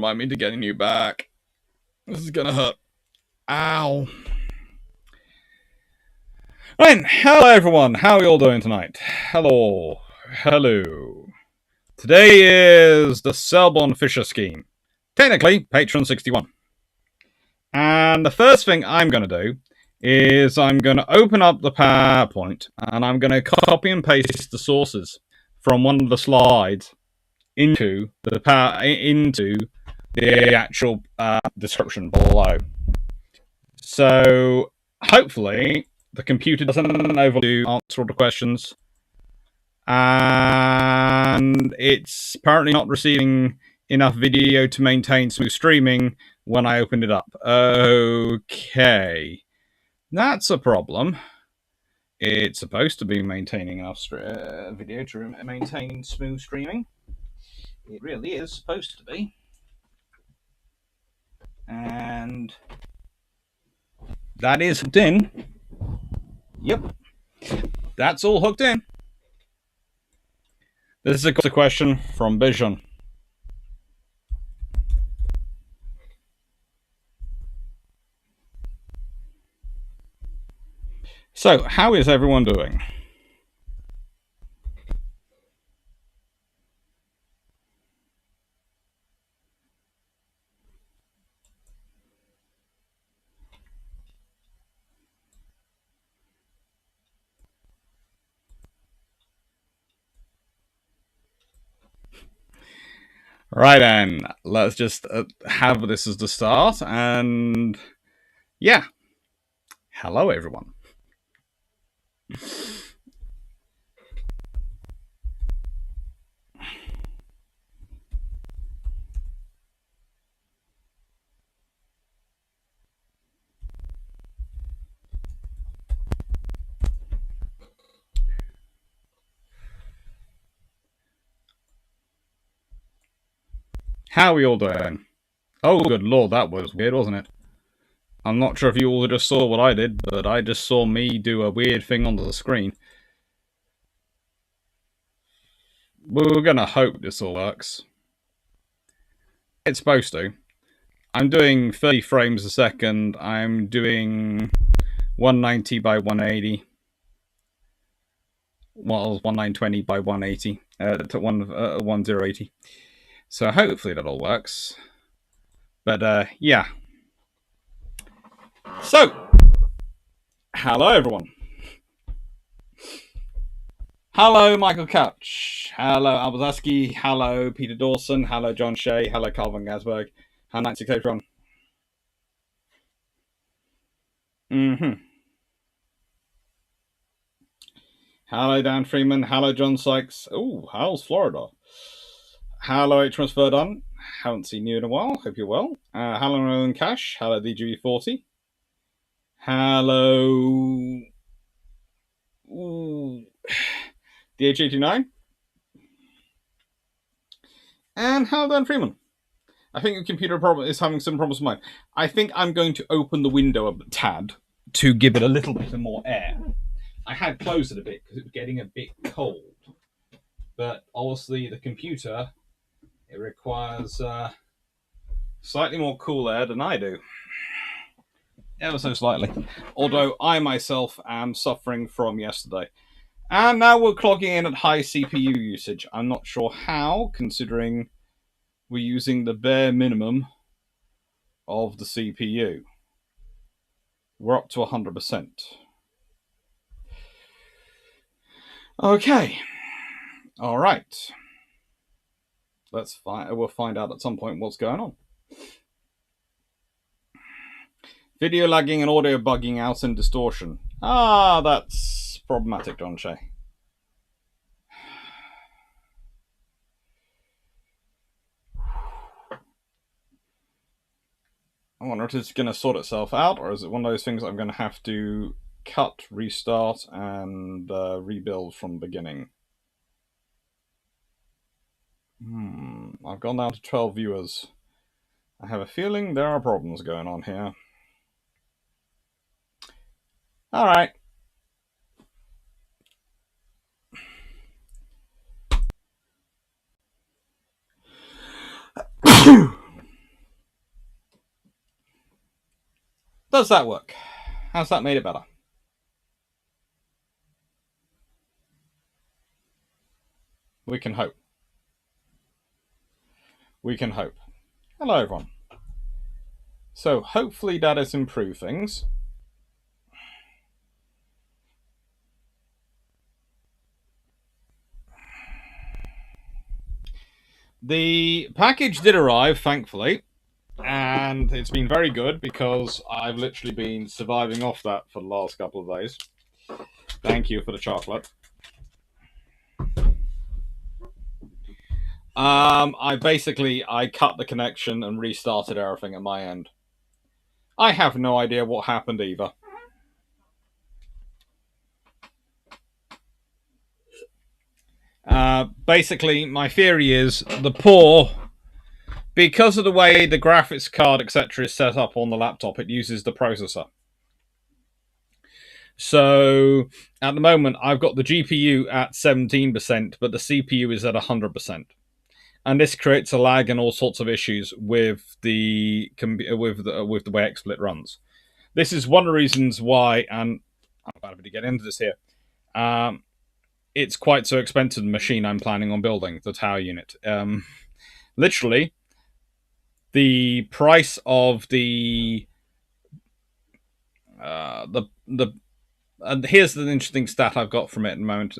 remind me to getting you back. This is gonna hurt. Ow. Right, hello everyone. How are you all doing tonight? Hello. Hello. Today is the Selborne-Fisher scheme. Technically, Patron 61. And the first thing I'm going to do is I'm going to open up the PowerPoint and I'm going to copy and paste the sources from one of the slides into the actual description below. So hopefully the computer doesn't overdo answer all the questions, and it's apparently not receiving enough video to maintain smooth streaming when I opened it up. Okay, that's a problem. It's supposed to be maintaining enough video to maintain smooth streaming. It really is supposed to be. And that is hooked in. Yep. That's all hooked in. This is a question from Bjturon. So, how is everyone doing? Right then, let's just have this as the start, and yeah. Hello everyone. How are we all doing? Oh, good lord, that was weird, wasn't it? I'm not sure if you all just saw what I did, but I just saw me do a weird thing onto the screen. We're gonna hope this all works. It's supposed to. I'm doing 30 frames a second. I'm doing 190 by 180. Well, 1920 by 180. To 1080. So hopefully that all works. But yeah. So, hello everyone. Hello Michael Couch. Hello Albazaski. Hello Peter Dawson. Hello John Shea. Hello Carl van Gasberg. Hello 9681. Hello Dan Freeman. Hello John Sykes. Oh, how's Florida? Hello HMS Verdun. Haven't seen you in a while. Hope you're well. Hello Nolan Cash. Hello DG40. Hello DH89. And hello Dan Freeman. I think the computer problem is having some problems with mine. I think I'm going to open the window a tad to give it a little bit of more air. I had closed it a bit because it was getting a bit cold. But obviously the computer, it requires slightly more cool air than I do. Ever so slightly. Although I myself am suffering from yesterday. And now we're clogging in at high CPU usage. I'm not sure how, considering we're using the bare minimum of the CPU. We're up to 100%. Okay. All right. We'll find out at some point what's going on. Video lagging and audio bugging out and distortion. Ah, that's problematic, John Shea. I wonder if it's going to sort itself out, or is it one of those things I'm going to have to cut, restart, and rebuild from the beginning? I've gone down to 12 viewers. I have a feeling there are problems going on here. All right. Does that work? How's that made it better? We can hope. We can hope. Hello, everyone. So, hopefully that has improved things. The package did arrive, thankfully, and it's been very good because I've literally been surviving off that for the last couple of days. Thank you for the chocolate. I cut the connection and restarted everything at my end. I have no idea what happened either. Basically, my theory is because of the way the graphics card, etc., is set up on the laptop, it uses the processor. So, at the moment, I've got the GPU at 17%, but the CPU is at 100%. And this creates a lag and all sorts of issues with the way XSplit runs. This is one of the reasons why, and I'm about to get into this here, it's quite so expensive the machine I'm planning on building, the tower unit. Literally, the price of the here's the interesting stat I've got from it at the moment,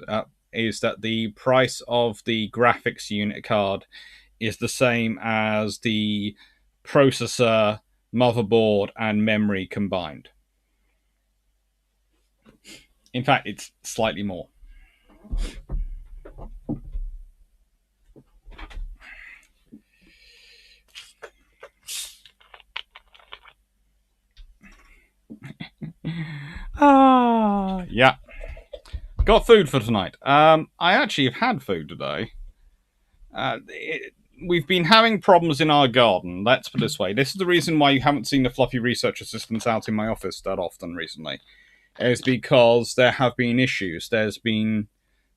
is that the price of the graphics unit card is the same as the processor, motherboard, and memory combined. In fact, it's slightly more. Yeah. Got food for tonight. I actually have had food today. We've been having problems in our garden. Let's put it this way. This is the reason why you haven't seen the fluffy research assistants out in my office that often recently. Is because there have been issues. There's been,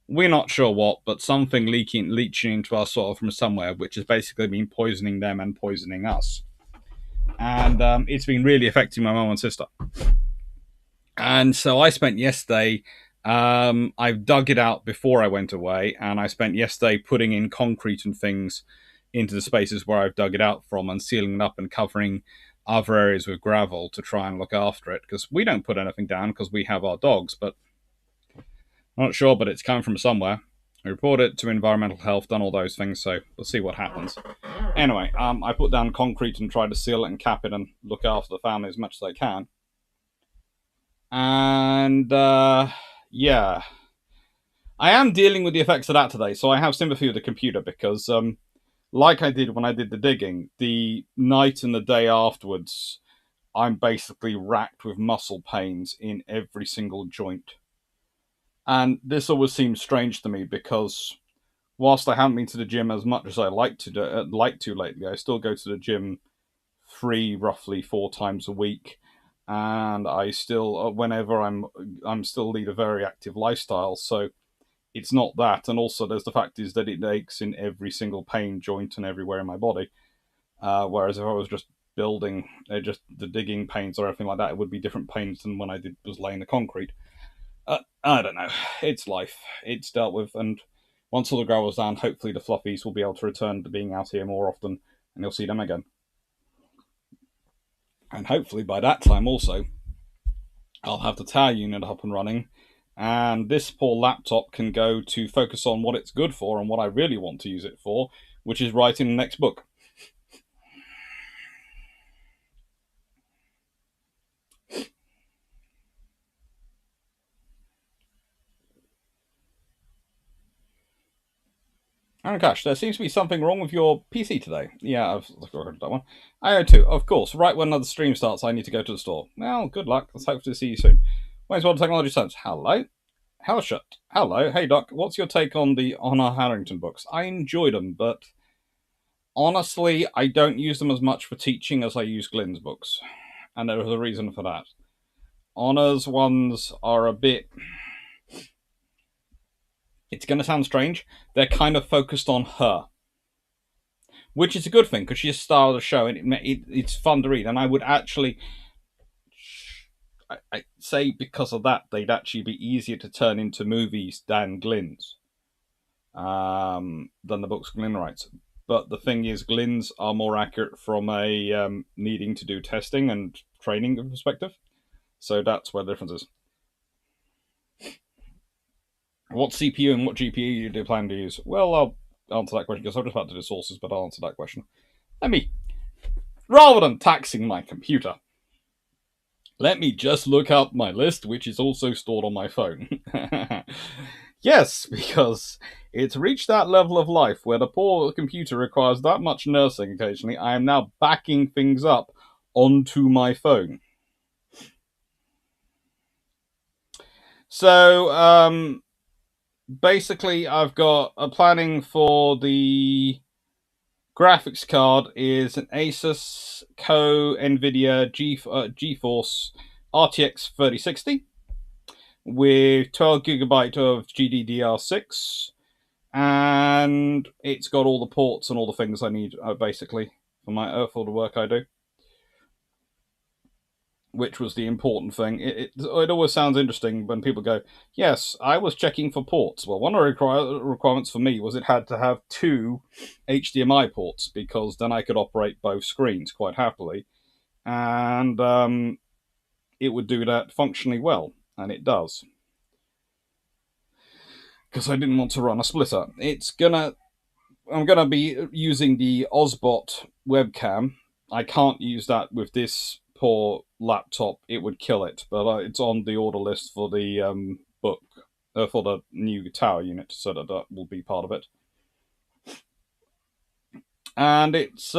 we're not sure what, but something leaching into our soil from somewhere, which has basically been poisoning them and poisoning us. And it's been really affecting my mum and sister. And so I spent yesterday, I've dug it out before I went away, and I spent yesterday putting in concrete and things into the spaces where I've dug it out from and sealing it up and covering other areas with gravel to try and look after it, because we don't put anything down because we have our dogs, but I'm not sure, but it's come from somewhere. I reported it to environmental health, done all those things, so we'll see what happens. Anyway, I put down concrete and tried to seal it and cap it and look after the family as much as I can. And, yeah. I am dealing with the effects of that today, so I have sympathy with the computer because, like I did when I did the digging, the night and the day afterwards, I'm basically racked with muscle pains in every single joint. And this always seems strange to me because whilst I haven't been to the gym as much as I like to lately, I still go to the gym roughly 4 times a week, and I still, whenever I'm still lead a very active lifestyle. So it's not that, and also there's the fact is that it aches in every single pain joint and everywhere in my body. Whereas if I was just building, just the digging pains or everything like that, it would be different pains than when I was laying the concrete. I don't know. It's life. It's dealt with, and once all the gravel's down, hopefully the fluffies will be able to return to being out here more often, and you'll see them again. And hopefully by that time also, I'll have the tower unit up and running, and this poor laptop can go to focus on what it's good for and what I really want to use it for, which is writing the next book. Oh gosh, there seems to be something wrong with your PC today. Yeah, I've heard that one. IO2, of course. Right when another stream starts, I need to go to the store. Well, good luck. Let's hope to see you soon. Where's World Technology Sense? Hello. Hellshut. Hello. Hey, Doc. What's your take on the Honor Harrington books? I enjoyed them, but honestly, I don't use them as much for teaching as I use Glenn's books. And there is a reason for that. Honor's ones are a bit... It's going to sound strange. They're kind of focused on her. Which is a good thing, because she's a star of the show, and it's fun to read. And I would actually... I say because of that, they'd actually be easier to turn into movies than Glynns, than the books Glynn writes. But the thing is, Glynns are more accurate from a needing to do testing and training perspective. So that's where the difference is. What CPU and what GPU do you plan to use? Well, I'll answer that question because I'm just about to do sources, but I'll answer that question. Rather than taxing my computer, let me just look up my list, which is also stored on my phone. Yes, because it's reached that level of life where the poor computer requires that much nursing occasionally. I am now backing things up onto my phone. So, basically, I've got a planning for the graphics card is an Asus NVIDIA GeForce RTX 3060 with 12GB of GDDR6, and it's got all the ports and all the things I need, basically, for the work I do. Which was the important thing. It always sounds interesting when people go, yes, I was checking for ports. Well, one of the requirements for me was it had to have 2 HDMI ports, because then I could operate both screens quite happily. And it would do that functionally well, and it does. Because I didn't want to run a splitter. I'm gonna be using the Osbot webcam. I can't use that with this poor laptop. It would kill it, but it's on the order list for the book, for the new tower unit, so that will be part of it. And it's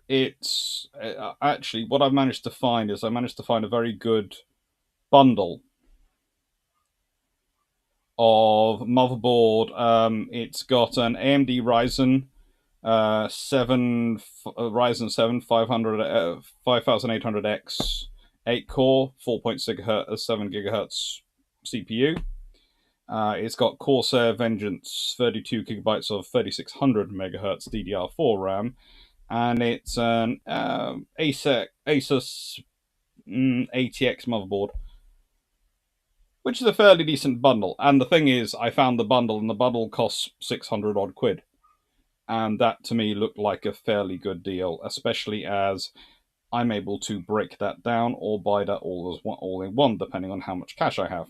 it's actually what I've managed to find is a very good bundle of motherboard. It's got an AMD Ryzen 7 5800X 8 core 4.6 GHz 7 GHz CPU. It's got Corsair Vengeance 32 gigabytes of 3600 megahertz DDR4 RAM, and it's an Asus ATX motherboard, which is a fairly decent bundle. And the thing is, I found the bundle, and the bundle costs 600 odd quid. And that to me looked like a fairly good deal, especially as I'm able to break that down or buy that all in one, depending on how much cash I have.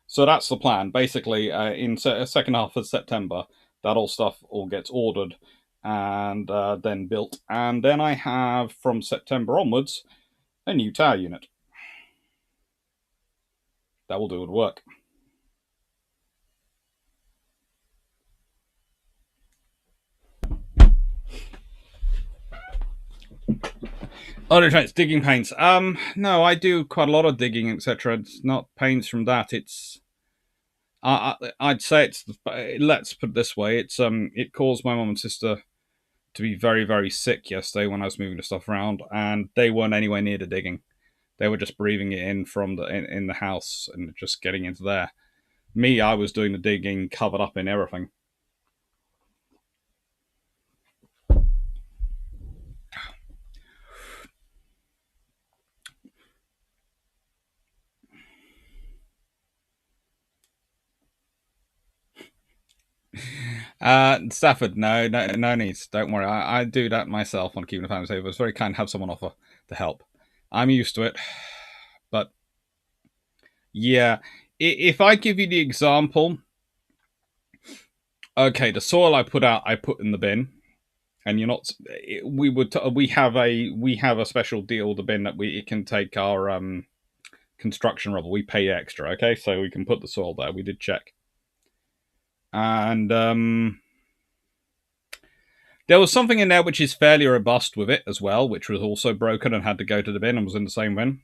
So that's the plan. Basically, in the second half of September, that all stuff all gets ordered and then built. And then I have, from September onwards, a new tower unit. That will do the work. Other traits, digging paints. No, I do quite a lot of digging, etc. It's not paints from that. It's, I'd say it's. Let's put it this way. It's it caused my mum and sister to be very, very sick yesterday when I was moving the stuff around, and they weren't anywhere near the digging. They were just breathing it in from in the house and just getting into there. Me, I was doing the digging, covered up in everything. Stafford, no needs. Don't worry. I do that myself on Keeping the Family Safe. It was very kind to have someone offer to help. I'm used to it. But yeah, if I give you the example, okay, the soil I put out, I put in the bin, and you're not. We have a special deal with the bin that it can take our construction rubble. We pay extra, okay, so we can put the soil there. We did check, and there was something in there which is fairly robust with it as well, which was also broken and had to go to the bin and was in the same bin.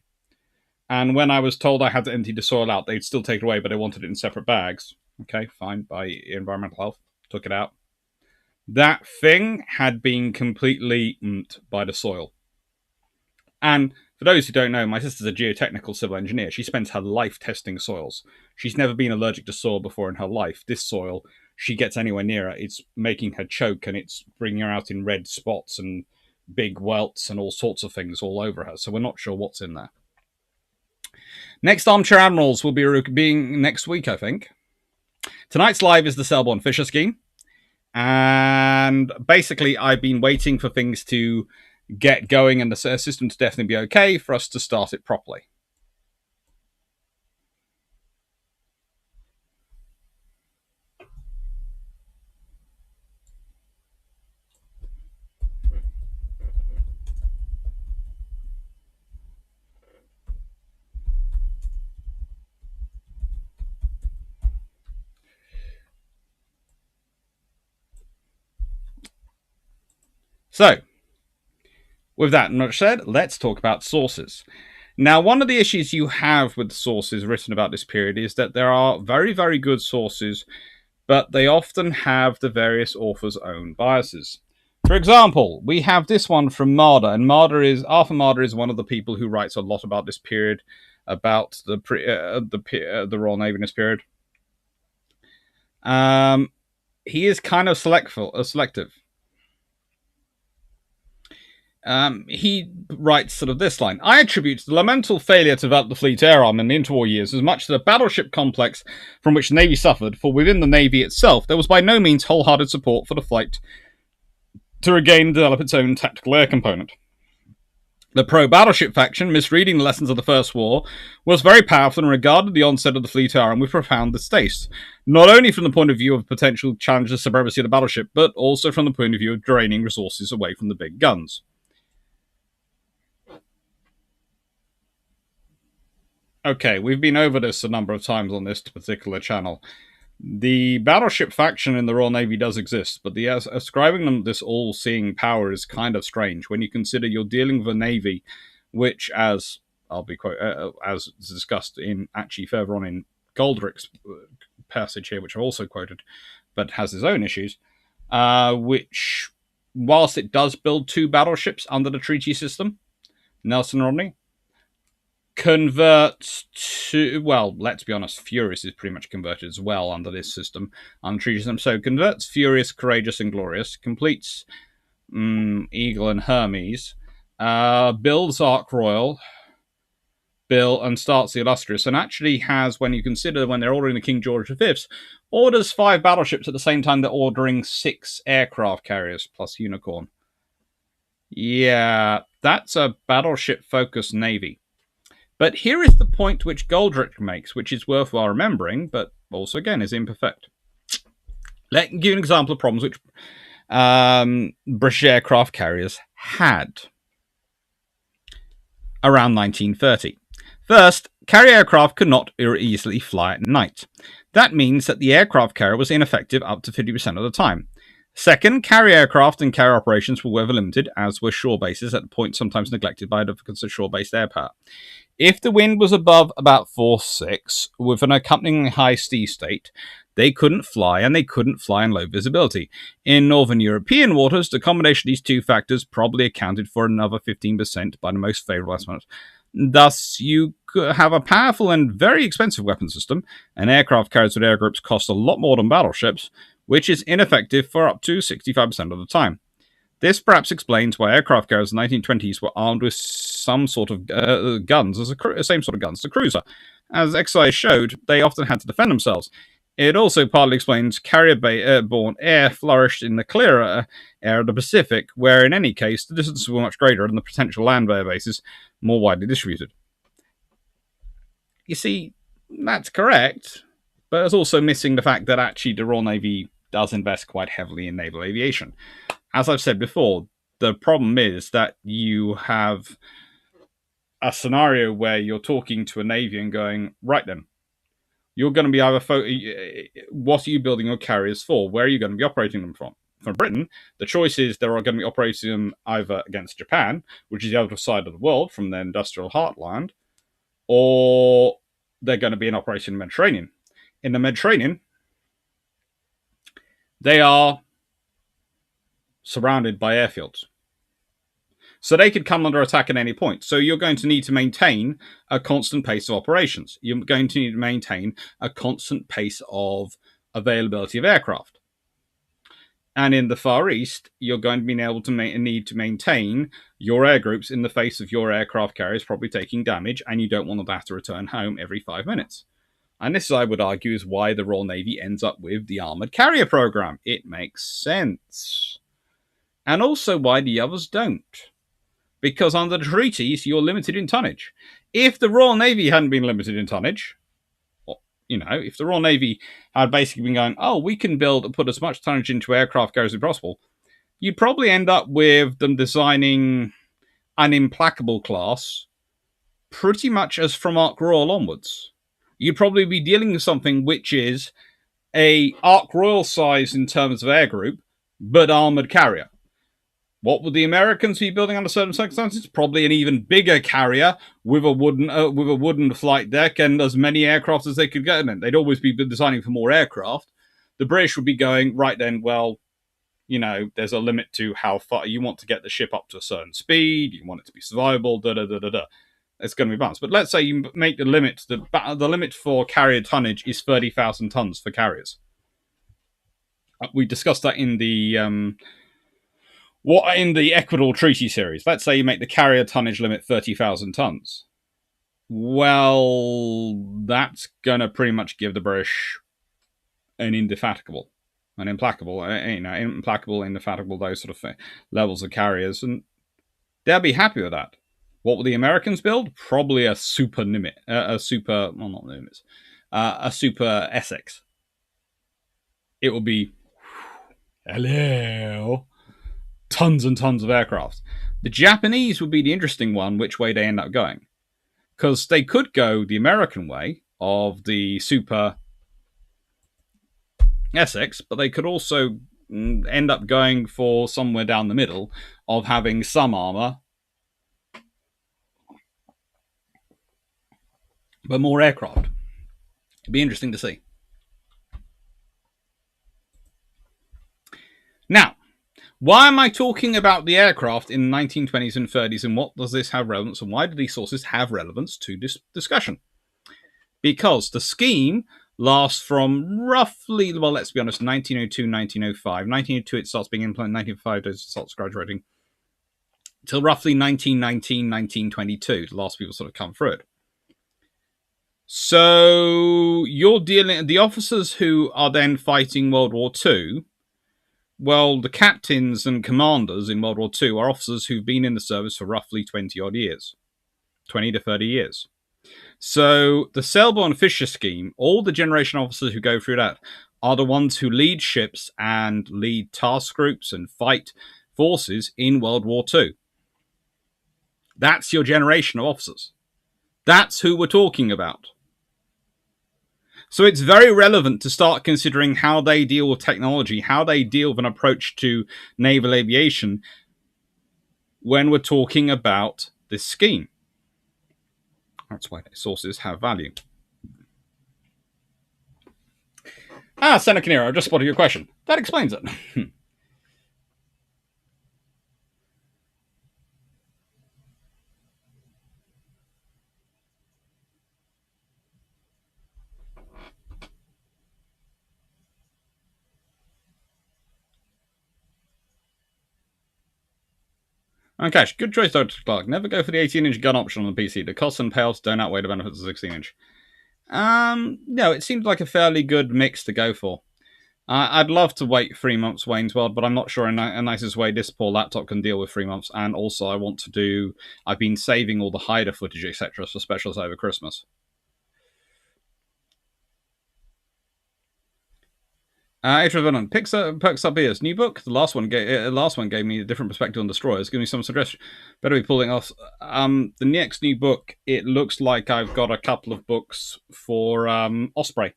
And when I was told I had to empty the soil out, they'd still take it away, but they wanted it in separate bags. Okay, fine, by environmental health. Took it out. That thing had been completely by the soil. And for those who don't know, my sister's a geotechnical civil engineer. She spends her life testing soils. She's never been allergic to soil before in her life. This soil, she gets anywhere near it, it's making her choke, and it's bringing her out in red spots and big welts and all sorts of things all over her. So we're not sure what's in there. Next Armchair Admirals will be being next week, I think. Tonight's live is the Selborne-Fisher scheme. And basically, I've been waiting for things to get going and the system to definitely be okay for us to start it properly. So, with that much said, let's talk about sources. Now, one of the issues you have with the sources written about this period is that there are very, very good sources, but they often have the various authors' own biases. For example, we have this one from Marder, and Arthur Marder is one of the people who writes a lot about this period, about the Royal Navy in this period. He is kind of selective. He writes sort of this line: I attribute the lamentable failure to develop the fleet air arm in the interwar years as much to the battleship complex from which the Navy suffered, for within the Navy itself there was by no means wholehearted support for the flight to regain and develop its own tactical air component. The pro-battleship faction, misreading the lessons of the First War, was very powerful and regarded the onset of the fleet arm with profound distaste, not only from the point of view of potential challenge to the supremacy of the battleship, but also from the point of view of draining resources away from the big guns. Okay, we've been over this a number of times on this particular channel. The battleship faction in the Royal Navy does exist, but ascribing them this all-seeing power is kind of strange when you consider you're dealing with a navy, which, as as discussed in actually further on in Goldrick's passage here, which I've also quoted, but has its own issues, which, whilst it does build 2 battleships under the treaty system, Nelson and Rodney, converts to, well, let's be honest, Furious is pretty much converted as well under this system, under treaty system. So converts Furious, Courageous, and Glorious, completes Eagle and Hermes, builds Ark Royal, and starts the Illustrious, and actually has, when you consider when they're ordering the King George V, orders 5 battleships at the same time they're ordering 6 aircraft carriers plus Unicorn. Yeah, that's a battleship-focused navy. But here is the point which Goldrick makes, which is worthwhile remembering, but also, again, is imperfect. Let me give you an example of problems which British aircraft carriers had around 1930. First, carrier aircraft could not easily fly at night. That means that the aircraft carrier was ineffective up to 50% of the time. Second, carrier aircraft and carrier operations were weather limited, as were shore bases, at the point sometimes neglected by advocates of shore-based air power. If the wind was above about 4-6, with an accompanying high sea state, they couldn't fly, and they couldn't fly in low visibility. In northern European waters, the combination of these 2 factors probably accounted for another 15% by the most favourable estimate. Thus, you have a powerful and very expensive weapon system, and aircraft carriers with air groups cost a lot more than battleships, which is ineffective for up to 65% of the time. This perhaps explains why aircraft carriers in the 1920s were armed with some sort of guns, same sort of guns as a cruiser. As exercise showed, they often had to defend themselves. It also partly explains carrier-borne air flourished in the clearer air of the Pacific, where in any case the distances were much greater and the potential land air bases more widely distributed. You see, that's correct, but it's also missing the fact that actually the Royal Navy does invest quite heavily in naval aviation. As I've said before, the problem is that you have a scenario where you're talking to a Navy and going, right then, you're going to be either what are you building your carriers for? Where are you going to be operating them from? For Britain, the choice is they're going to be operating them either against Japan, which is the other side of the world from their industrial heartland, or they're going to be in operation in the Mediterranean. In the Mediterranean, they are surrounded by airfields. So they could come under attack at any point. So you're going to need to maintain a constant pace of operations. You're going to need to maintain a constant pace of availability of aircraft. And in the Far East, you're going to be able to need to maintain your air groups in the face of your aircraft carriers probably taking damage, and you don't want them to have to return home every 5 minutes. And this, I would argue, is why the Royal Navy ends up with the Armoured Carrier Programme. It makes sense. And also why the others don't. Because under the treaties, you're limited in tonnage. If the Royal Navy hadn't been limited in tonnage, if the Royal Navy had basically been going, oh, we can put as much tonnage into aircraft carriers as possible, you'd probably end up with them designing an Implacable class pretty much as from Ark Royal onwards. You'd probably be dealing with something which is a Ark Royal size in terms of air group, but armoured carrier. What would the Americans be building under certain circumstances? Probably an even bigger carrier with a wooden flight deck and as many aircraft as they could get in. They'd always be designing for more aircraft. The British would be going, right then, well, there's a limit to how far you want to get the ship up to a certain speed. You want it to be survivable. It's going to be balanced. But let's say you make the limit. The limit for carrier tonnage is 30,000 tons for carriers. We discussed that in the Equatorial Treaty series. Let's say you make the carrier tonnage limit 30,000 tons. Well, that's going to pretty much give the British an indefatigable, an implacable, implacable, indefatigable, those sort of levels of carriers, and they'll be happy with that. What will the Americans build? Probably a super Essex. It will be, hello, tons and tons of aircraft. The Japanese would be the interesting one, which way they end up going. Because they could go the American way of the super Essex, but they could also end up going for somewhere down the middle of having some armour, but more aircraft. It'd be interesting to see. Now, why am I talking about the aircraft in the 1920s and 30s, and what does this have relevance, and why do these sources have relevance to this discussion? Because the scheme lasts from roughly, well, let's be honest, 1902, 1905. 1902 it starts being implemented, 1905 it starts graduating, till roughly 1919, 1922. The last people sort of come through it. So you're dealing, the officers who are then fighting World War II, well, the captains and commanders in World War II are officers who've been in the service for roughly 20 odd years, 20 to 30 years. So the Selborne-Fisher scheme, all the generation officers who go through that are the ones who lead ships and lead task groups and fight forces in World War II. That's your generation of officers. That's who we're talking about. So it's very relevant to start considering how they deal with technology, how they deal with an approach to naval aviation when we're talking about this scheme. That's why sources have value. Seneca Nero, I've just spotted your question. That explains it. Okay, good choice, Dr. Clarke. Never go for the 18-inch gun option on the PC. The costs and payouts don't outweigh the benefits of 16-inch. No, it seems like a fairly good mix to go for. I'd love to wait 3 months, Wayne's World, but I'm not sure a nicest way this poor laptop can deal with 3 months. And also, I've been saving all the hider footage, etc., for specials over Christmas. Venom perks up ears. New book. The last one gave me a different perspective on destroyers. Give me some suggestion. Better be pulling off. The next new book. It looks like I've got a couple of books for Osprey.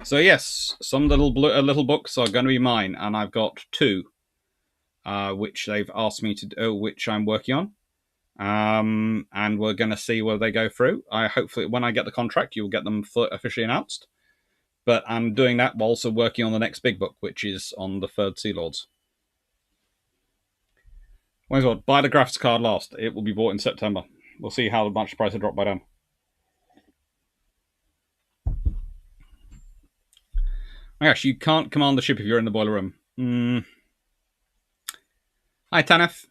So yes, some little books are going to be mine, and I've got 2, which they've asked me to do, which I'm working on. And we're going to see where they go through. Hopefully, when I get the contract, you'll get them officially announced. But I'm doing that while also working on the next big book, which is on the Third Sea Lords. Wayne's World, buy the graphics card last. It will be bought in September. We'll see how much the price will drop by then. Oh gosh, you can't command the ship if you're in the boiler room. Hi, Tanith.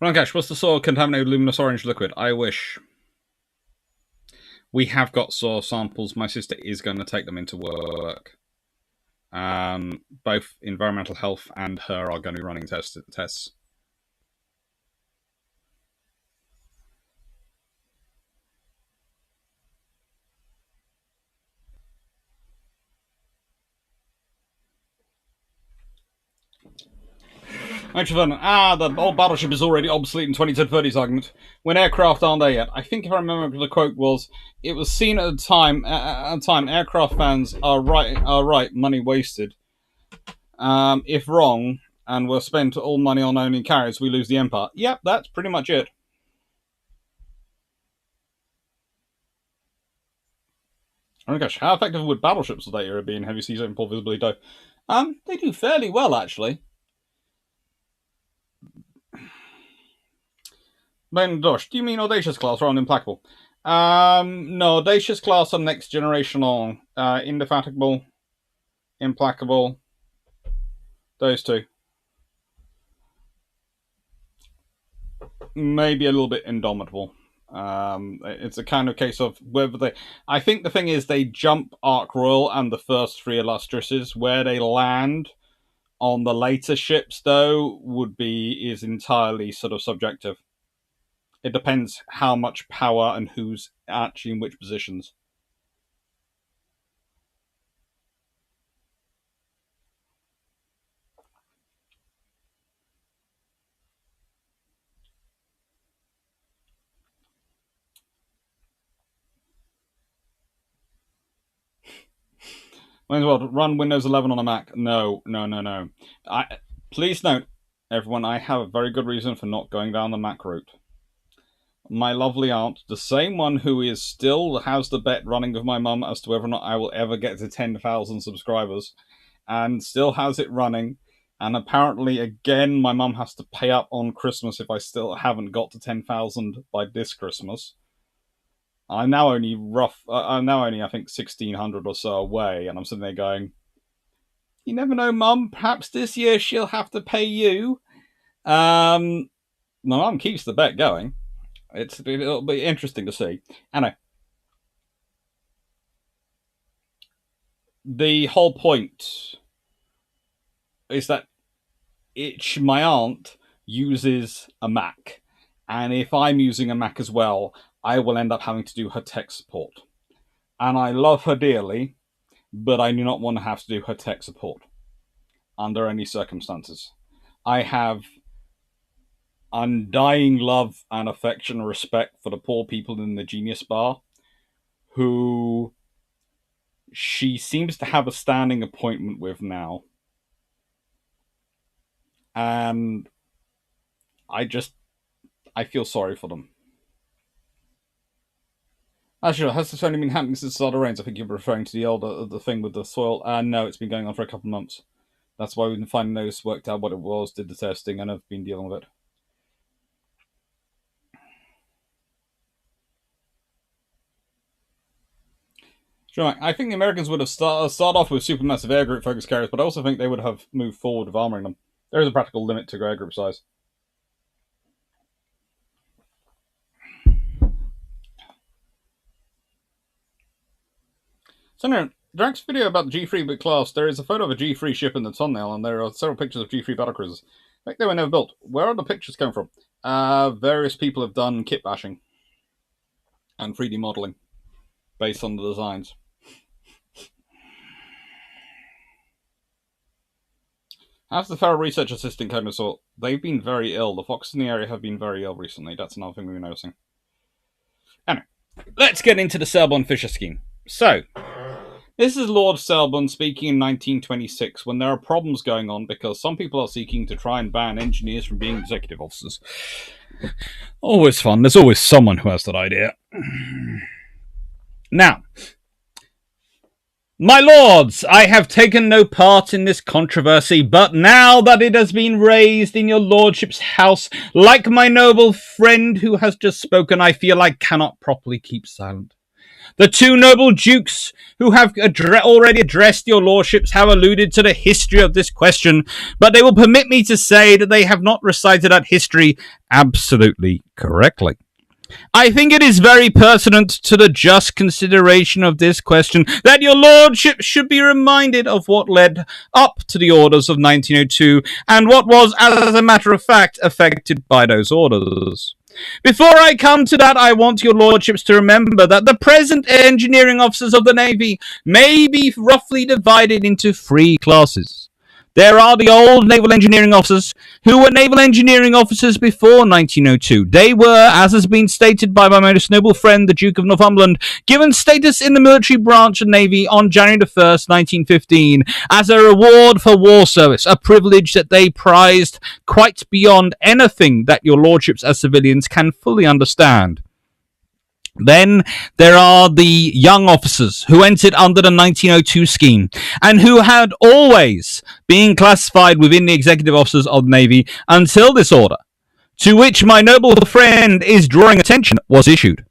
Rankash, what's the soil contaminated luminous orange liquid? I wish. We have got soil samples. My sister is going to take them into work. Both environmental health and her are going to be running tests. Actually, the old battleship is already obsolete in 2030s argument. When aircraft aren't there yet. I think if I remember the quote was, it was seen at the time. Aircraft fans are right. Money wasted. If wrong, and we'll spend all money on owning carriers, we lose the empire. Yep, that's pretty much it. Oh my gosh, how effective would battleships of that era be in heavy seas and poor visibility though? They do fairly well actually. Ben Dosh, do you mean Audacious class rather than Implacable? No, Audacious class are next generation on. Indefatigable, Implacable, those two. Maybe a little bit Indomitable. It's a kind of case of whether they. I think the thing is they jump Ark Royal and the first three Illustruses. Where they land on the later ships, though, is entirely sort of subjective. It depends how much power and who's actually in which positions. Might as well run Windows 11 on a Mac. No. Please note, everyone, I have a very good reason for not going down the Mac route. My lovely aunt, the same one who is still has the bet running with my mum as to whether or not I will ever get to 10,000 subscribers, and still has it running. And apparently, again, my mum has to pay up on Christmas if I still haven't got to 10,000 by this Christmas. I'm now only I think 1,600 or so away, and I'm sitting there going, "You never know, Mum. Perhaps this year she'll have to pay you." My mum keeps the bet going. It'll be interesting to see. Anyway, the whole point is that my aunt uses a Mac, and if I'm using a Mac as well, I will end up having to do her tech support. And I love her dearly, but I do not want to have to do her tech support under any circumstances. I have undying love and affection and respect for the poor people in the Genius Bar who she seems to have a standing appointment with now. And I feel sorry for them. Actually, has this only been happening since the start of rains? I think you're referring to the thing with the soil. No, it's been going on for a couple of months. That's why we finally noticed, worked out what it was, did the testing, and have been dealing with it. Sure, I think the Americans would have started off with supermassive air group focus carriers, but I also think they would have moved forward with armoring them. There is a practical limit to air group size. So now, Drax's video about the G3 class, there is a photo of a G3 ship in the thumbnail, and there are several pictures of G3 battlecruisers. I think they were never built. Where are the pictures coming from? Various people have done kit bashing and 3D modeling based on the designs. How's the feral research assistant Commodore? They've been very ill. The foxes in the area have been very ill recently. That's another thing we've been noticing. Anyway, let's get into the Selborne-Fisher scheme. So, this is Lord Selborne speaking in 1926 when there are problems going on because some people are seeking to try and ban engineers from being executive officers. Always fun. There's always someone who has that idea. Now, My lords, I have taken no part in this controversy, but now that it has been raised in your lordship's house, like my noble friend who has just spoken, I feel I cannot properly keep silent. The two noble dukes who have already addressed your lordships have alluded to the history of this question, but they will permit me to say that they have not recited that history absolutely correctly. I think it is very pertinent to the just consideration of this question that your lordship should be reminded of what led up to the orders of 1902 and what was, as a matter of fact, affected by those orders. Before I come to that, I want your lordships to remember that the present engineering officers of the Navy may be roughly divided into three classes. There are the old naval engineering officers who were naval engineering officers before 1902. They were, as has been stated by my most noble friend, the Duke of Northumberland, given status in the military branch of Navy on January the 1st, 1915, as a reward for war service, a privilege that they prized quite beyond anything that your lordships as civilians can fully understand. Then there are the young officers who entered under the 1902 scheme and who had always been classified within the executive officers of the Navy until this order, to which my noble friend is drawing attention, was issued.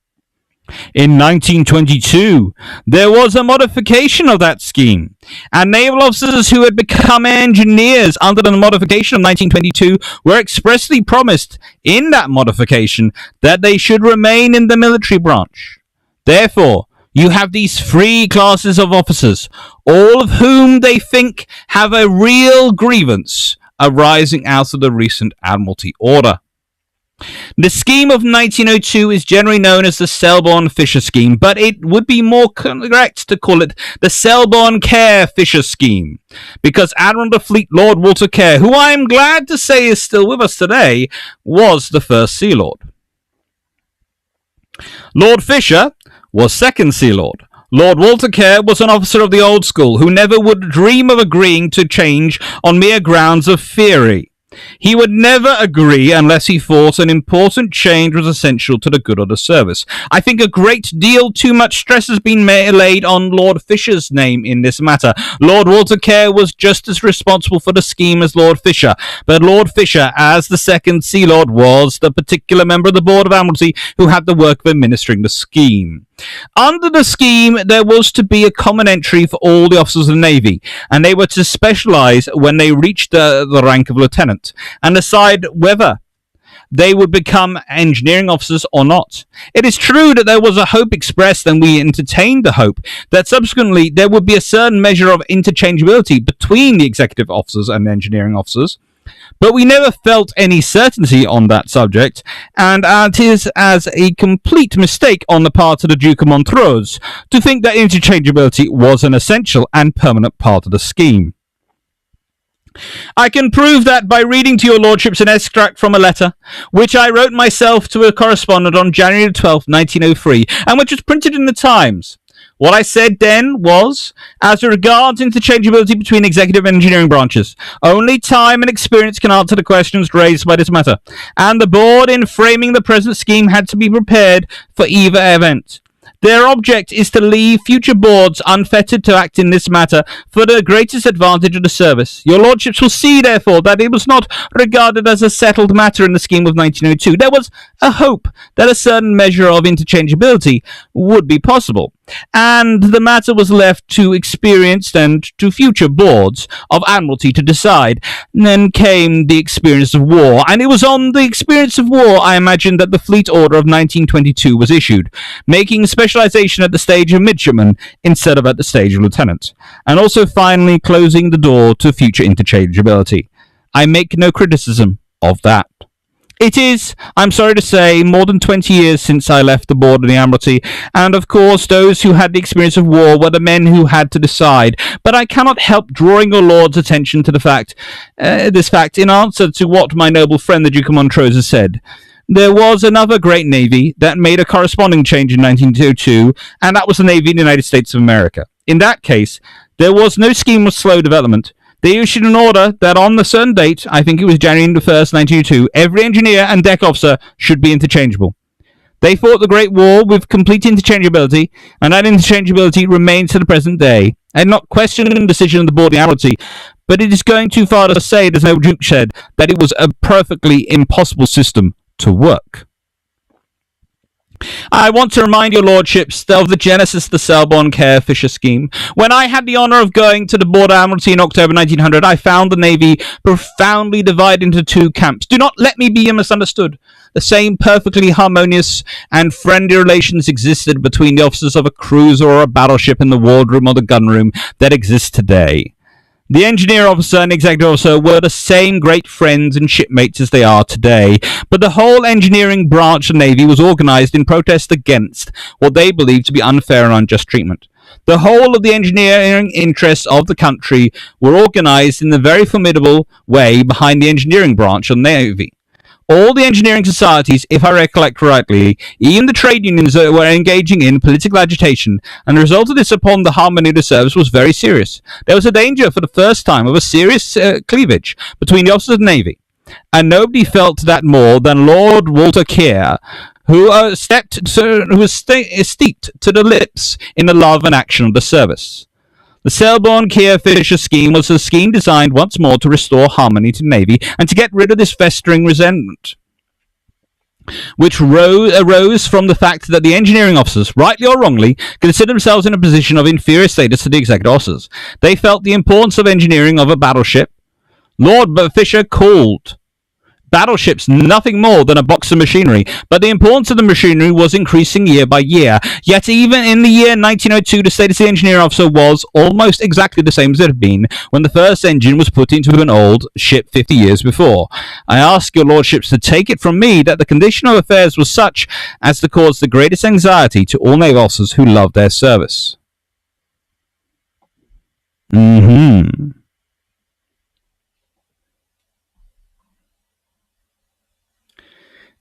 In 1922, there was a modification of that scheme, and naval officers who had become engineers under the modification of 1922 were expressly promised in that modification that they should remain in the military branch. Therefore, you have these three classes of officers, all of whom they think have a real grievance arising out of the recent Admiralty order. The scheme of 1902 is generally known as the Selborne-Fisher scheme, but it would be more correct to call it the Selborne-Fisher scheme, because Admiral of the Fleet Lord Walter Kerr, who I am glad to say is still with us today, was the first Sea Lord. Lord Fisher was second Sea Lord. Lord Walter Kerr was an officer of the old school who never would dream of agreeing to change on mere grounds of theory. He would never agree unless he thought an important change was essential to the good of the service. I think a great deal too much stress has been laid on Lord Fisher's name in this matter. Lord Walter Kerr was just as responsible for the scheme as Lord Fisher, but Lord Fisher, as the second Sea Lord, was the particular member of the Board of Admiralty who had the work of administering the scheme. Under the scheme, there was to be a common entry for all the officers of the Navy, and they were to specialise when they reached the rank of lieutenant, and decide whether they would become engineering officers or not. It is true that there was a hope expressed, and we entertained the hope, that subsequently there would be a certain measure of interchangeability between the executive officers and engineering officers, but we never felt any certainty on that subject, and it is as a complete mistake on the part of the Duke of Montrose to think that interchangeability was an essential and permanent part of the scheme. I can prove that by reading to your lordships an extract from a letter which I wrote myself to a correspondent on January 12, 1903, and which was printed in the Times. What I said then was, as regards interchangeability between executive and engineering branches, only time and experience can answer the questions raised by this matter, and the board in framing the present scheme had to be prepared for either event. Their object is to leave future boards unfettered to act in this matter for the greatest advantage of the service. Your lordships will see, therefore, that it was not regarded as a settled matter in the scheme of 1902. There was a hope that a certain measure of interchangeability would be possible, and the matter was left to experienced and to future boards of Admiralty to decide. Then came the experience of war, and it was on the experience of war, I imagine, that the Fleet Order of 1922 was issued, making specialization at the stage of midshipman instead of at the stage of lieutenant, and also finally closing the door to future interchangeability. I make no criticism of that. It is, I'm sorry to say, more than 20 years since I left the board of the Admiralty, and of course those who had the experience of war were the men who had to decide, but I cannot help drawing your lord's attention to this fact in answer to what my noble friend the Duke of Montrose has said. There was another great navy that made a corresponding change in 1902, and that was the Navy of the United States of America. In that case, there was no scheme of slow development. They issued an order that on the certain date, I think it was January the 1st, 1902, every engineer and deck officer should be interchangeable. They fought the Great War with complete interchangeability, and that interchangeability remains to the present day. I had not questioned the decision of the board of the Admiralty, but it is going too far to say, as no Duke said, that it was a perfectly impossible system to work. I want to remind your lordships of the genesis of the Selborne-Fisher scheme. When I had the honour of going to the Board of Admiralty in October 1900, I found the Navy profoundly divided into two camps. Do not let me be misunderstood. The same perfectly harmonious and friendly relations existed between the officers of a cruiser or a battleship in the wardroom or the gunroom that exists today. The engineer officer and executive officer were the same great friends and shipmates as they are today, but the whole engineering branch of the Navy was organized in protest against what they believed to be unfair and unjust treatment. The whole of the engineering interests of the country were organized in a very formidable way behind the engineering branch of the Navy. All the engineering societies, if I recollect correctly, even the trade unions were engaging in political agitation, and the result of this upon the harmony of the service was very serious. There was a danger, for the first time, of a serious cleavage between the officers of the Navy, and nobody felt that more than Lord Walter Keir, who was steeped to the lips in the love and action of the service. The Selborne-Fisher scheme was a scheme designed once more to restore harmony to the Navy and to get rid of this festering resentment, which arose from the fact that the engineering officers, rightly or wrongly, considered themselves in a position of inferior status to the executive officers. They felt the importance of engineering of a battleship. Lord Fisher called battleships nothing more than a box of machinery, but the importance of the machinery was increasing year by year. Yet even in the year 1902, the status of the engineer officer was almost exactly the same as it had been when the first engine was put into an old ship 50 years before. I ask your lordships to take it from me that the condition of affairs was such as to cause the greatest anxiety to all naval officers who loved their service.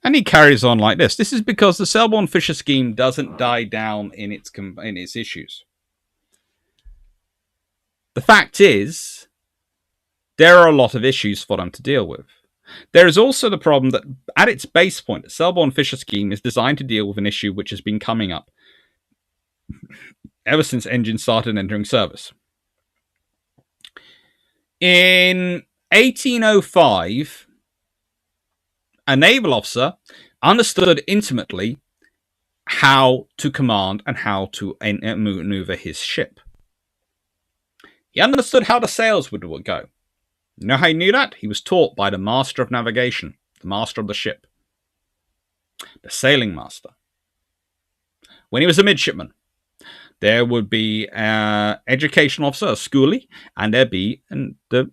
And he carries on like this. This is because the Selborne-Fisher scheme doesn't die down in its issues. The fact is, there are a lot of issues for them to deal with. There is also the problem that, at its base point, the Selborne-Fisher scheme is designed to deal with an issue which has been coming up ever since engines started entering service. In 1805, a naval officer understood intimately how to command and how to maneuver his ship. He understood how the sails would go. You know how he knew that? He was taught by the master of navigation, the master of the ship, the sailing master. When he was a midshipman, there would be an education officer, a schoolie, and there'd be the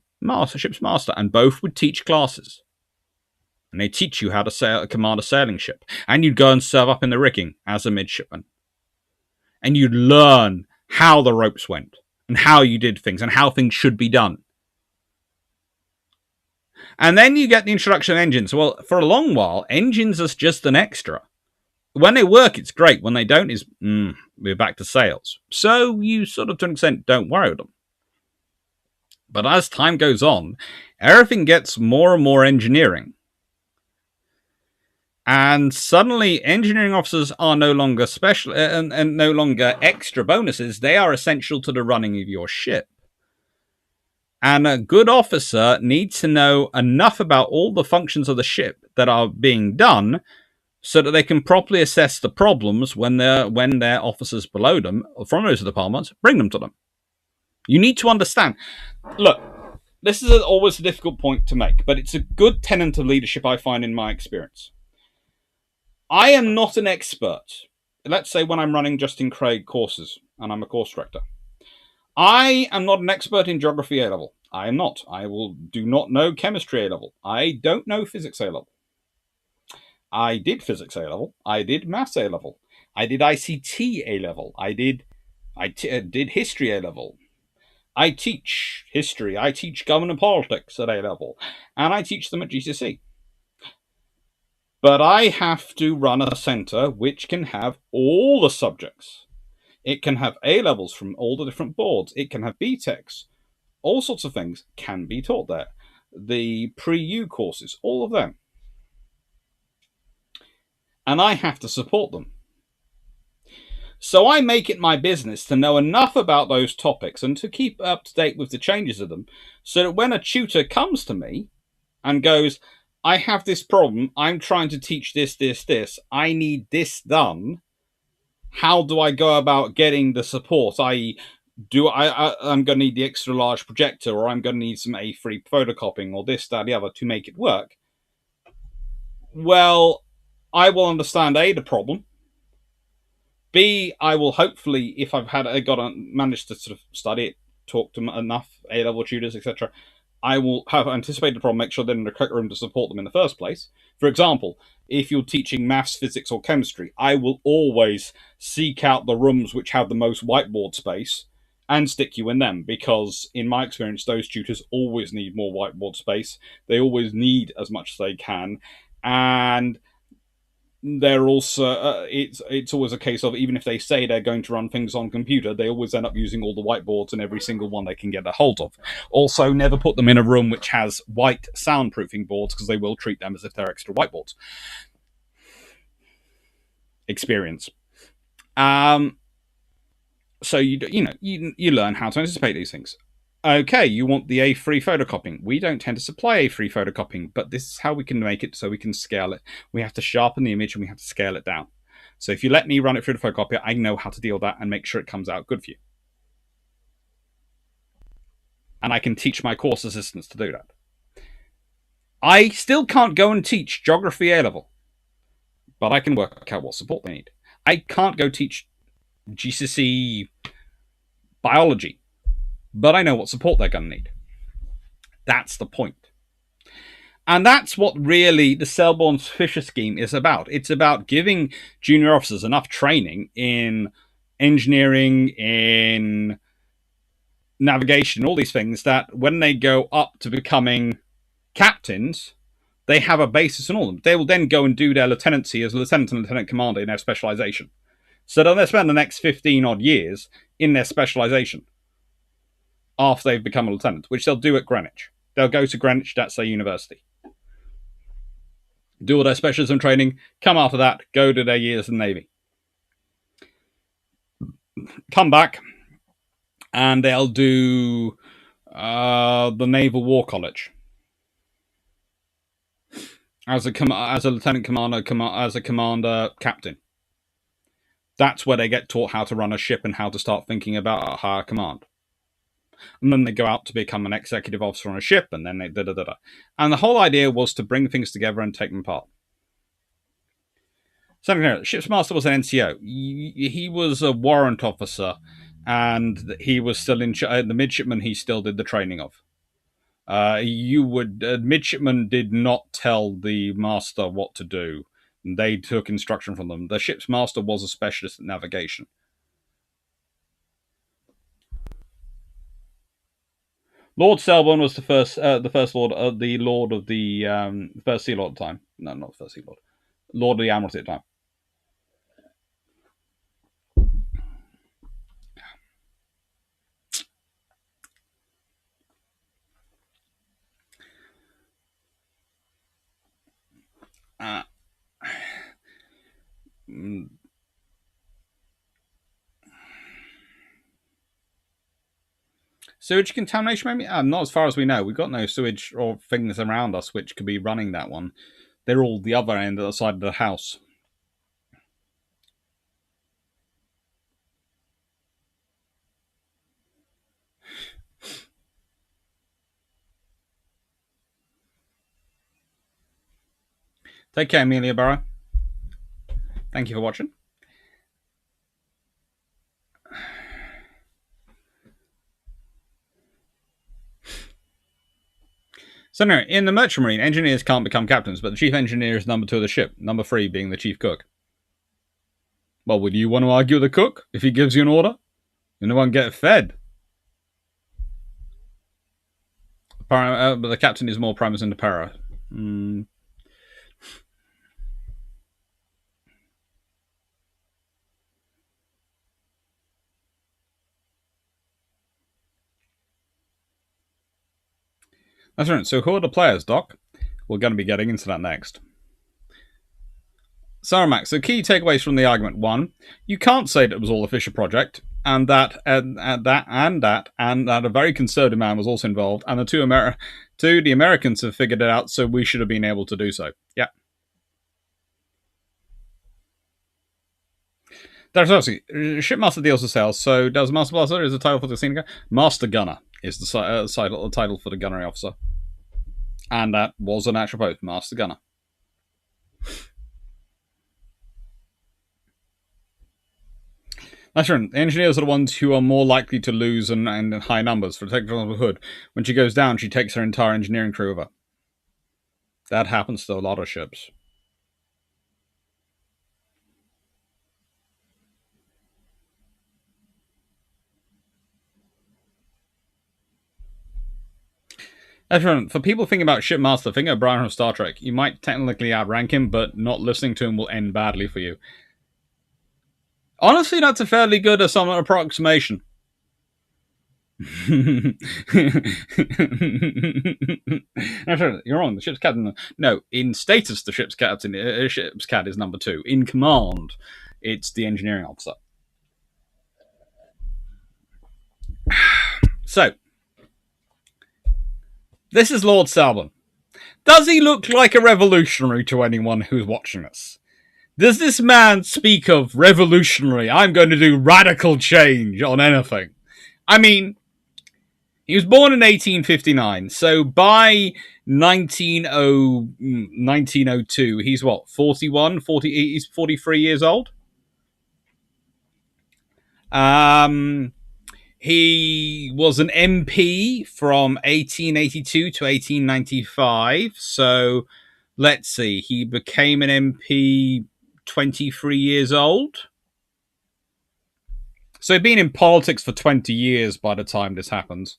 ship's master, and both would teach classes. And they teach you how to command a sailing ship. And you'd go and serve up in the rigging as a midshipman. And you'd learn how the ropes went, and how you did things, and how things should be done. And then you get the introduction of engines. Well, for a long while, engines are just an extra. When they work, it's great. When they don't, we're back to sails. So you sort of, to an extent, don't worry with them. But as time goes on, everything gets more and more engineering. And suddenly, engineering officers are no longer special and no longer extra bonuses. They are essential to the running of your ship. And a good officer needs to know enough about all the functions of the ship that are being done so that they can properly assess the problems when their officers below them, from those departments, bring them to them. You need to understand. Look, this is always a difficult point to make, but it's a good tenet of leadership I find in my experience. I am not an expert. Let's say when I'm running Justin Craig courses, and I'm a course director. I am not an expert in geography A-level. I am not. I do not know chemistry A-level. I don't know physics A-level. I did physics A-level. I did maths A-level. I did ICT A-level. I did history A-level. I teach history. I teach government politics at A-level. And I teach them at GCSE. But I have to run a centre which can have all the subjects. It can have A-levels from all the different boards. It can have BTECs. All sorts of things can be taught there. The pre-U courses, all of them. And I have to support them. So I make it my business to know enough about those topics and to keep up to date with the changes of them, so that when a tutor comes to me and goes, I have this problem, I'm trying to teach this, I need this done, how do I go about getting the support? I.e., I'm going to need the extra large projector, or I'm going to need some A3 photocopying, or this, that, the other to make it work. Well, I will understand A, the problem. B, I will hopefully, if I've managed to sort of study it, talk to enough A-level tutors, etc., I will have anticipated the problem, make sure they're in the correct room to support them in the first place. For example, if you're teaching maths, physics, or chemistry, I will always seek out the rooms which have the most whiteboard space and stick you in them, because in my experience, those tutors always need more whiteboard space. They always need as much as they can, and they're also it's always a case of, even if they say they're going to run things on computer, they always end up using all the whiteboards and every single one they can get a hold of. Also, never put them in a room which has white soundproofing boards, because they will treat them as if they're extra whiteboards. Experience. So you learn how to anticipate these things. Okay, you want the A3 photocopying. We don't tend to supply A3 photocopying, but this is how we can make it so we can scale it. We have to sharpen the image and we have to scale it down. So if you let me run it through the photocopier, I know how to deal with that and make sure it comes out good for you. And I can teach my course assistants to do that. I still can't go and teach geography A-level, but I can work out what support they need. I can't go teach GCSE biology, but I know what support they're going to need. That's the point. And that's what really the Selborne-Fisher scheme is about. It's about giving junior officers enough training in engineering, in navigation, all these things, that when they go up to becoming captains, they have a basis in all of them. They will then go and do their lieutenancy as lieutenant and lieutenant commander in their specialization. So they'll spend the next 15 odd years in their specialization after they've become a lieutenant, which they'll do at Greenwich. They'll go to Greenwich, that's their university. Do all their specialism training, come after that, go to their years in the Navy. Come back, and they'll do the Naval War College. As a lieutenant commander, as a commander, captain. That's where they get taught how to run a ship and how to start thinking about a higher command. And then they go out to become an executive officer on a ship, and then they da-da-da-da. And the whole idea was to bring things together and take them apart. So, ship's master was an NCO. He was a warrant officer, and he was still in the midshipman he still did the training of. Midshipmen did not tell the master what to do. They took instruction from them. The ship's master was a specialist at navigation. Lord Selborne was the first lord, the lord of the first sea lord at the time. No, not the first sea lord. Lord of the Admiralty at the time. Sewage contamination, maybe? Not as far as we know. We've got no sewage or things around us which could be running that one. They're all the other end of the side of the house. Take care, Amelia Barrow. Thank you for watching. So anyway, in the Merchant Marine, engineers can't become captains, but the chief engineer is number 2 of the ship, number 3 being the chief cook. Well, would you want to argue with the cook if he gives you an order? You don't want to get fed. But the captain is more primus inter para. That's right. So who are the players, Doc? We're going to be getting into that next. Saramax, so key takeaways from the argument. 1, you can't say that it was all a Fisher project, and that a very conservative man was also involved, and the Americans have figured it out, so we should have been able to do so. Yeah. There's obviously Shipmaster deals with sales, so does Master Blaster is the title for the scene. Master Gunner is the title for the gunnery officer. And that was an actual post, Master Gunner. That's right. The engineers are the ones who are more likely to lose in high numbers. For example, Hood, when she goes down, she takes her entire engineering crew with her. That happens to a lot of ships. Everyone, for people thinking about Shipmaster, think of Brian from Star Trek. You might technically outrank him, but not listening to him will end badly for you. Honestly, that's a fairly good approximation. You're wrong. The ship's captain. No, in status, the ship's captain. Ship's cat is number 2. In command, it's the engineering officer. So, this is Lord Selborne. Does he look like a revolutionary to anyone who's watching this? Does this man speak of revolutionary? I'm going to do radical change on anything. I mean, he was born in 1859, so by 1902, he's what, 41, 40, he's 43 years old? He was an MP from 1882 to 1895, so let's see, he became an MP 23 years old. So he'd been in politics for 20 years by the time this happens.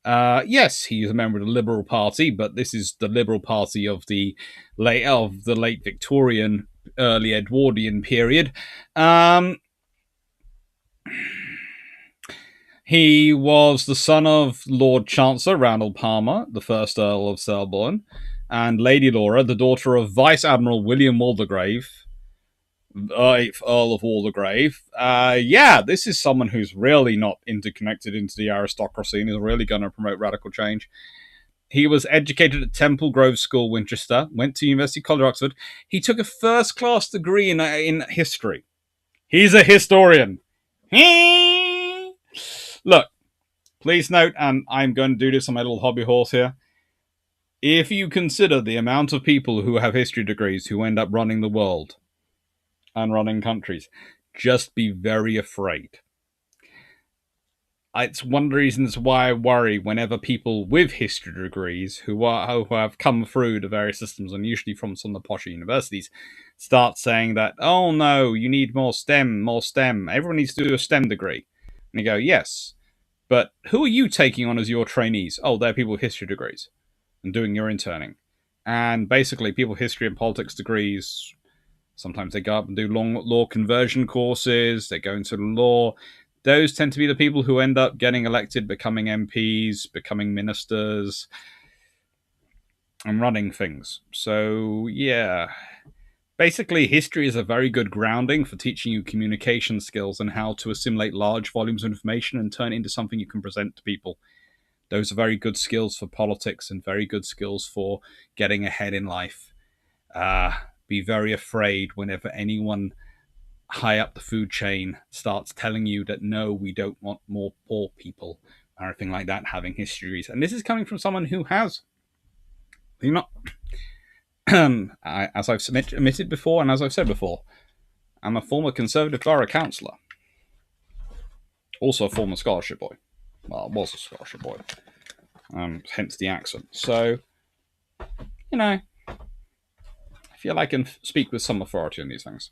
Yes, he's a member of the Liberal Party, but this is the Liberal Party of the late Victorian, early Edwardian period. He was the son of Lord Chancellor Randall Palmer, the first Earl of Selborne, and Lady Laura, the daughter of Vice Admiral William Waldegrave, 8th Earl of Waldegrave. Yeah, this is someone who's really not interconnected into the aristocracy and is really going to promote radical change. He was educated at Temple Grove School, Winchester, went to University College, Oxford. He took a first-class degree in history. He's a historian. Look, please note, and I'm going to do this on my little hobby horse here, if you consider the amount of people who have history degrees who end up running the world and running countries, just be very afraid. It's one of the reasons why I worry whenever people with history degrees who have come through the various systems, and usually from some of the posher universities, start saying that, oh no, you need more STEM. Everyone needs to do a STEM degree. And you go, yes, but who are you taking on as your trainees? Oh, they're people with history degrees and doing your interning. And basically, people with history and politics degrees, sometimes they go up and do law conversion courses, they go into law. Those tend to be the people who end up getting elected, becoming MPs, becoming ministers, and running things. So, yeah. Basically, history is a very good grounding for teaching you communication skills and how to assimilate large volumes of information and turn it into something you can present to people. Those are very good skills for politics and very good skills for getting ahead in life. Be very afraid whenever anyone high up the food chain starts telling you that no, we don't want more poor people or anything like that having histories. And this is coming from someone who has, as I've admitted before and as I've said before, I'm a former Conservative borough councillor. Also a former scholarship boy. Well, I was a scholarship boy. Hence the accent. So, I feel I can speak with some authority on these things.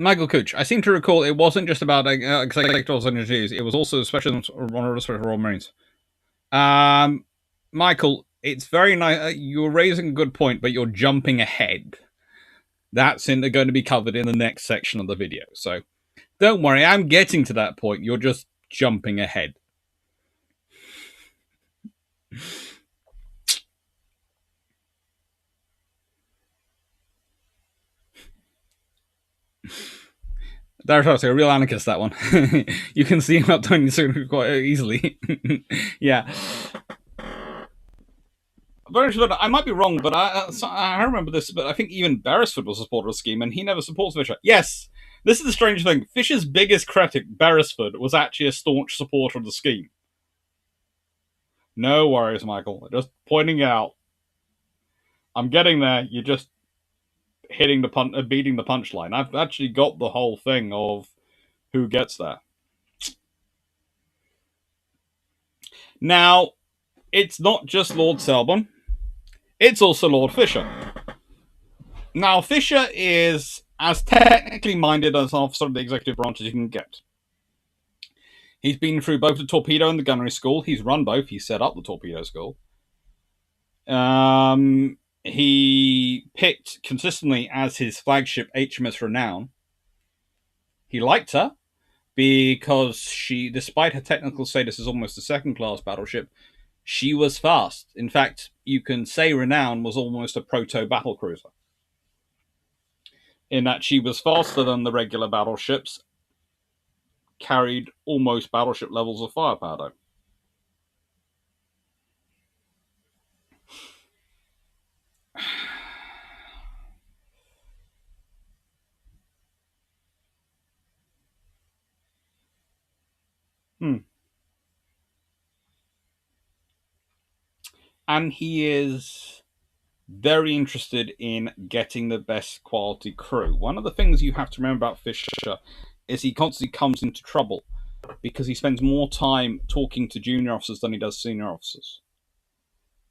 Michael Cooch, I seem to recall it wasn't just about executives and engineers, it was also especially one of the Royal Marines. Michael, it's very nice. You're raising a good point, but you're jumping ahead. That's going to be covered in the next section of the video. So Don't worry, I'm getting to that point. You're just jumping ahead. There's a real anarchist, that one. You can see him outdoing this quite easily. Yeah. Very sure. I might be wrong, but I remember this. But I think even Beresford was a supporter of the scheme, and he never supports Fisher. Yes, this is the strange thing. Fisher's biggest critic, Beresford, was actually a staunch supporter of the scheme. No worries, Michael. Just pointing out. I'm getting there. You're just hitting the beating the punchline. I've actually got the whole thing of who gets there. Now, it's not just Lord Selborne. It's also Lord Fisher. Now, Fisher is as technically minded as an officer of the executive branch as you can get. He's been through both the torpedo and the gunnery school. He's run both. He set up the torpedo school. He picked consistently as his flagship HMS Renown. He liked her because she, despite her technical status as almost a second-class battleship, she was fast. In fact, you can say Renown was almost a proto-battlecruiser, in that she was faster than the regular battleships, carried almost battleship levels of firepower, And he is very interested in getting the best quality crew. One of the things you have to remember about Fisher is he constantly comes into trouble because he spends more time talking to junior officers than he does senior officers.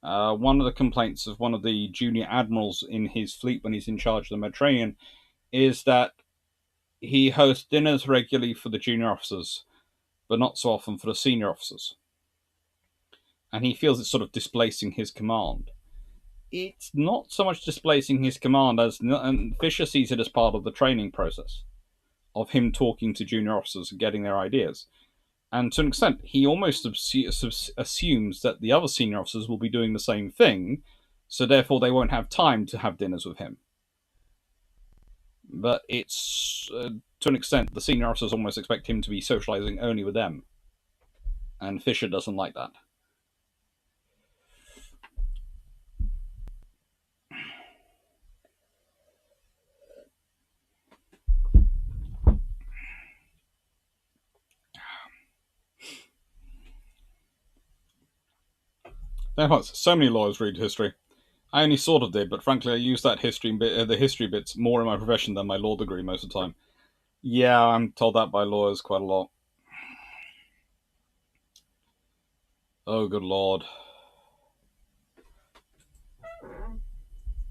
One of the complaints of one of the junior admirals in his fleet when he's in charge of the Mediterranean is that he hosts dinners regularly for the junior officers, but not so often for the senior officers. And he feels it's sort of displacing his command. It's not so much displacing his command as Fisher sees it as part of the training process of him talking to junior officers and getting their ideas. And to an extent, he almost assumes that the other senior officers will be doing the same thing, so therefore they won't have time to have dinners with him. But it's, to an extent, the senior officers almost expect him to be socializing only with them. And Fisher doesn't like that. So many lawyers read history. I only sort of did, but frankly, I use that the history bits more in my profession than my law degree most of the time. Yeah, I'm told that by lawyers quite a lot. Oh, good lord.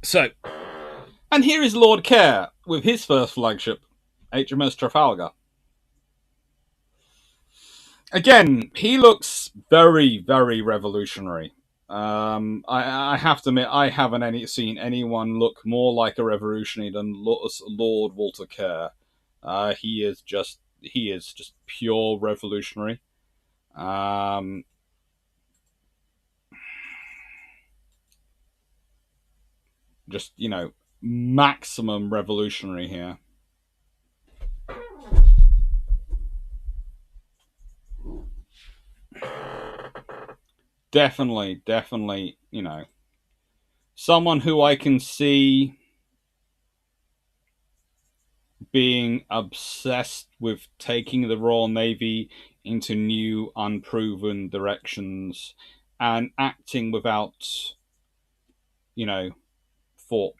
So, and here is Lord Kerr with his first flagship, HMS Trafalgar. Again, he looks very, very revolutionary. I have to admit, I haven't seen anyone look more like a revolutionary than Lord Walter Kerr. He is just pure revolutionary. Just, maximum revolutionary here. Definitely, someone who I can see being obsessed with taking the Royal Navy into new, unproven directions and acting without, thought.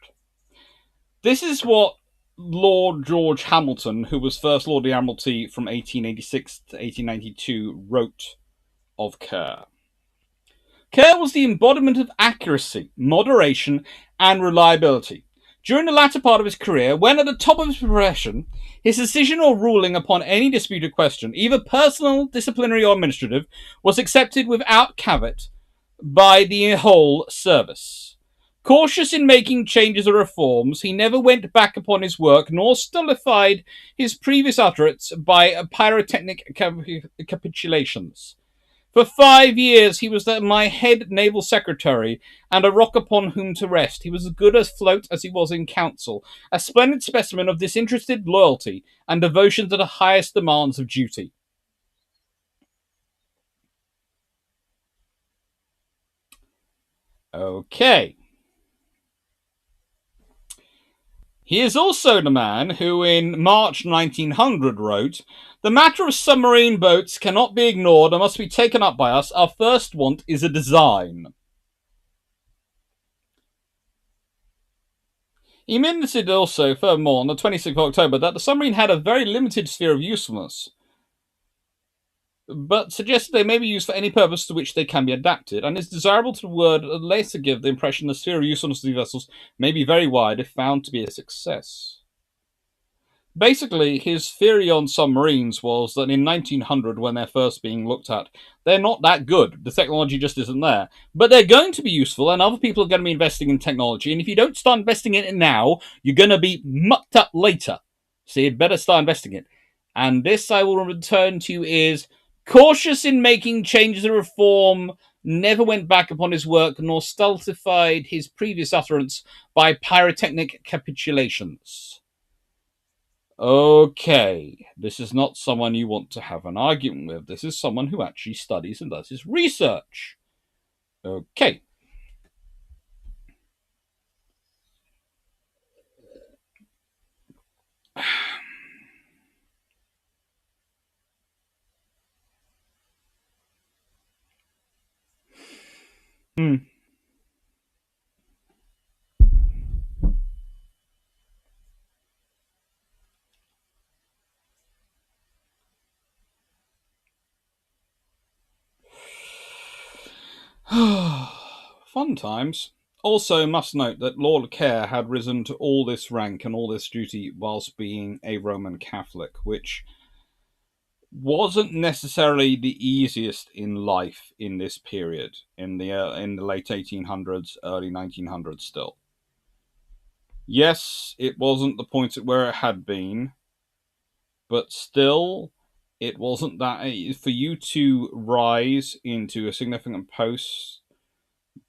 This is what Lord George Hamilton, who was First Lord of the Admiralty from 1886 to 1892, wrote of Kerr. Kerr was the embodiment of accuracy, moderation, and reliability. During the latter part of his career, when at the top of his profession, his decision or ruling upon any disputed question, either personal, disciplinary, or administrative, was accepted without caveat by the whole service. Cautious in making changes or reforms, he never went back upon his work, nor stultified his previous utterance by pyrotechnic capitulations. For 5 years he was my head naval secretary, and a rock upon whom to rest. He was as good afloat as he was in council, a splendid specimen of disinterested loyalty and devotion to the highest demands of duty. Okay. He is also the man who, in March 1900, wrote, "The matter of submarine boats cannot be ignored and must be taken up by us. Our first want is a design." He admitted also, furthermore, on the 26th of October, that the submarine had a very limited sphere of usefulness, but suggested they may be used for any purpose to which they can be adapted, and is desirable to the word later give the impression the sphere of usefulness of these vessels may be very wide if found to be a success. Basically, his theory on submarines was that in 1900, when they're first being looked at, they're not that good. The technology just isn't there. But they're going to be useful, and other people are going to be investing in technology. And if you don't start investing in it now, you're going to be mucked up later. So you'd better start investing in it. And this, I will return to, is cautious in making changes and reform, never went back upon his work, nor stultified his previous utterance by pyrotechnic capitulations. Okay, this is not someone you want to have an argument with. This is someone who actually studies and does his research. Okay. Fun times. Also, must note that Lord Care had risen to all this rank and all this duty whilst being a Roman Catholic, which wasn't necessarily the easiest in life in this period, in the late 1800s, early 1900s still. Yes, it wasn't the point at where it had been, but still, it wasn't that. For you to rise into a significant post,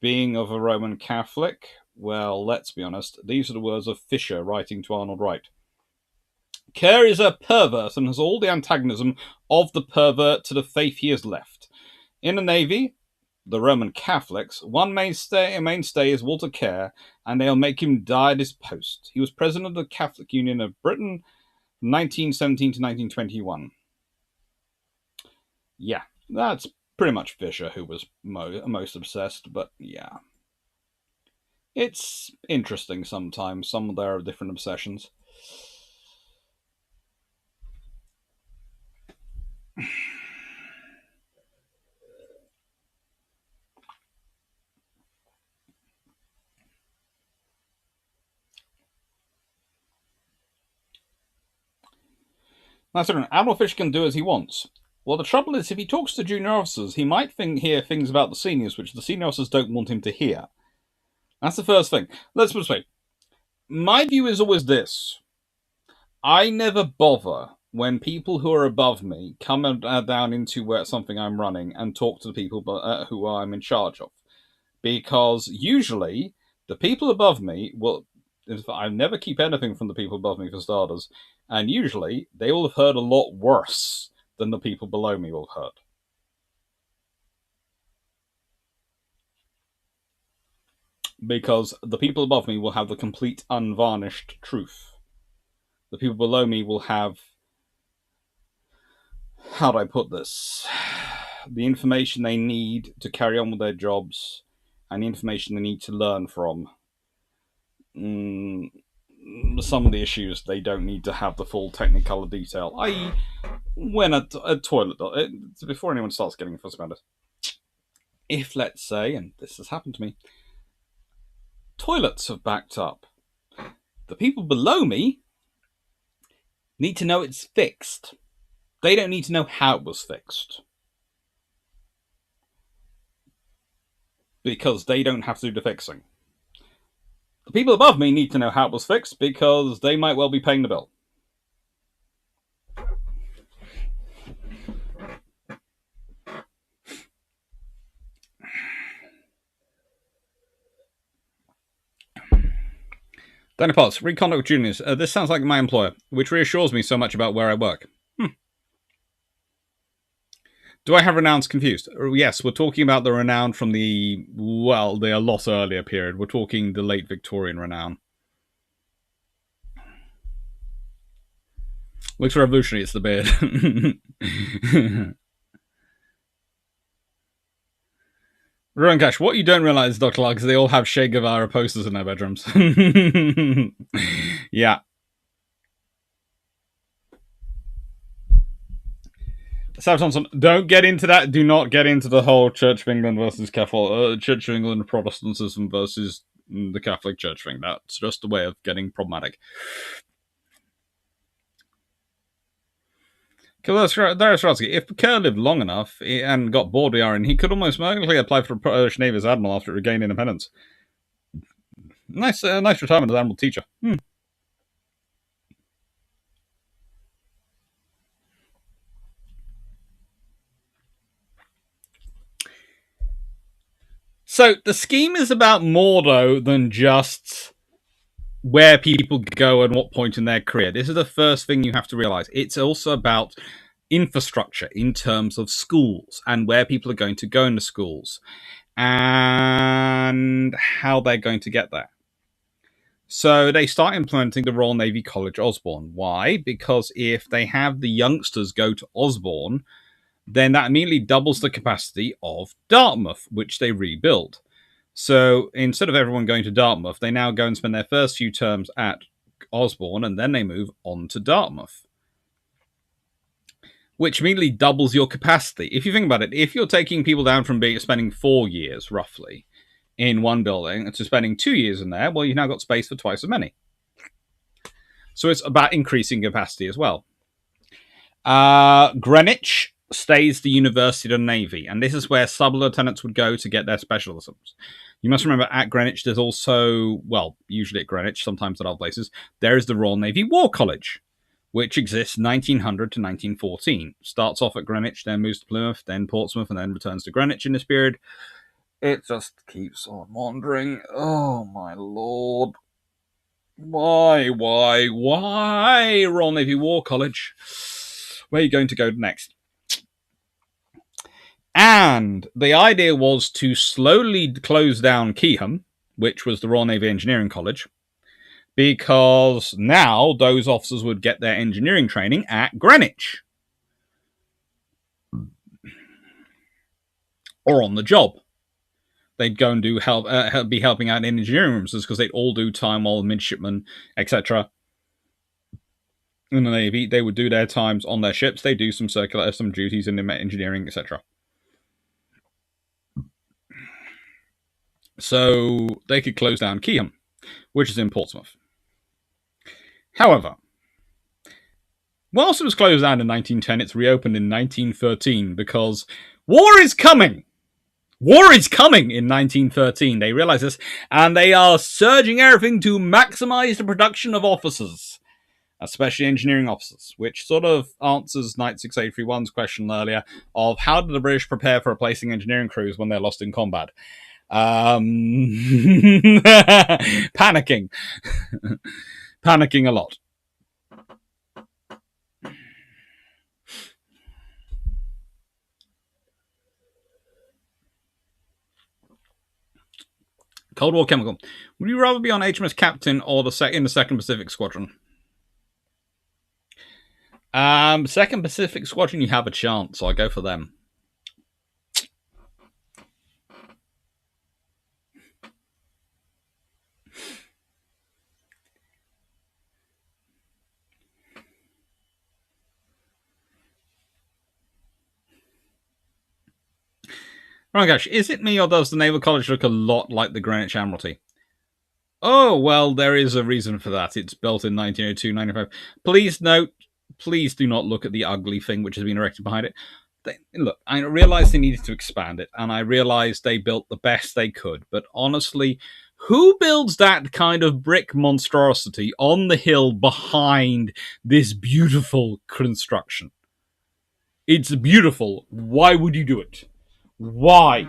being of a Roman Catholic, well, let's be honest, these are the words of Fisher writing to Arnold Wright. Kerr is a pervert and has all the antagonism of the pervert to the faith he has left. In the Navy, the Roman Catholics, one mainstay is Walter Kerr, and they'll make him die at his post. He was president of the Catholic Union of Britain from 1917 to 1921. Yeah, that's pretty much Fisher who was most obsessed, but yeah. It's interesting sometimes, some of their different obsessions. That's right. Admiral Fisher can do as he wants. Well, the trouble is, if he talks to junior officers, he might hear things about the seniors which the senior officers don't want him to hear. That's the first thing. Let's put it this way. My view is always this. I never bother when people who are above me come down into something I'm running and talk to the people who I'm in charge of. Because usually, the people above me will... I never keep anything from the people above me, for starters. And usually, they will have heard a lot worse than the people below me will have heard. Because the people above me will have the complete unvarnished truth. The people below me will have... How do I put this? The information they need to carry on with their jobs, and the information they need to learn from. Some of the issues they don't need to have the full technicolor detail, i.e. when a toilet... Before anyone starts getting fussy about it, if, let's say, and this has happened to me, toilets have backed up, the people below me need to know it's fixed. They don't need to know how it was fixed. Because they don't have to do the fixing. The people above me need to know how it was fixed because they might well be paying the bill. Danny Potts, recontact with juniors. This sounds like my employer, which reassures me so much about where I work. Do I have renowns confused? Yes, we're talking about the renown from the a lot earlier period. We're talking the late Victorian renown. Looks revolutionary, it's the beard. Ruin Cash, what you don't realize, Dr. Clarke, is they all have Che Guevara posters in their bedrooms. Yeah. Sam Thompson, don't get into that. Do not get into the whole Church of England versus Catholic, Church of England Protestantism versus the Catholic Church thing. That's just a way of getting problematic. If Kerr lived long enough and got bored of RN, he could almost magically apply for the British Navy as admiral after it regained independence. Nice retirement as admiral teacher. So the scheme is about more, though, than just where people go and what point in their career. This is the first thing you have to realize. It's also about infrastructure in terms of schools and where people are going to go into schools and how they're going to get there. So they start implementing the Royal Navy College Osborne. Why? Because if they have the youngsters go to Osborne, then that immediately doubles the capacity of Dartmouth, which they rebuild. So instead of everyone going to Dartmouth, they now go and spend their first few terms at Osborne, and then they move on to Dartmouth, which immediately doubles your capacity. If you think about it, if you're taking people down from spending 4 years, roughly, in one building to spending 2 years in there, well, you've now got space for twice as many. So it's about increasing capacity as well. Greenwich stays the University of the Navy, and this is where sub-lieutenants would go to get their specialisms. You must remember, at Greenwich, there's also, usually at Greenwich, sometimes at other places, there is the Royal Navy War College, which exists 1900 to 1914. Starts off at Greenwich, then moves to Plymouth, then Portsmouth, and then returns to Greenwich in this period. It just keeps on wandering. Oh, my lord. Why, Royal Navy War College? Where are you going to go next? And the idea was to slowly close down Keyham, which was the Royal Navy Engineering College, because now those officers would get their engineering training at Greenwich. Or on the job. They'd go and be helping out in engineering rooms because they'd all do time while midshipmen, etc. In the Navy, they would do their times on their ships. They do some duties in engineering, etc. So they could close down Keyham, which is in Portsmouth. However, whilst it was closed down in 1910, it's reopened in 1913 because war is coming. War is coming in 1913. They realize this, and they are surging everything to maximize the production of officers, especially engineering officers, which sort of answers Knight 6831's question earlier of how did the British prepare for replacing engineering crews when they're lost in combat? Panicking. Panicking a lot. Cold War Chemical. Would you rather be on HMS Captain or in the 2nd Pacific Squadron? 2nd Pacific Squadron, you have a chance, so I go for them. Right, gosh, is it me or does the Naval College look a lot like the Greenwich Admiralty? Oh, well, there is a reason for that. It's built in 1902-95. Please note, please do not look at the ugly thing which has been erected behind it. Look, I realised they needed to expand it, and I realised they built the best they could. But honestly, Who builds that kind of brick monstrosity on the hill behind this beautiful construction? It's beautiful. Why would you do it? Why?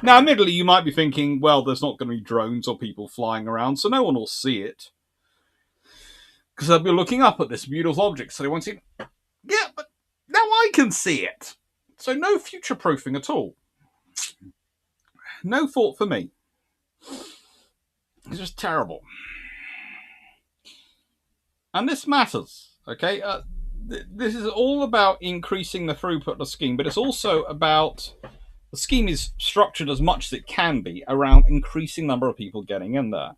Now, admittedly, you might be thinking, well, there's not going to be drones or people flying around, so no one will see it. Because they'll be looking up at this beautiful object, so they won't see it. Yeah, but now I can see it. So no future-proofing at all. No thought for me. It's just terrible. And this matters, okay? This is all about increasing the throughput of the scheme, but it's also about... The scheme is structured as much as it can be around increasing number of people getting in there.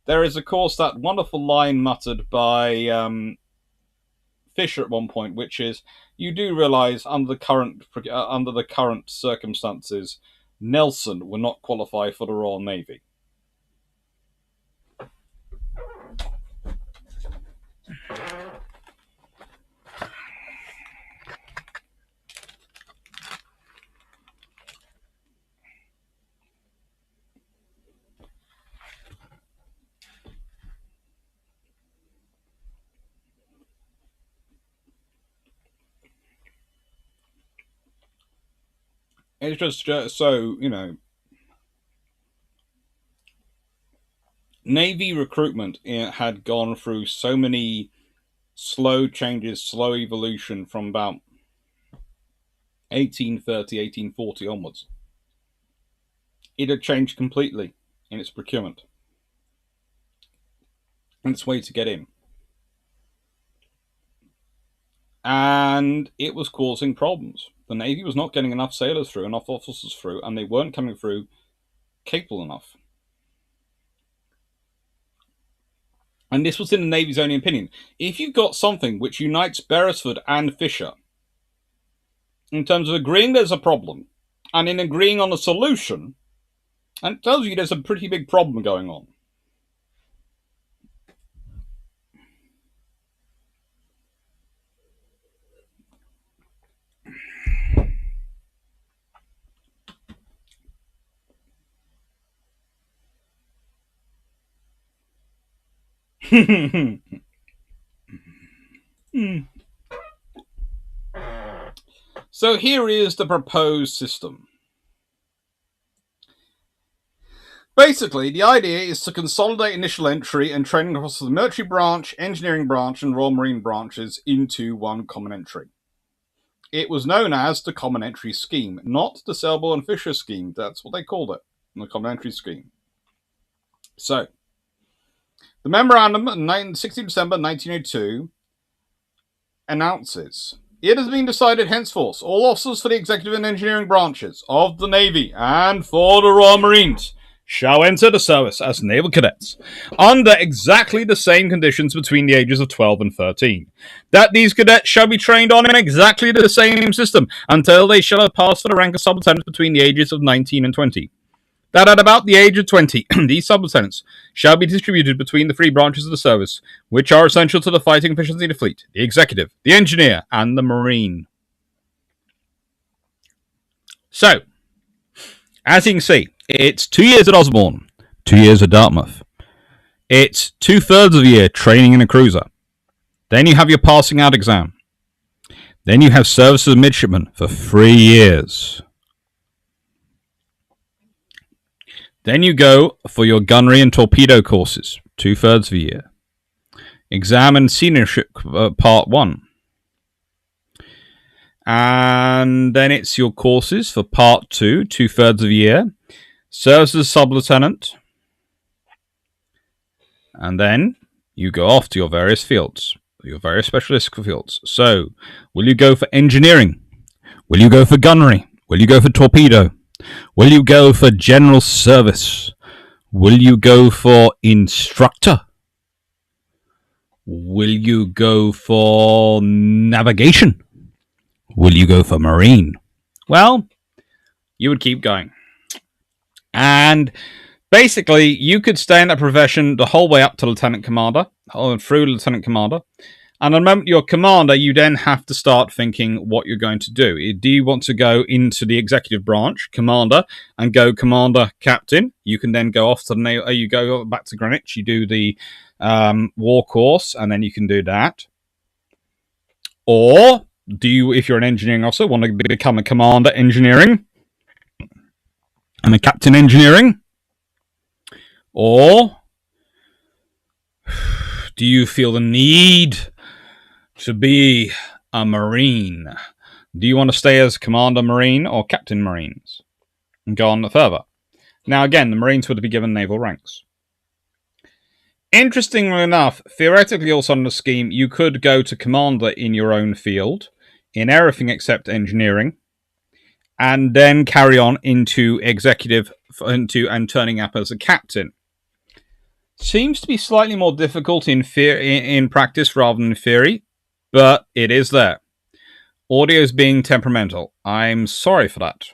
There is, of course, that wonderful line muttered by Fisher at one point, which is, you do realise under the current circumstances, Nelson will not qualify for the Royal Navy. It's just so, you know, Navy recruitment had gone through so many slow changes, slow evolution from about 1830, 1840 onwards. It had changed completely in its procurement and its way to get in. And it was causing problems. The Navy was not getting enough sailors through, enough officers through, and they weren't coming through capable enough. And this was in the Navy's own opinion. If you've got something which unites Beresford and Fisher, in terms of agreeing there's a problem, and in agreeing on a solution, and it tells you there's a pretty big problem going on. So here is the proposed system. Basically, the idea is to consolidate initial entry and training across the military branch, engineering branch, and Royal Marine branches into one common entry. It was known as the Common Entry Scheme, not the Selborne-Fisher Scheme. That's what they called it, the Common Entry Scheme. So, the memorandum of 16 December 1902 announces, it has been decided henceforth, all officers for the executive and engineering branches of the Navy and for the Royal Marines shall enter the service as naval cadets under exactly the same conditions between the ages of 12 and 13. That these cadets shall be trained on in exactly the same system until they shall have passed for the rank of sub-lieutenant between the ages of 19 and 20. That at about the age of 20, these sub-lieutenants shall be distributed between the three branches of the service, which are essential to the fighting efficiency of the fleet: the executive, the engineer, and the marine. So, as you can see, it's 2 years at Osborne, 2 years at Dartmouth. It's 2/3 of a year training in a cruiser. Then you have your passing out exam. Then you have service as a midshipman for 3 years. Then you go for your gunnery and torpedo courses, 2/3 of a year. Exam and seniorship part 1. And then it's your courses for part 2, 2/3 of a year. Service as a sub-lieutenant. And then you go off to your various fields, your various specialist fields. So, will you go for engineering? Will you go for gunnery? Will you go for torpedo? Will you go for general service? Will you go for instructor? Will you go for navigation? Will you go for marine? Well, you would keep going. And basically, you could stay in that profession the whole way up to Lieutenant Commander, or through Lieutenant Commander. And at the moment you're commander, you then have to start thinking what you're going to do. Do you want to go into the executive branch, commander, and go commander, captain? You can then go off to the you go back to Greenwich, you do the war course, and then you can do that. Or do you, if you're an engineering officer, want to become a commander engineering and a captain engineering? Or do you feel the need to be a Marine? Do you want to stay as Commander Marine or Captain Marines? And go on further. Now again, the Marines would be given naval ranks. Interestingly enough, theoretically also on the scheme, you could go to Commander in your own field, in everything except engineering, and then carry on into executive and turning up as a captain. Seems to be slightly more difficult in practice rather than in theory, but it is there. Audio's being temperamental. I'm sorry for that.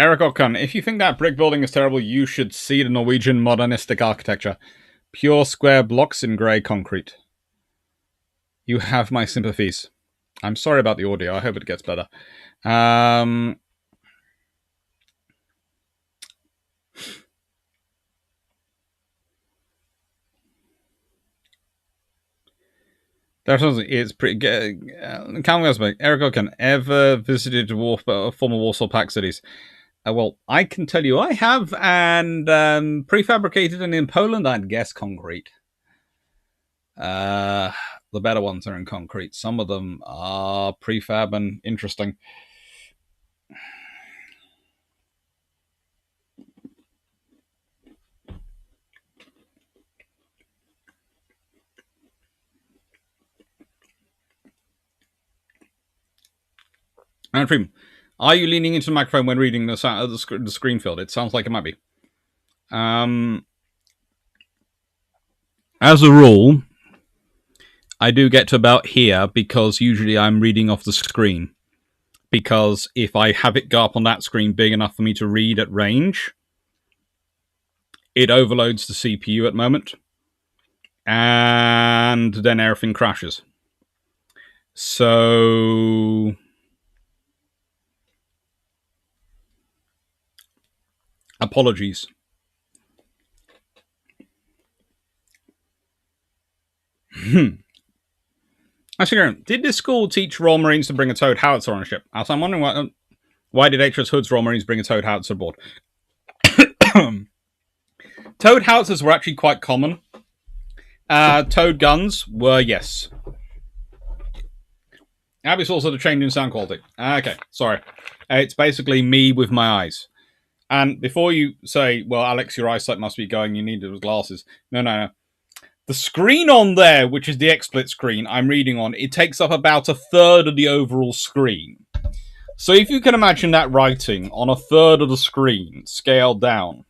Eric Ockham, if you think that brick building is terrible, you should see the Norwegian modernistic architecture. Pure square blocks in grey concrete. You have my sympathies. I'm sorry about the audio. I hope it gets better. It's pretty good. Eric Ockham, ever visited former Warsaw Pact cities? Well, I can tell you I have, and prefabricated, and in Poland I'd guess concrete. The better ones are in concrete. Some of them are prefab and interesting. And Freeman, are you leaning into the microphone when reading the screen field? It sounds like it might be. As a rule, I do get to about here because usually I'm reading off the screen. Because if I have it go up on that screen big enough for me to read at range, it overloads the CPU at the moment. And then everything crashes. So apologies. Actually, did this school teach Royal Marines to bring a towed howitzer on a ship? Also, I'm wondering why did HMS Hood's Royal Marines bring a towed howitzer aboard? Towed howitzers were actually quite common. Towed guns were, yes. Abby's also the change in sound quality. Okay, sorry. It's basically me with my eyes. And before you say, well, Alex, your eyesight must be going, you need those glasses. No. The screen on there, which is the XSplit screen I'm reading on, it takes up about a third of the overall screen. So if you can imagine that writing on a third of the screen, scaled down.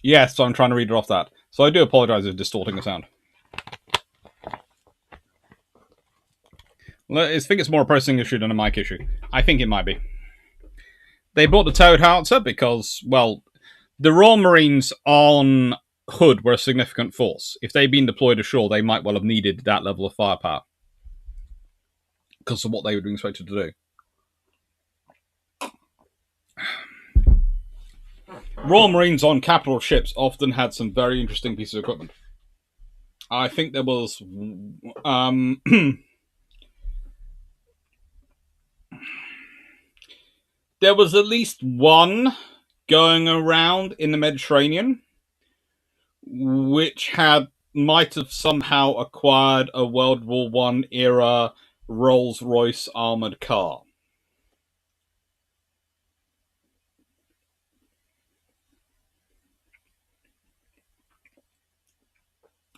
Yes, so I'm trying to read it off that. So I do apologize if distorting the sound. I think it's more a processing issue than a mic issue. I think it might be. They bought the towed howitzer because, well, the Royal Marines on Hood were a significant force. If they'd been deployed ashore, they might well have needed that level of firepower because of what they were being expected to do. Royal Marines on capital ships often had some very interesting pieces of equipment. I think there was there was at least one going around in the Mediterranean which might have somehow acquired a World War I era Rolls-Royce armoured car.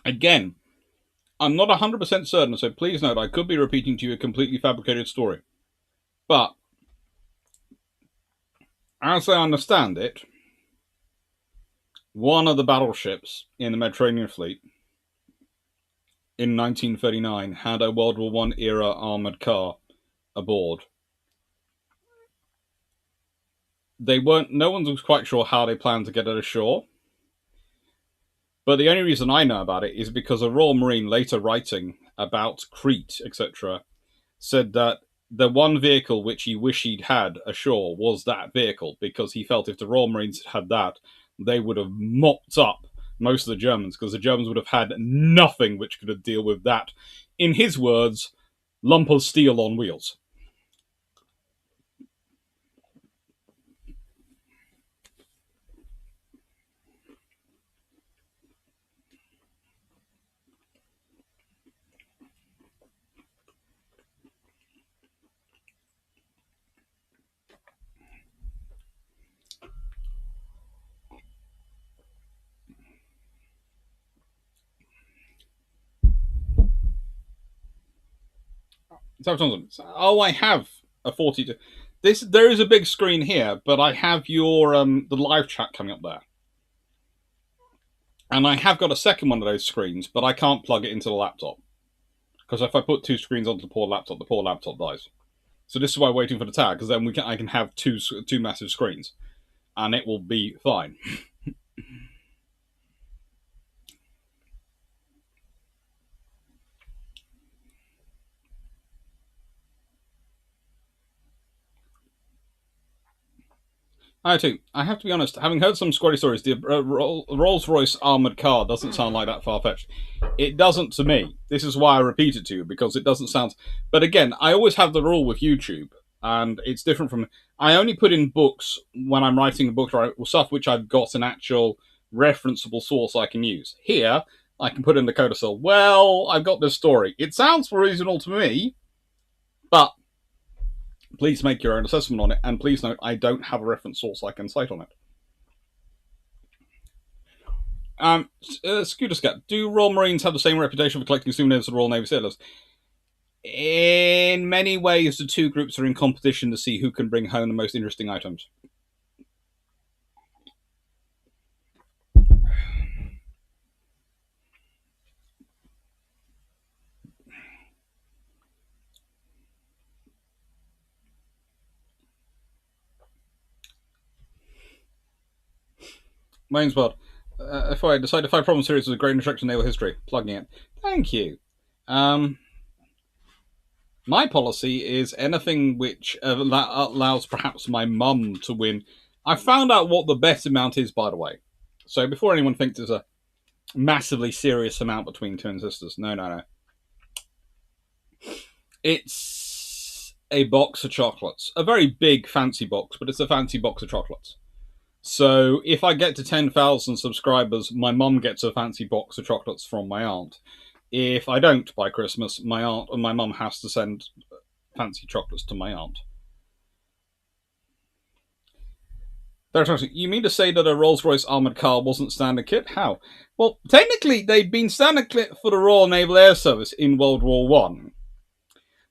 Again, I'm not 100% certain, so please note I could be repeating to you a completely fabricated story. But, as I understand it, one of the battleships in the Mediterranean fleet in 1939 had a World War I era armoured car aboard. No one was quite sure how they planned to get it ashore. But the only reason I know about it is because a Royal Marine, later writing about Crete, etc., said that the one vehicle which he wished he'd had ashore was that vehicle, because he felt if the Royal Marines had that, they would have mopped up most of the Germans, because the Germans would have had nothing which could deal with that, in his words, lump of steel on wheels. Oh, I have a 42. There is a big screen here, but I have your the live chat coming up there, and I have got a second one of those screens, but I can't plug it into the laptop, because if I put two screens onto the poor laptop dies. So this is why I'm waiting for the tag, because then I can have two massive screens, and it will be fine. I have to be honest, having heard some squatty stories, the Rolls-Royce armoured car doesn't sound like that far-fetched. It doesn't to me. This is why I repeat it to you, because it doesn't sound... But again, I always have the rule with YouTube, and it's different from... I only put in books when I'm writing a book, or stuff which I've got an actual referenceable source I can use. Here, I can put in the codicil, well, I've got this story. It sounds reasonable to me, but please make your own assessment on it, and please note I don't have a reference source I can cite on it. Scooter Scat, do Royal Marines have the same reputation for collecting souvenirs as the Royal Navy sailors? In many ways, the two groups are in competition to see who can bring home the most interesting items. Mainsbud, if I decide to find problem series with a great introduction to naval history, plugging it. Thank you. My policy is anything which allows perhaps my mum to win. I found out what the bet amount is, by the way. So before anyone thinks there's a massively serious amount between twin sisters, no. It's a box of chocolates. A very big, fancy box, but it's a fancy box of chocolates. So if I get to 10,000 subscribers, my mum gets a fancy box of chocolates from my aunt. If I don't by Christmas, my mum has to send fancy chocolates to my aunt. You mean to say that a Rolls-Royce armoured car wasn't standard kit? How? Well, technically, they'd been standard kit for the Royal Naval Air Service in World War One.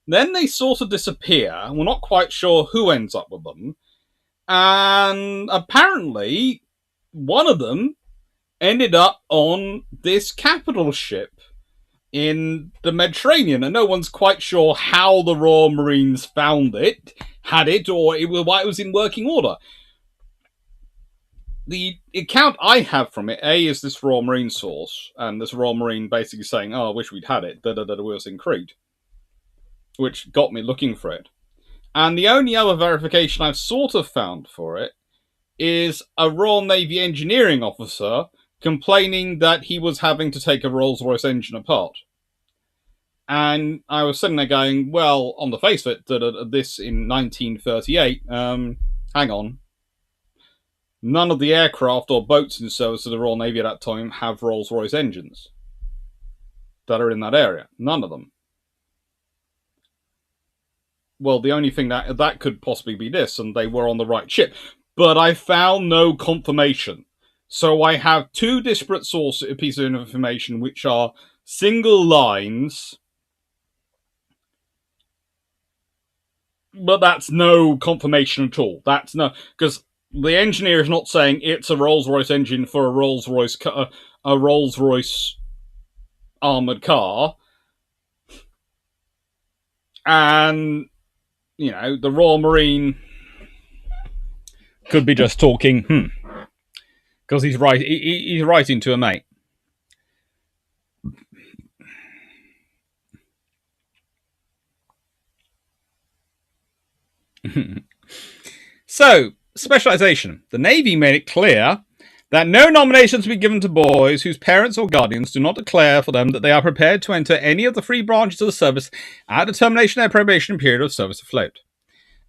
Then they sort of disappear. We're not quite sure who ends up with them. And apparently, one of them ended up on this capital ship in the Mediterranean, and no one's quite sure how the Royal Marines found it, had it, or why it was in working order. The account I have from it, is this Royal Marine source, and this Royal Marine basically saying, oh, I wish we'd had it, was in Crete, which got me looking for it. And the only other verification I've sort of found for it is a Royal Navy engineering officer complaining that he was having to take a Rolls-Royce engine apart. And I was sitting there going, well, on the face of it, this in 1938, hang on. None of the aircraft or boats in service of the Royal Navy at that time have Rolls-Royce engines that are in that area. None of them. Well, the only thing that could possibly be this, and they were on the right ship. But I found no confirmation. So I have two disparate pieces of information which are single lines, but that's no confirmation at all. That's no... Because The engineer is not saying it's a Rolls-Royce engine for a Rolls-Royce armored car, and the Royal Marine could be just talking, because he's writing to a mate. So, specialization. The Navy made it clear that no nominations will be given to boys whose parents or guardians do not declare for them that they are prepared to enter any of the three branches of the service at the termination of their probation period of service afloat.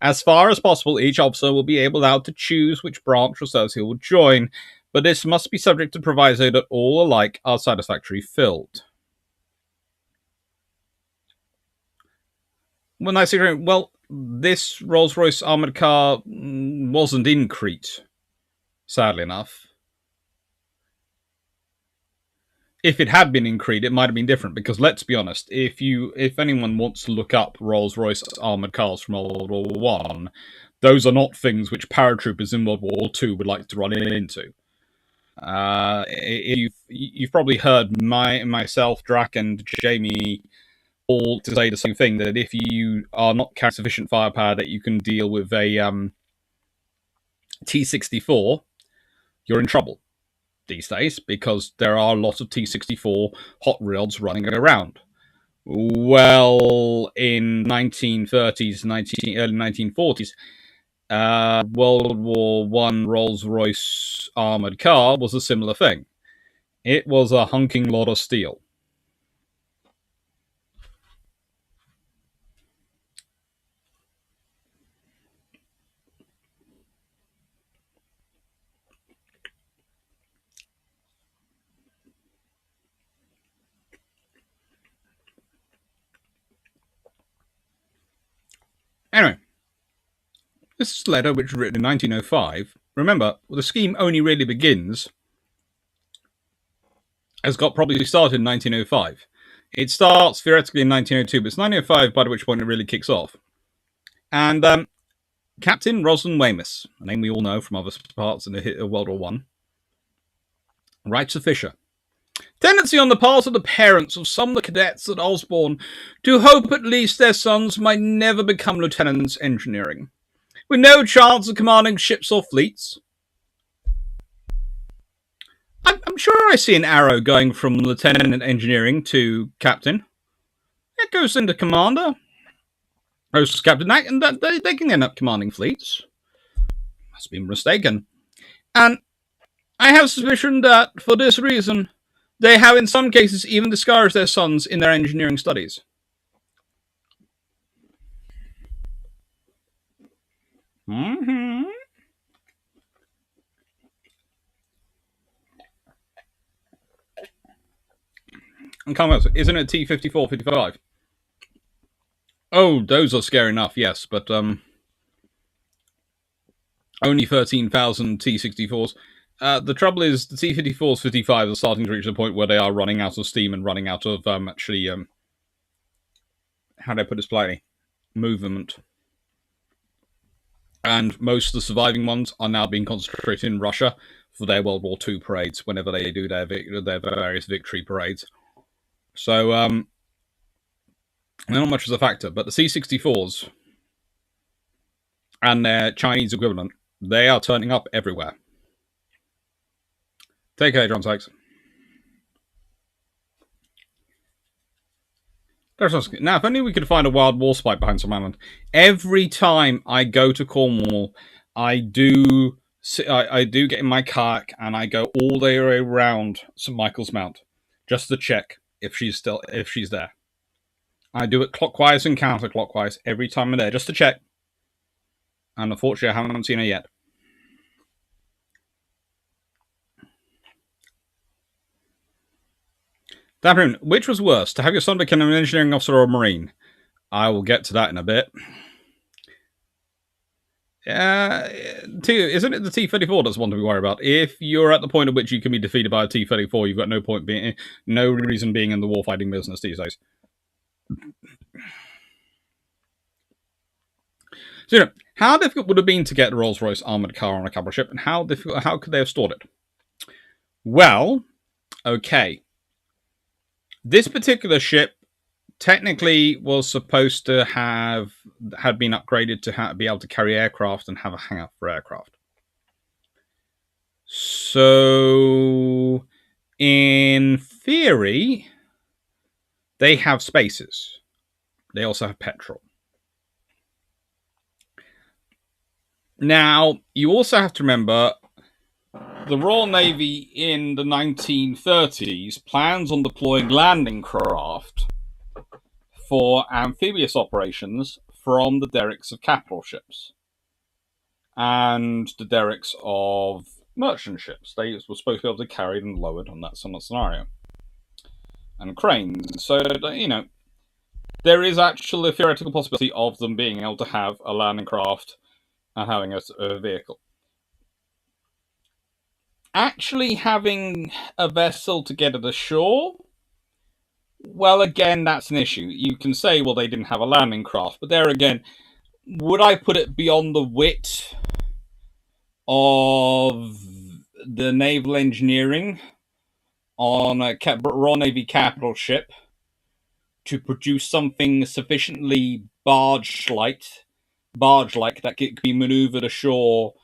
As far as possible, each officer will be allowed to choose which branch or service he will join, but this must be subject to proviso that all alike are satisfactorily filled. When I say, well, this Rolls-Royce armoured car wasn't in Crete, sadly enough. If it had been in Crete, it might have been different, because let's be honest, if anyone wants to look up Rolls-Royce armoured cars from World War One, those are not things which paratroopers in World War Two would like to run into. You've probably heard myself, Drac, and Jamie all to say the same thing, that if you are not carrying sufficient firepower that you can deal with a T-64, you're in trouble these days, because there are a lot of T-64 hot rods running around. Well, in 1930s, early 1940s, World War One Rolls-Royce armoured car was a similar thing. It was a hunking lot of steel. Anyway, this letter, which was written in 1905, remember, the scheme only really begins, has got probably started in 1905. It starts theoretically in 1902, but it's 1905 by which point it really kicks off. And Captain Rosalind Weymouth, a name we all know from other parts in the World War One, writes to Fisher. Tendency on the part of the parents of some of the cadets at Osborne to hope at least their sons might never become lieutenants engineering, with no chance of commanding ships or fleets. I'm sure I see an arrow going from lieutenant engineering to captain. It goes into commander. Goes to captain, and they can end up commanding fleets. Must be mistaken. And I have suspicion that, for this reason, they have in some cases even discouraged their sons in their engineering studies. Mm-hmm. And come on, isn't it T-54, 55? Oh, those are scary enough, yes, but only 13,000 T-64s. The trouble is, the T-54s, 55s are starting to reach the point where they are running out of steam and running out of, how do I put this politely? Movement. And most of the surviving ones are now being concentrated in Russia for their World War II parades, whenever they do their various victory parades. So, not much as a factor, but the C-64s and their Chinese equivalent, they are turning up everywhere. Take care, John Sykes. Now, if only we could find a wild war spike behind some island. Every time I go to Cornwall, I do get in my kayak and I go all the way around St. Michael's Mount just to check if she's there. I do it clockwise and counterclockwise every time I'm there just to check. And unfortunately, I haven't seen her yet. Dapperin, which was worse, to have your son become an engineering officer or a marine? I will get to that in a bit. Isn't it the T-34 that's one to be worried about? If you're at the point at which you can be defeated by a T-34, you've got no reason being in the warfighting business these days. So, How difficult would it have been to get a Rolls-Royce armoured car on a capital ship, and how could they have stored it? Well, okay. This particular ship technically was supposed to had been upgraded to be able to carry aircraft and have a hangar for aircraft. So, in theory, they have spaces. They also have petrol. Now, you also have to remember the Royal Navy in the 1930s plans on deploying landing craft for amphibious operations from the derricks of capital ships and the derricks of merchant ships. They were supposed to be able to carry them lowered on that sort of scenario. And cranes. So, there is actually a theoretical possibility of them being able to have a landing craft and having a vehicle. Actually having a vessel to get it ashore, well, again, that's an issue. You can say, well, they didn't have a landing craft, but there again, would I put it beyond the wit of the naval engineering on a Royal Navy capital ship to produce something sufficiently barge-like that could be maneuvered ashore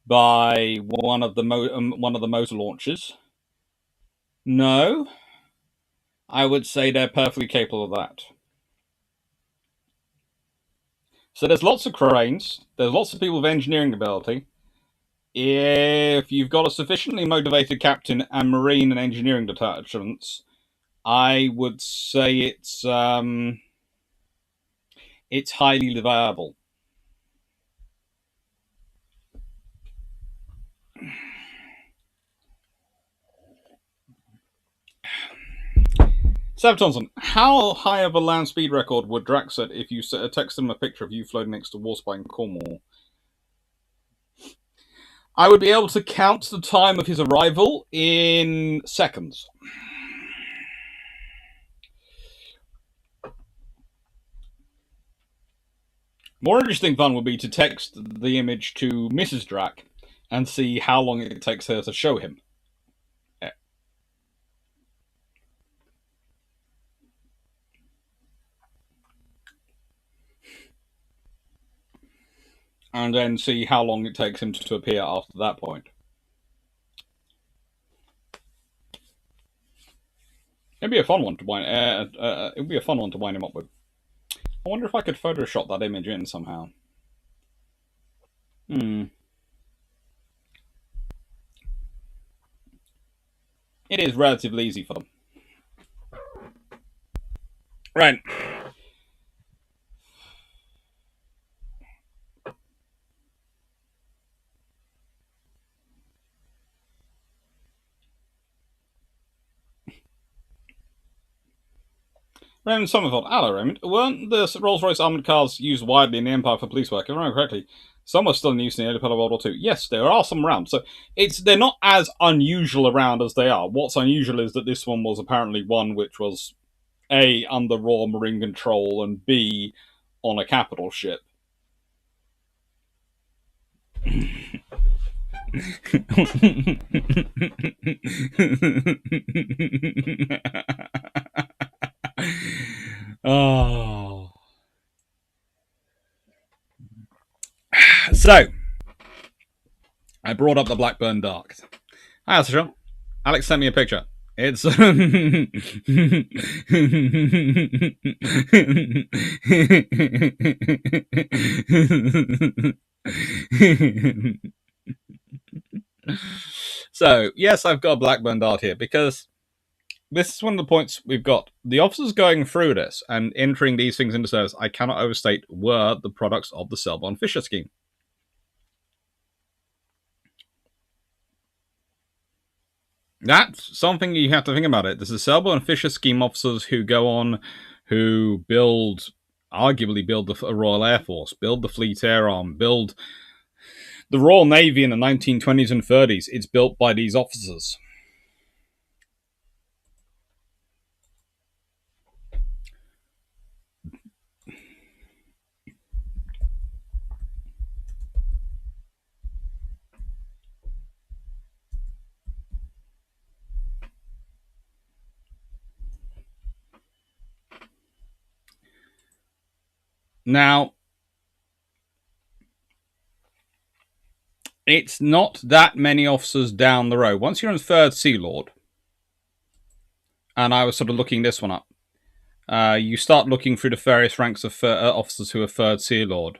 by one of the motor launchers? No, I would say they're perfectly capable of that. So there's lots of cranes, there's lots of people with engineering ability. If you've got a sufficiently motivated captain and marine and engineering detachments, I would say it's highly viable. Seb Thompson, how high of a land speed record would Drax set if you text him a picture of you floating next to Warspite in Cornwall? I would be able to count the time of his arrival in seconds. More interesting fun would be to text the image to Mrs. Drac and see how long it takes her to show him. And then see how long it takes him to appear after that point. It'd be a fun one to wind. It'd be a fun one to wind him up with. I wonder if I could Photoshop that image in somehow. It is relatively easy for them. Right. Raymond Somerville. Hello, Raymond. Weren't the Rolls-Royce armoured cars used widely in the Empire for police work? If I remember correctly, some were still in use in the early part of World War II. Yes, there are some around. So they're not as unusual around as they are. What's unusual is that this one was apparently one which was A, under Royal Marine control, and B, on a capital ship. Oh. So, I brought up the Blackburn Dark. Hi, Astra. Alex sent me a picture. It's so, yes, I've got a Blackburn Dart here because this is one of the points we've got. The officers going through this and entering these things into service, I cannot overstate, were the products of the Selborne-Fisher scheme. That's something you have to think about it. This is Selborne-Fisher scheme officers who go on, who arguably build the Royal Air Force, build the Fleet Air Arm, build the Royal Navy in the 1920s and 30s. It's built by these officers. Now, it's not that many officers down the road. Once you're in 3rd Sea Lord, and I was sort of looking this one up, you start looking through the various ranks of officers who are 3rd Sea Lord,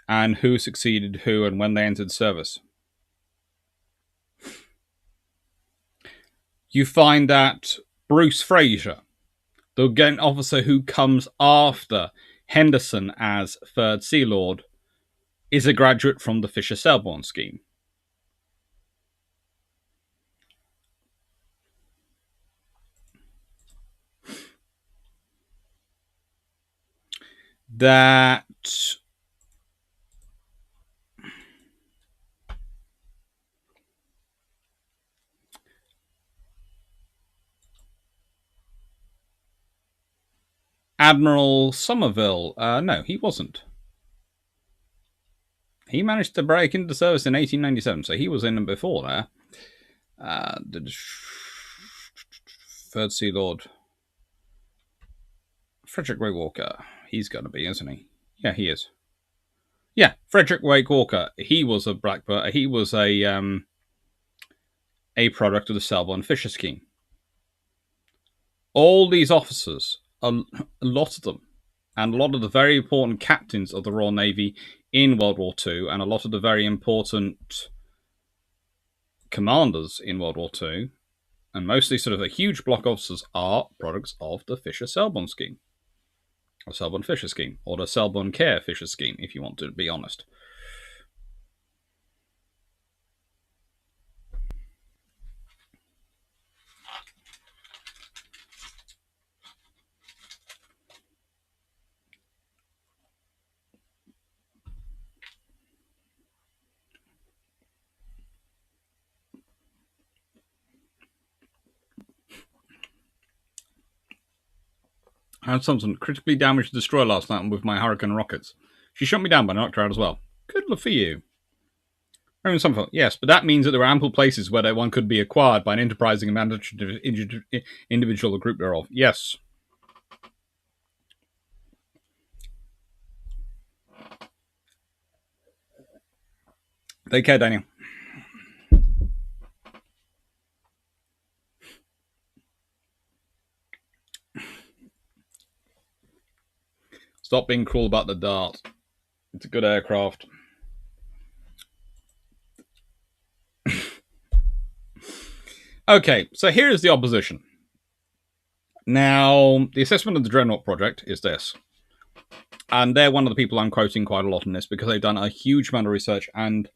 and who succeeded who and when they entered service. You find that Bruce Fraser, the Ghent officer who comes after Henderson as 3rd Sea Lord, is a graduate from the Fisher-Selborne scheme. That Admiral Somerville, no, he wasn't. He managed to break into service in 1897, so he was in before there. 3rd Sea Lord. Frederick Wake Walker. He's going to be, isn't he? Yeah, he is. Yeah, Frederick Wake Walker. He was a Blackbird. He was a product of the Selborne-Fisher scheme. All these officers, a lot of them, and a lot of the very important captains of the Royal Navy in World War II, and a lot of the very important commanders in World War II, and mostly sort of a huge block of officers, are products of the Fisher-Selborne scheme, or Selborne-Fisher scheme, or the Selborne-Fisher scheme, if you want to be honest. I had something critically damaged the destroyer last night with my Hurricane rockets. She shot me down, but I knocked her out as well. Good luck for you. Yes, but that means that there are ample places where one could be acquired by an enterprising and mandatory individual or group thereof. Yes. Take care, Daniel. Stop being cruel about the Dart. It's a good aircraft. Okay, so here is the opposition. Now, the assessment of the Dreadnought project is this. And they're one of the people I'm quoting quite a lot in this because they've done a huge amount of research, and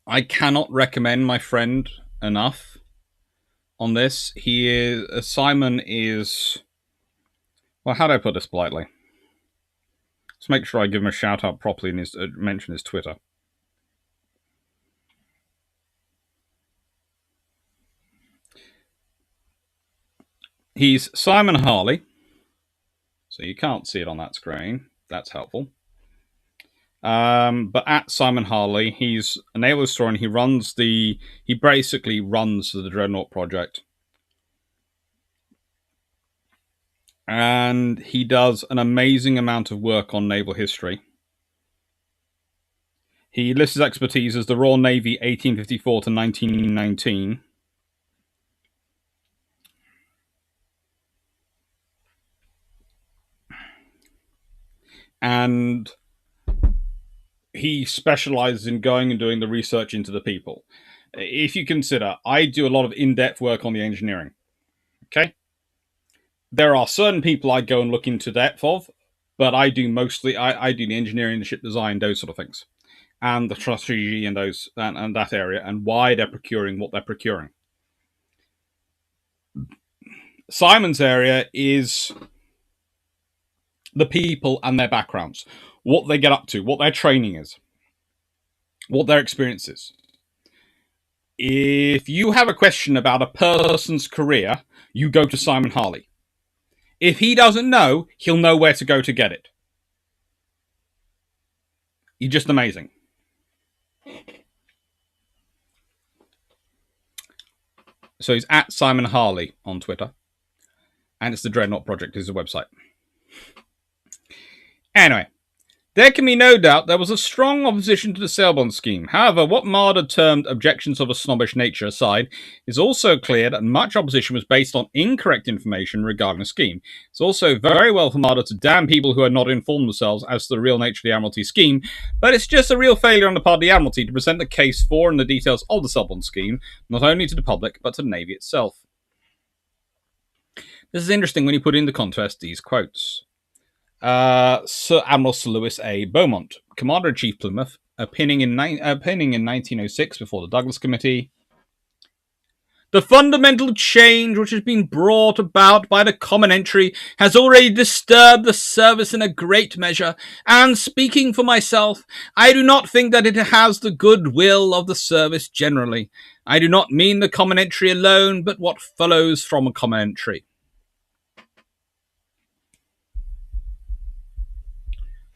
I cannot recommend my friend enough on this. Simon is, well, how do I put this politely? Let's make sure I give him a shout out properly and mention his Twitter. He's Simon Harley. So you can't see it on that screen. That's helpful. But at Simon Harley, he's a naval historian. He basically runs the Dreadnought project. And he does an amazing amount of work on naval history. He lists his expertise as the Royal Navy 1854 to 1919. And he specializes in going and doing the research into the people. If you consider, I do a lot of in-depth work on the engineering. Okay? There are certain people I go and look into depth of, but I do mostly, I do the engineering, the ship design, those sort of things. And the strategy and those and that area, and why they're procuring what they're procuring. Simon's area is the people and their backgrounds, what they get up to, what their training is, what their experience is. If you have a question about a person's career, you go to Simon Harley. If he doesn't know, he'll know where to go to get it. You're just amazing. So he's at Simon Harley on Twitter. And it's the Dreadnought Project is a website. Anyway, there can be no doubt there was a strong opposition to the Selborne scheme. However, what Marder termed objections of a snobbish nature aside, it's also clear that much opposition was based on incorrect information regarding the scheme. It's also very well for Marder to damn people who are not informed themselves as to the real nature of the Admiralty scheme, but it's just a real failure on the part of the Admiralty to present the case for and the details of the Selborne scheme, not only to the public, but to the Navy itself. This is interesting when you put into context these quotes. Sir Admiral Sir Lewis A. Beaumont, Commander-in-Chief Plymouth, opinion in 1906 before the Douglas Committee. The fundamental change which has been brought about by the common entry has already disturbed the service in a great measure, and speaking for myself, I do not think that it has the goodwill of the service generally. I do not mean the common entry alone, but what follows from a common entry.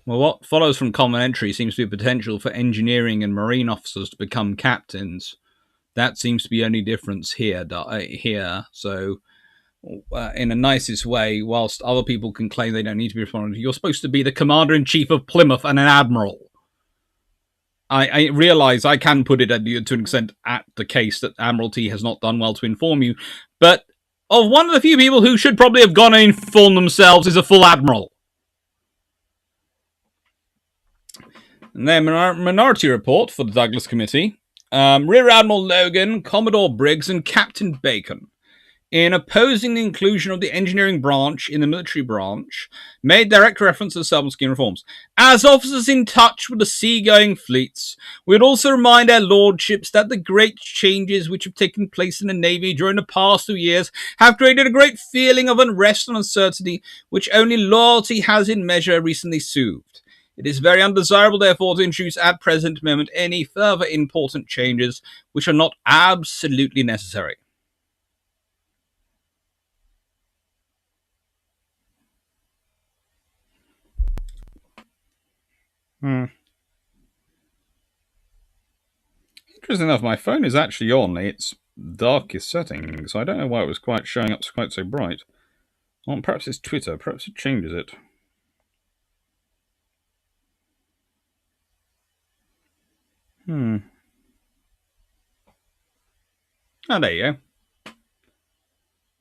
Well, what follows from common entry seems to be a potential for engineering and marine officers to become captains. That seems to be the only difference here. So, in the nicest way, whilst other people can claim they don't need to be responded, you're supposed to be the Commander-in-Chief of Plymouth and an Admiral. I realise I can put it to an extent at the case that Admiralty has not done well to inform you, but of one of the few people who should probably have gone and informed themselves is a full Admiral. And their minority report for the Douglas Committee, Rear Admiral Logan, Commodore Briggs, and Captain Bacon, in opposing the inclusion of the engineering branch in the military branch, made direct reference to the Selborne scheme reforms. As officers in touch with the seagoing fleets, we would also remind our lordships that the great changes which have taken place in the Navy during the past 2 years have created a great feeling of unrest and uncertainty, which only loyalty has in measure recently soothed. It is very undesirable, therefore, to introduce at present moment any further important changes which are not absolutely necessary. Interesting enough, my phone is actually on its darkest setting, so I don't know why it was quite showing up quite so bright. Well, perhaps it's Twitter. Perhaps it changes it. Oh, there you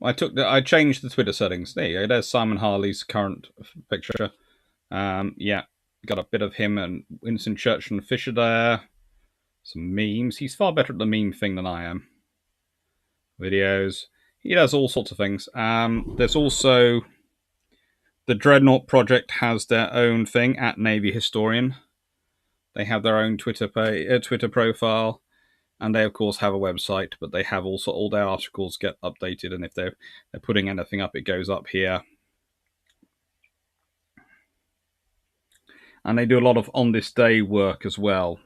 go. I changed the Twitter settings. There you go. There's Simon Harley's current picture. Yeah, got a bit of him and Winston Churchill and Fisher there. Some memes. He's far better at the meme thing than I am. Videos. He does all sorts of things. There's also the Dreadnought project has their own thing at Navy Historian. They have their own Twitter profile, and they of course have a website. But they have also all their articles get updated, and if they're putting anything up, it goes up here. And they do a lot of on this day work as well.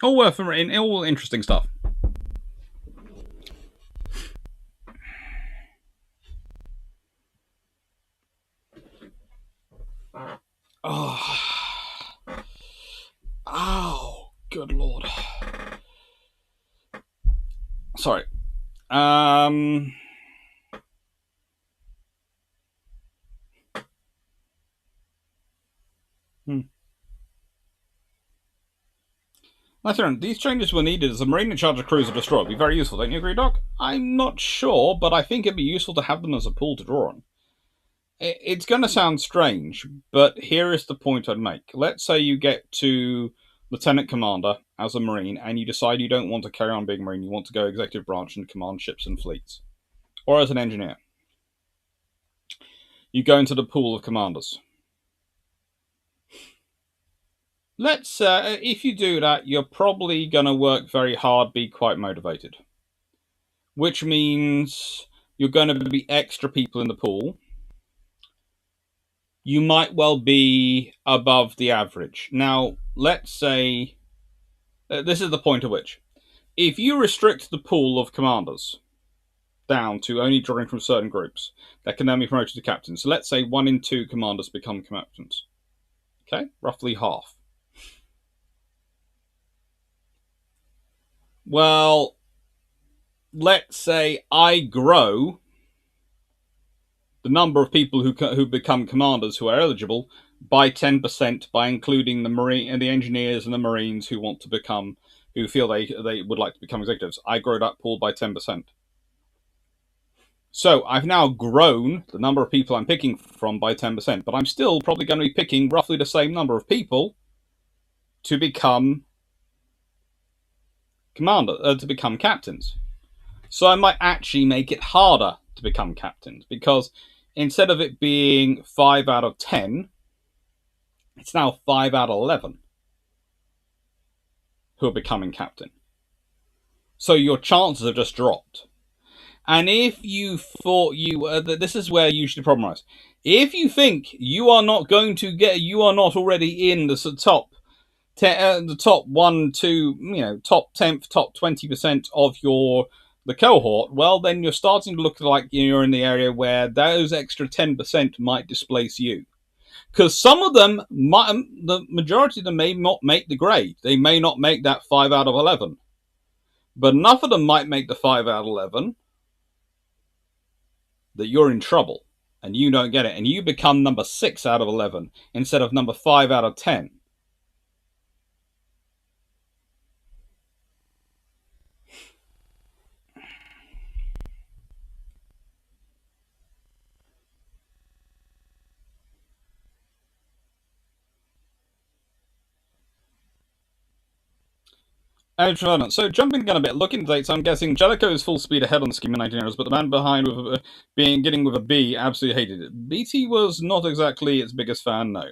All worth in all interesting stuff. Oh. Ow. Good lord. Sorry. Bjturon, these changes were needed as a marine in charge of cruiser destroyer would be very useful, don't you agree, Doc? I'm not sure, but I think it'd be useful to have them as a pool to draw on. It's going to sound strange, but here is the point I'd make. Let's say you get to Lieutenant Commander as a Marine, and you decide you don't want to carry on being Marine, you want to go Executive Branch and command ships and fleets. Or as an engineer. You go into the pool of commanders. If you do that, you're probably going to work very hard, be quite motivated. Which means you're going to be extra people in the pool. You might well be above the average. Now, let's say, this is the point at which, if you restrict the pool of commanders down to only drawing from certain groups, that can then be promoted to captains. So let's say 1 in 2 commanders become captains. Okay, roughly half. Well, let's say I grow the number of people who become commanders who are eligible by 10% by including the marine and the engineers and the marines who want to become, who feel they would like to become executives. I grow that pool by 10%. So I've now grown the number of people I'm picking from by 10%, but I'm still probably going to be picking roughly the same number of people to become to become captains. So I might actually make it harder to become captains, because instead of it being 5 out of 10, it's now 5 out of 11 who are becoming captain. So your chances have just dropped. And if you thought this is where usually the problem lies. If you think you are not already in the top, the top 1, 2, top 10th, top 20% of the cohort, well, then you're starting to look like you're in the area where those extra 10% might displace you. Because some of them, the majority of them may not make the grade. They may not make that 5 out of 11. But enough of them might make the 5 out of 11 that you're in trouble and you don't get it. And you become number 6 out of 11 instead of number 5 out of 10. So jumping again a bit, looking at dates, I'm guessing Jellicoe is full speed ahead on the scheme in 1900s, but the man behind with getting with a B absolutely hated it. BT was not exactly its biggest fan, no.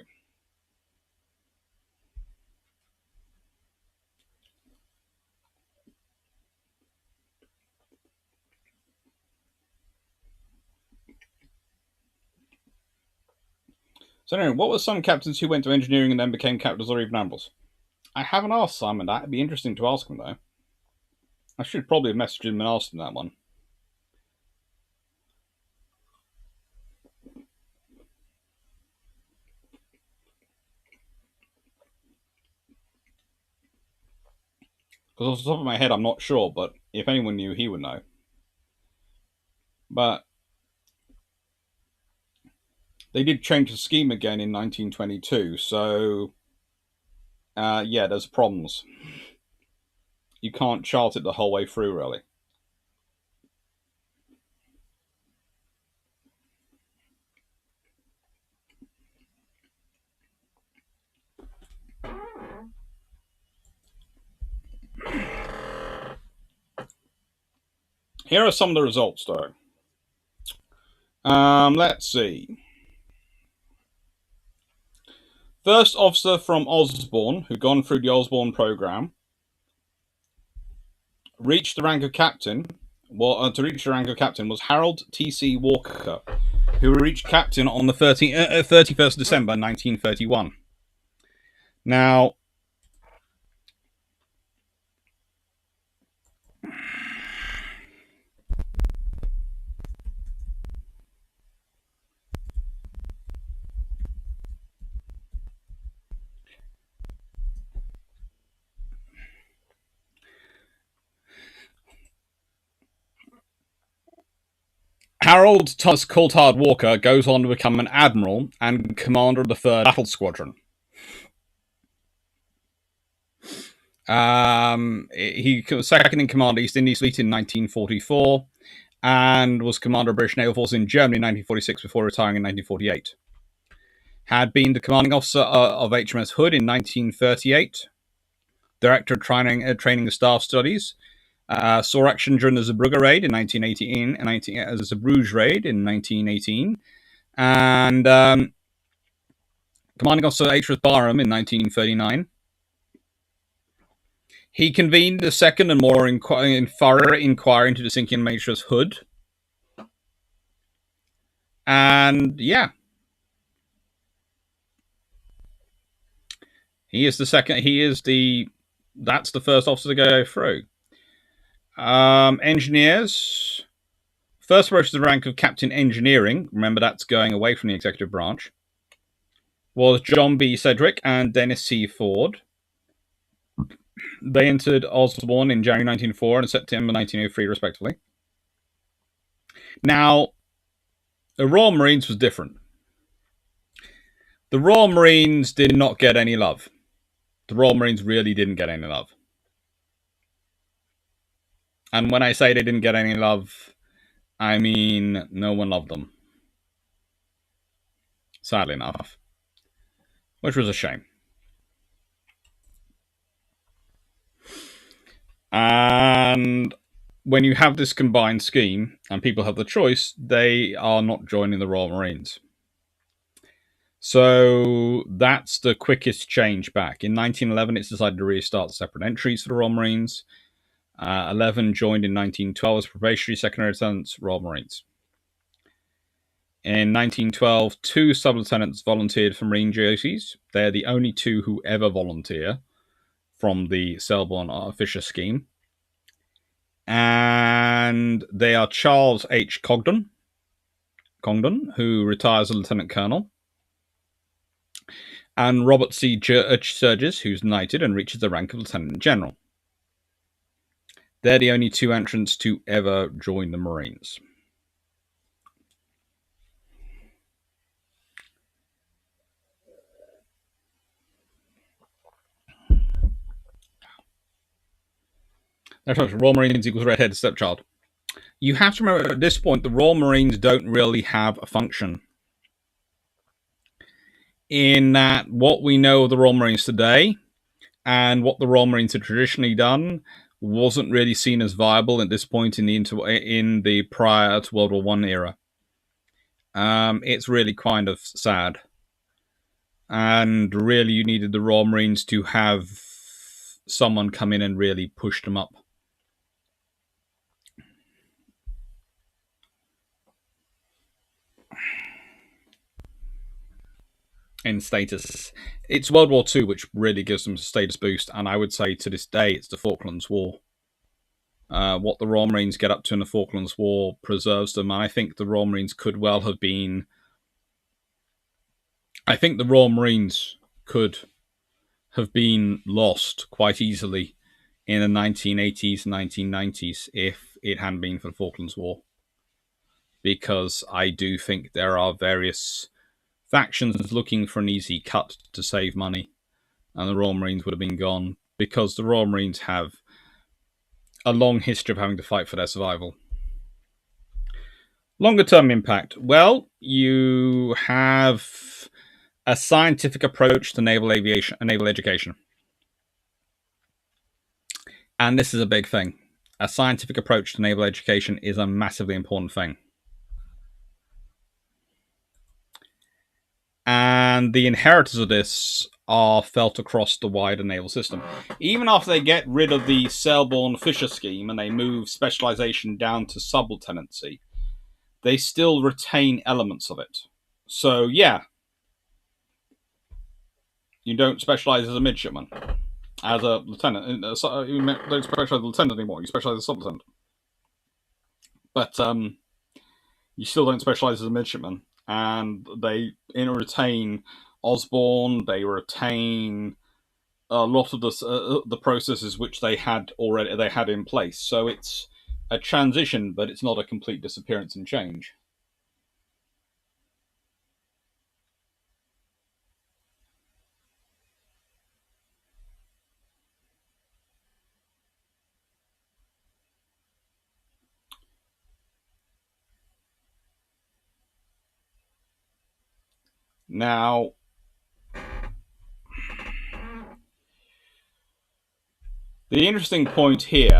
So anyway, what were some captains who went to engineering and then became captains or even admirals? I haven't asked Simon that. It'd be interesting to ask him, though. I should probably have messaged him and asked him that one. Because off the top of my head, I'm not sure, but if anyone knew, he would know. But they did change the scheme again in 1922, so yeah, there's problems. You can't chart it the whole way through, really. Here are some of the results, though. Let's see. First officer from Osborne, who'd gone through the Osborne program, reached the rank of captain. Well, to reach the rank of captain was Harold T.C. Walker, who reached captain on the 31st December 1931. Now, Harold Thomas Coulthard Walker goes on to become an admiral and commander of the 3rd Battle Squadron. He was second in command East Indies Fleet in 1944 and was commander of British Naval Force in Germany in 1946 before retiring in 1948. Had been the commanding officer of HMS Hood in 1938, director of training and staff studies. Saw action during the Zeebrugge raid in 1918, and the Zeebrugge raid in 1918, and commanding officer HMS Barham in 1939. He convened the second and more thorough inquiry into the sinking of HMS Hood, and yeah, he is the second. That's the first officer to go through. Engineers. First approach to the rank of Captain Engineering, remember that's going away from the executive branch, was John B. Sedgwick and Dennis C. Ford. They entered Osborne in January 1904 and September 1903, respectively. Now, The Royal Marines was different. The Royal Marines did not get any love. The Royal Marines really didn't get any love. And when I say they didn't get any love, I mean no one loved them. Sadly enough. Which was a shame. And when you have this combined scheme and people have the choice, they are not joining the Royal Marines. So that's the quickest change back. In 1911, it's decided to restart separate entries for the Royal Marines. 11 joined in 1912 as probationary secondary lieutenants, Royal Marines. In 1912, 2 sub-lieutenants volunteered for Marine duties. They're the only 2 who ever volunteer from the Selborne-Fisher scheme. And they are Charles H. Congdon, who retires as Lieutenant Colonel, and Robert C. Surges, who's knighted and reaches the rank of Lieutenant General. They're the only 2 entrants to ever join the Marines. Royal Marines equals redheaded stepchild. You have to remember at this point, the Royal Marines don't really have a function. In that, what we know of the Royal Marines today and what the Royal Marines had traditionally done wasn't really seen as viable at this point in the prior to World War I era. It's really kind of sad. And really, you needed the Royal Marines to have someone come in and really push them up. In status. It's World War II which really gives them a status boost, and I would say to this day it's the Falklands War. What the Royal Marines get up to in the Falklands War preserves them, and I think the Royal Marines could well have been... I think the Royal Marines could have been lost quite easily in the 1980s, 1990s if it hadn't been for the Falklands War. Because I do think there are various factions looking for an easy cut to save money, and the Royal Marines would have been gone, because the Royal Marines have a long history of having to fight for their survival. Longer term impact. Well, you have a scientific approach to naval aviation and naval education. And this is a big thing. A scientific approach to naval education is a massively important thing. And the inheritors of this are felt across the wider naval system. Even after they get rid of the Selborne-Fisher scheme and they move specialization down to sub-lieutenancy, they still retain elements of it. So, yeah, you don't specialize as a midshipman, as a lieutenant. You don't specialize as a lieutenant anymore, you specialize as a sub-lieutenant. But you still don't specialize as a midshipman. And they retain Osborne, they retain a lot of the processes which they had in place. So it's a transition, but it's not a complete disappearance and change. Now, the interesting point here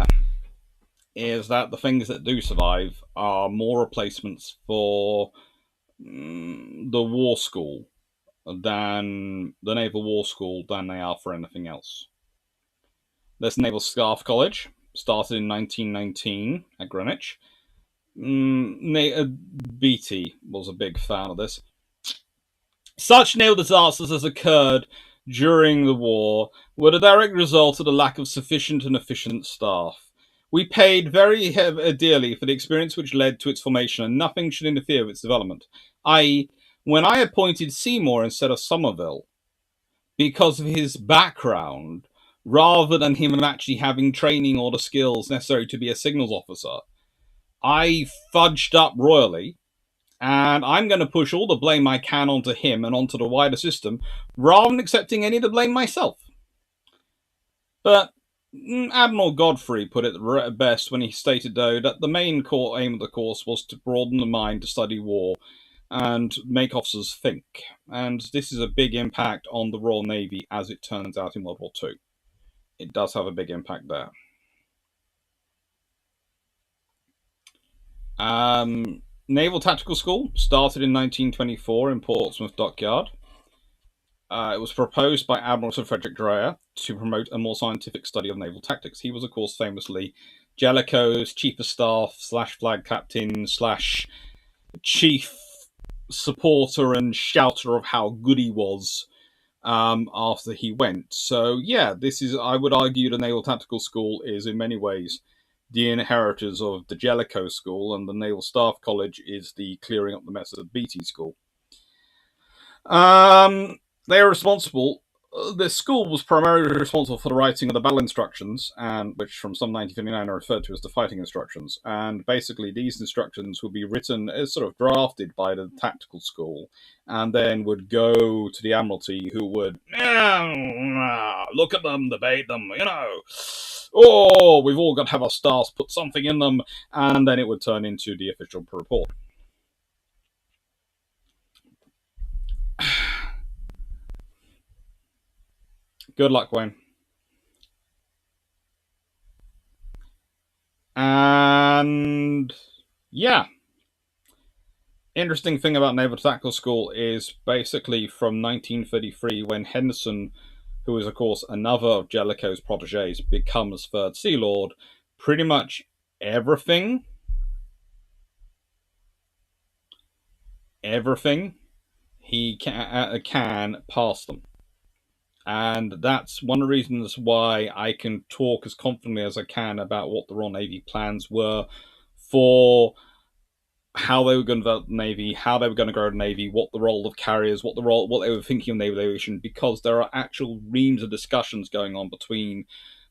is that the things that do survive are more replacements for the war school than the Naval War School than they are for anything else. There's Naval Staff College, started in 1919 at Greenwich. Beatty was a big fan of this. Such naval disasters as occurred during the war were the direct result of the lack of sufficient and efficient staff. We paid very dearly for the experience which led to its formation, and nothing should interfere with its development. I.e., when I appointed Seymour instead of Somerville, because of his background, rather than him actually having training or the skills necessary to be a signals officer, I fudged up royally And I'm going to push all the blame I can onto him and onto the wider system, rather than accepting any of the blame myself. But Admiral Godfrey put it best when he stated, though, that the main core aim of the course was to broaden the mind to study war and make officers think. And this is a big impact on the Royal Navy, as it turns out, in World War II. It does have a big impact there. Naval Tactical School started in 1924 in Portsmouth Dockyard. It was proposed by Admiral Sir Frederick Dreyer to promote a more scientific study of naval tactics. He was, of course, famously Jellicoe's chief of staff / flag captain / chief supporter and shouter of how good he was after he went. So, yeah, this is, I would argue, the Naval Tactical School is in many ways the inheritors of the Jellicoe School, and the Naval Staff College is the clearing up the mess of the BT School. They are responsible. The school was primarily responsible for the writing of the battle instructions, and which from some 1959 are referred to as the fighting instructions. And basically, these instructions would be written as sort of drafted by the tactical school, and then would go to the Admiralty, who would look at them, debate them, Oh, we've all got to have our staffs put something in them, and then it would turn into the official report. Good luck, Wayne. And yeah, interesting thing about Naval Tactical School is basically from 1933, when Henderson, who is of course another of Jellicoe's proteges, becomes Third Sea Lord, pretty much everything he can pass them. And that's one of the reasons why I can talk as confidently as I can about what the Royal Navy plans were for how they were going to develop the Navy, how they were going to grow the Navy, what the role of carriers, what they were thinking of naval aviation, because there are actual reams of discussions going on between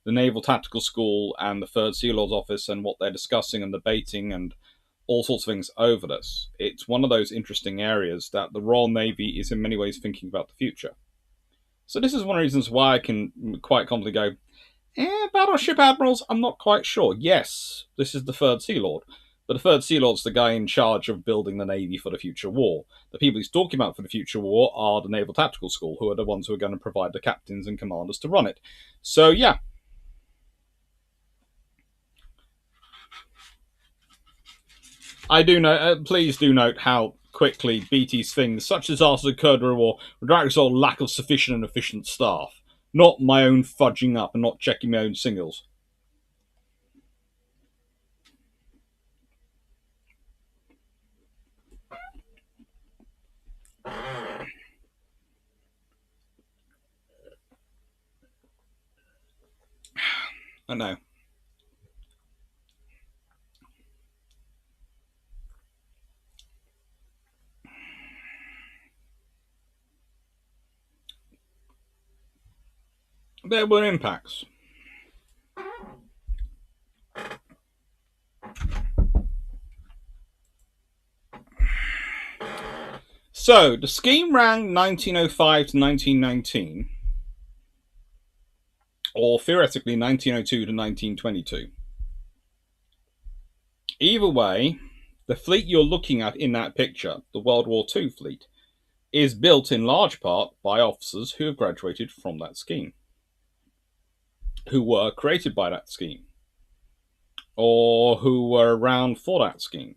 the Naval Tactical School and the Third Sea Lord's Office, and what they're discussing and debating and all sorts of things over this. It's one of those interesting areas that the Royal Navy is in many ways thinking about the future. So this is one of the reasons why I can quite confidently go, Battleship Admirals, I'm not quite sure. Yes, this is the Third Sea Lord. But the Third Sea Lord's the guy in charge of building the Navy for the future war. The people he's talking about for the future war are the Naval Tactical School, who are the ones who are going to provide the captains and commanders to run it. So, yeah. I do know. Please do note how quickly BT's things, such disasters occurred during war, were directly result of lack of sufficient and efficient staff. Not my own fudging up and not checking my own signals. I know. There were impacts. So, the scheme ran 1905 to 1919, or theoretically 1902 to 1922. Either way, the fleet you're looking at in that picture, the World War II fleet, is built in large part by officers who have graduated from that scheme, who were created by that scheme, or who were around for that scheme.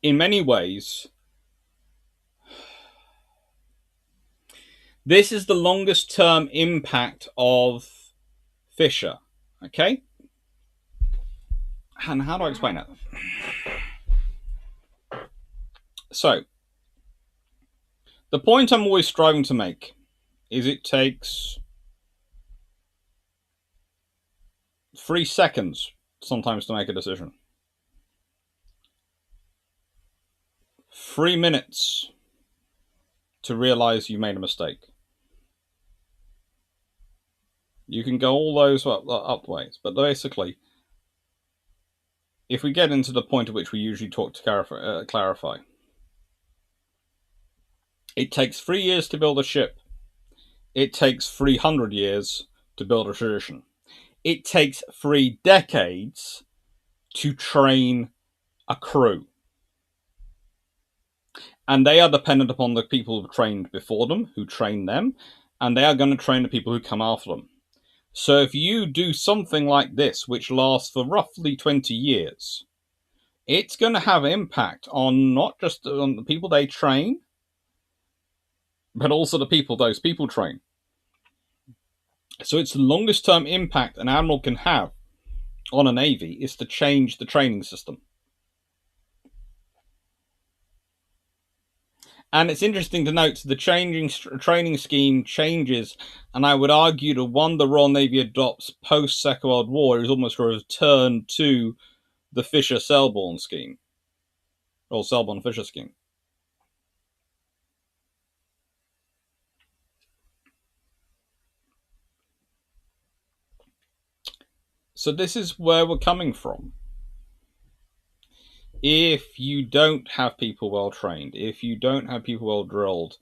In many ways, this is the longest term impact of Fisher. Okay? And how do I explain that? So, the point I'm always striving to make is it takes 3 seconds sometimes to make a decision. 3 minutes to realize you made a mistake. You can go all those up the ways, but basically, if we get into the point at which we usually talk to clarify, it takes 3 years to build a ship. It takes 300 years to build a tradition. It takes 3 decades to train a crew. And they are dependent upon the people who trained before them, who train them, and they are going to train the people who come after them. So if you do something like this, which lasts for roughly 20 years, it's going to have impact on not just on the people they train, but also the people those people train. So it's the longest term impact an admiral can have on a navy is to change the training system. And it's interesting to note the changing training scheme changes, and I would argue the one the Royal Navy adopts post Second World War is almost a return to the Fisher-Selborne scheme, or Selborne-Fisher scheme. So this is where we're coming from. If you don't have people well trained, if you don't have people well drilled,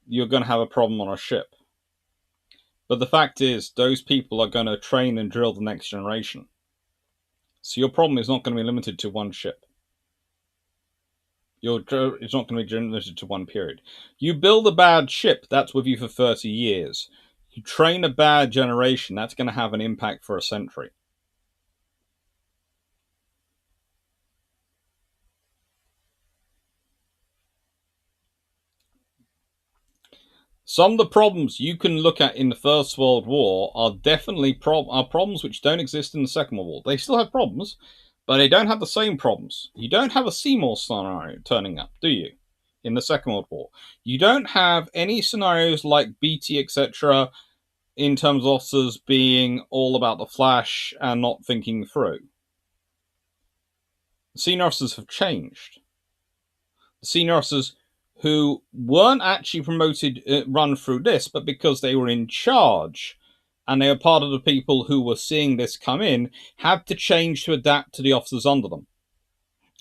you're going to have a problem on a ship. But the fact is, those people are going to train and drill the next generation. So your problem is not going to be limited to one ship. It's not going to be limited to one period. You build a bad ship, that's with you for 30 years. You train a bad generation, that's going to have an impact for a century. Some of the problems you can look at in the First World War are definitely problems which don't exist in the Second World War. They still have problems, but they don't have the same problems. You don't have a Seymour scenario turning up, do you? In the Second World War, you don't have any scenarios like Beatty, etc., in terms of officers being all about the flash and not thinking through. The senior officers have changed. The senior officers who weren't actually promoted run through this, but because they were in charge and they were part of the people who were seeing this come in, had to change to adapt to the officers under them,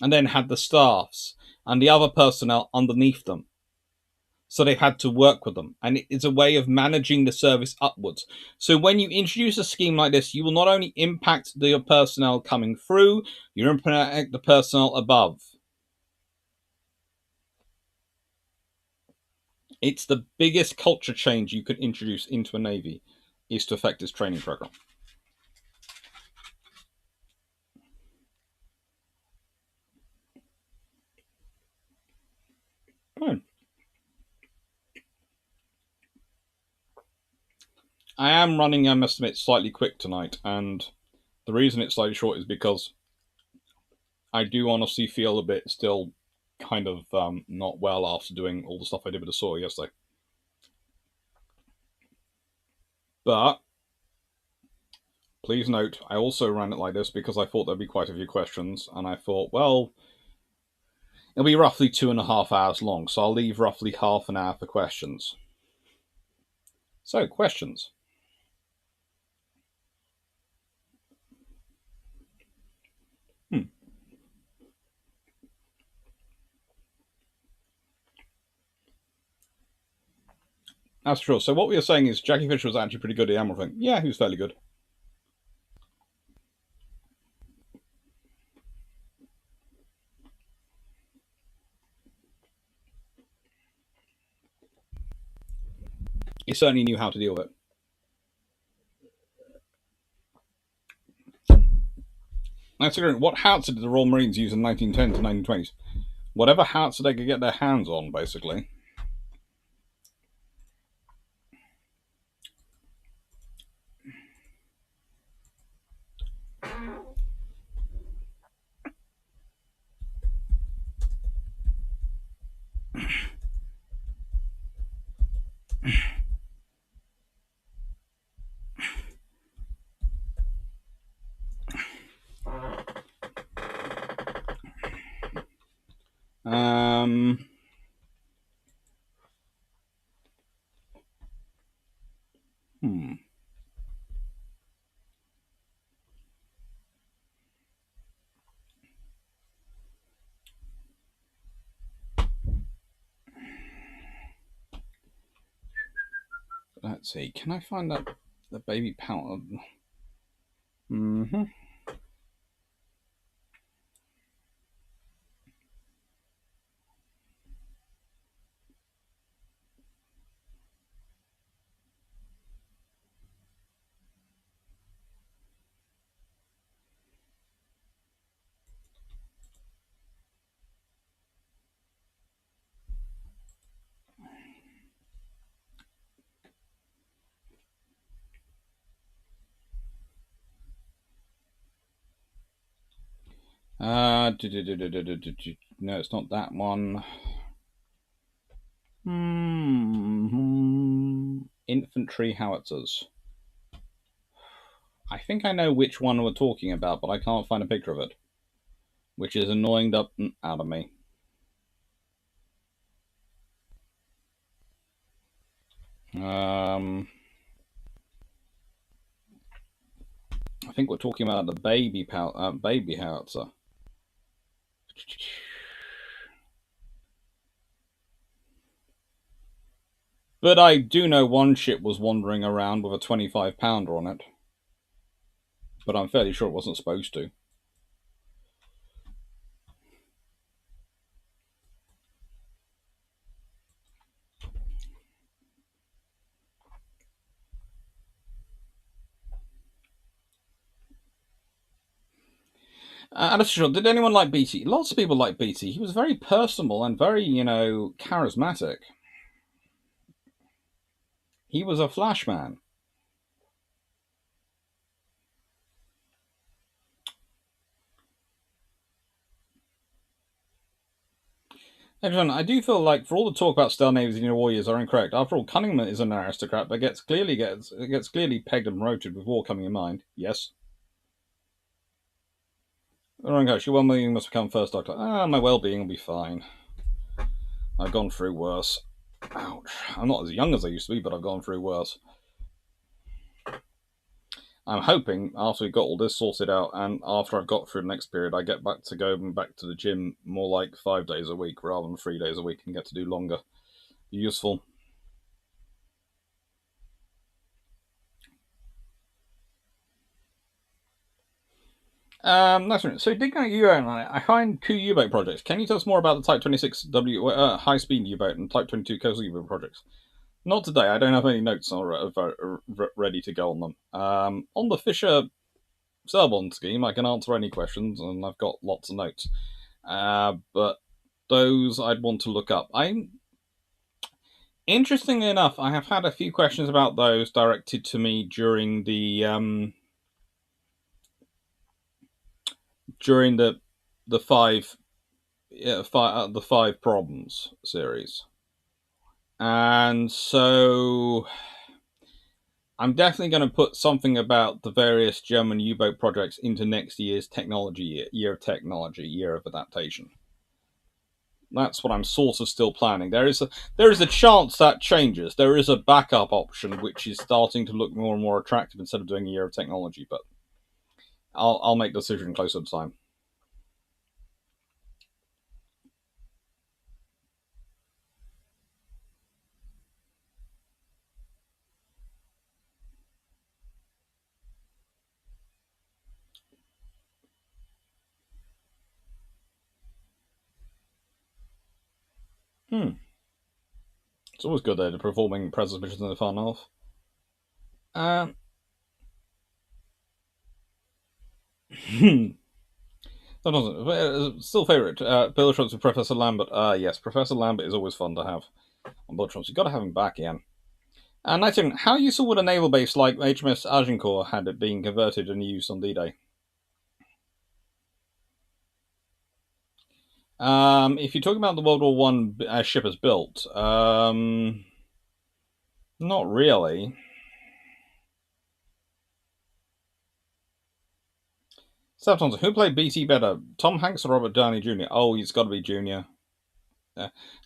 and then had the staffs and the other personnel underneath them. So they had to work with them, and it is a way of managing the service upwards. So when you introduce a scheme like this, you will not only impact the personnel coming through, you impact the personnel above. It's the biggest culture change you could introduce into a navy, is to affect its training program. Fine. I am running, I must admit, slightly quick tonight, and the reason it's slightly short is because I do honestly feel a bit still kind of not well after doing all the stuff I did with the saw yesterday. But please note, I also ran it like this because I thought there'd be quite a few questions, and I thought, well, it'll be roughly 2.5 hours long, so I'll leave roughly half an hour for questions. So, questions. That's true. So what we were saying is Jackie Fisher was actually pretty good at the Admiral thing. Yeah, he was fairly good. He certainly knew how to deal with it. That's a great. What howitzer did the Royal Marines use in 1910 to 1920s? Whatever howitzer they could get their hands on, basically. Hmm. Let's see. Can I find that the baby powder? Mm-hmm. No, it's not that one. Infantry howitzers. I think I know which one we're talking about, but I can't find a picture of it, which is annoying the out of me. I think we're talking about the baby howitzer. But I do know one ship was wandering around with a 25-pounder on it. But I'm fairly sure it wasn't supposed to. Did anyone like BT? Lots of people like BT. He was very personable and very, charismatic. He was a flashman. Everyone, I do feel like for all the talk about Star Navies and your warriors are incorrect. After all, Cunningham is an aristocrat, but gets clearly pegged and promoted with war coming in mind. Yes. Wrong coach. Your well-being must become first doctor. My well-being will be fine. I've gone through worse. Ouch. I'm not as young as I used to be, but I've gone through worse. I'm hoping after we've got all this sorted out and after I've got through the next period, I get back to the gym more like 5 days a week rather than 3 days a week and get to do longer. Useful. That's right. So digging at U-boat, I find 2 U-boat projects. Can you tell us more about the Type 26 high-speed U-boat and Type 22 coastal U-boat projects? Not today. I don't have any notes ready to go on them. On the Fisher Selborne scheme, I can answer any questions, and I've got lots of notes. But those I'd want to look up. Interestingly enough, I have had a few questions about those directed to me during the five problems series. And so I'm definitely going to put something about the various German U-boat projects into next year's technology year of technology, year of adaptation. That's what I'm sort of still planning. There is a chance that changes. There is a backup option which is starting to look more and more attractive instead of doing a year of technology, but I'll make the decision closer to time. It's always good though, performing presence missions in the far north. Still favourite. Bjturon with Professor Lambert. Yes, Professor Lambert is always fun to have on Bjturon. You've got to have him back again. Nightingale, how useful would a naval base like HMS Agincourt had it been converted and used on D-Day? If you're talking about the World War One ship as built, not really. Subtons, who played BT better, Tom Hanks or Robert Downey Jr.? Oh, he's got to be Junior.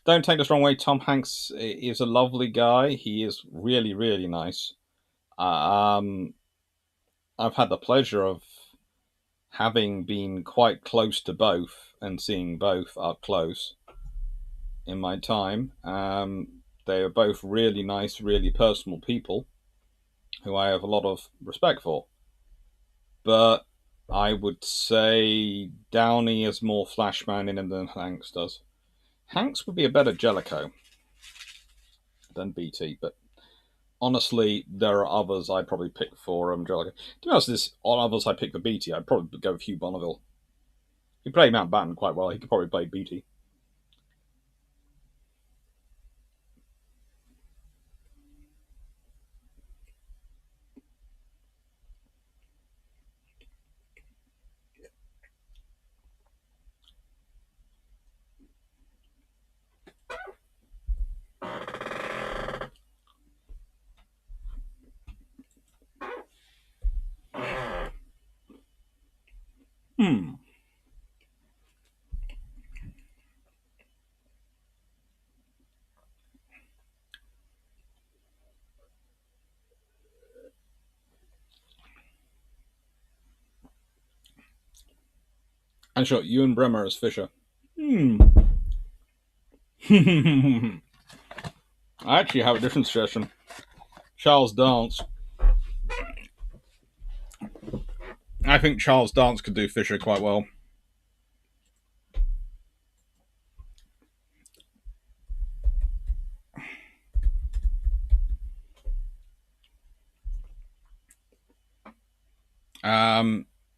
Don't take this wrong way. Tom Hanks is a lovely guy. He is really, really nice. I've had the pleasure of having been quite close to both and seeing both up close in my time. They are both really nice, really personal people who I have a lot of respect for. But I would say Downey is more Flashman in him than Hanks does. Hanks would be a better Jellicoe than BT, but honestly, there are others I'd probably pick for Jellicoe. To be honest, on others I pick for BT, I'd probably go with Hugh Bonneville. He played Mountbatten quite well. He could probably play BT. And sure, Ewan Bremer as Fisher. I actually have a different suggestion. Charles Dance. I think Charles Dance could do Fisher quite well.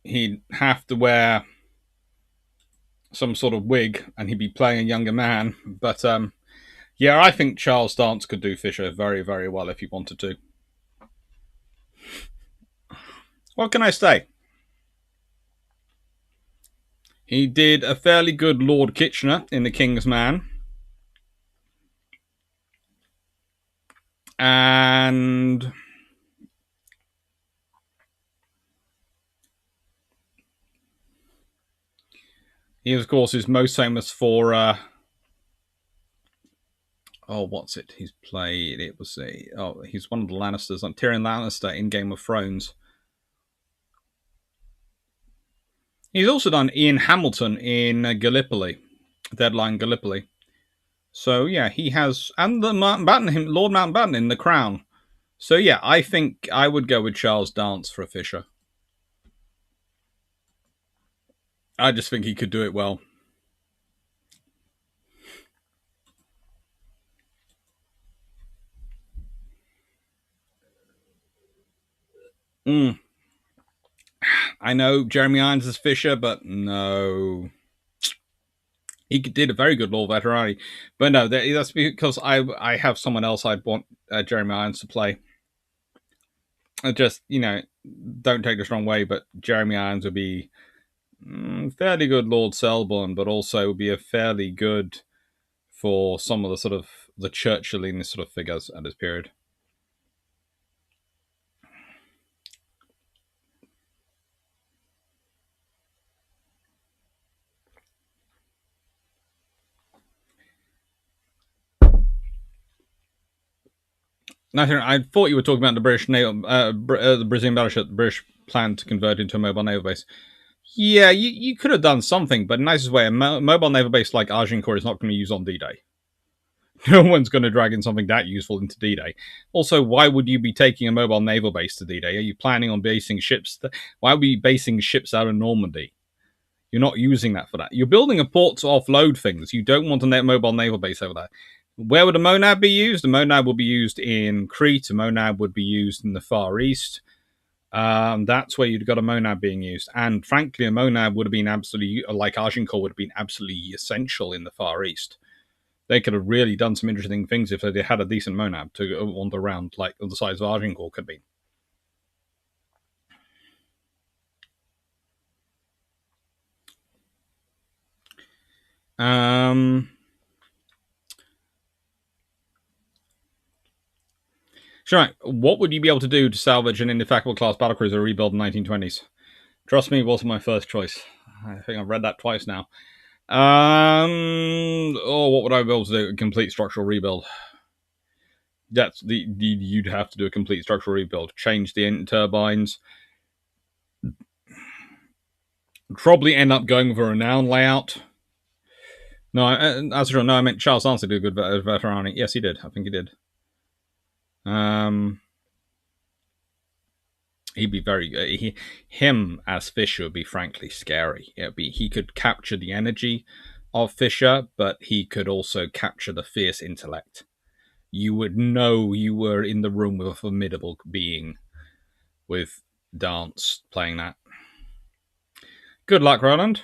He'd have to wear some sort of wig and he'd be playing a younger man. But yeah, I think Charles Dance could do Fisher very, very well if he wanted to. What can I say? He did a fairly good Lord Kitchener in The King's Man. And he, of course, is most famous for what's it? He's played. It was he's one of the Lannisters, like Tyrion Lannister in Game of Thrones. He's also done Ian Hamilton in Gallipoli, Deadline Gallipoli. So yeah, he has, and the Mountbatten, Lord Mountbatten in The Crown. So yeah, I think I would go with Charles Dance for a Fisher. I just think he could do it well. I know Jeremy Irons is Fisher, but no. He did a very good Lord Veterani. But no, that's because I have someone else I'd want Jeremy Irons to play. Just, don't take this wrong way, but Jeremy Irons would be fairly good Lord Selborne, but also would be a fairly good for some of the sort of the Churchilliness sort of figures at this period. I thought you were talking about the British naval, the Brazilian battleship, the British plan to convert into a mobile naval base. Yeah, you could have done something, but in the nicest way, a mobile naval base like Agincourt is not going to be used on D-Day. No one's going to drag in something that useful into D-Day. Also, why would you be taking a mobile naval base to D-Day? Are you planning on basing ships? Why would you be basing ships out of Normandy? You're not using that for that. You're building a port to offload things. You don't want a mobile naval base over there. Where would a Monad be used? The Monad would be used in Crete. A Monad would be used in the Far East. That's where you'd got a Monad being used. And frankly, a Monad would have been absolutely, like Agincourt, would have been absolutely essential in the Far East. They could have really done some interesting things if they had a decent Monad to wander around, like the size of Agincourt could be. Sure. What would you be able to do to salvage an indefatigable class battlecruiser rebuild in the 1920s? Trust me, it wasn't my first choice. I think I've read that twice now. What would I be able to do? A complete structural rebuild. That's you'd have to do a complete structural rebuild. Change the engine turbines. Probably end up going with a renown layout. No, I meant Charles Dance did a good veteran. Yes, he did. I think he did. He'd be very him as Fisher would be frankly scary. He could capture the energy of Fisher, but he could also capture the fierce intellect. You would know you were in the room with a formidable being with Dance playing that. Good luck, Roland.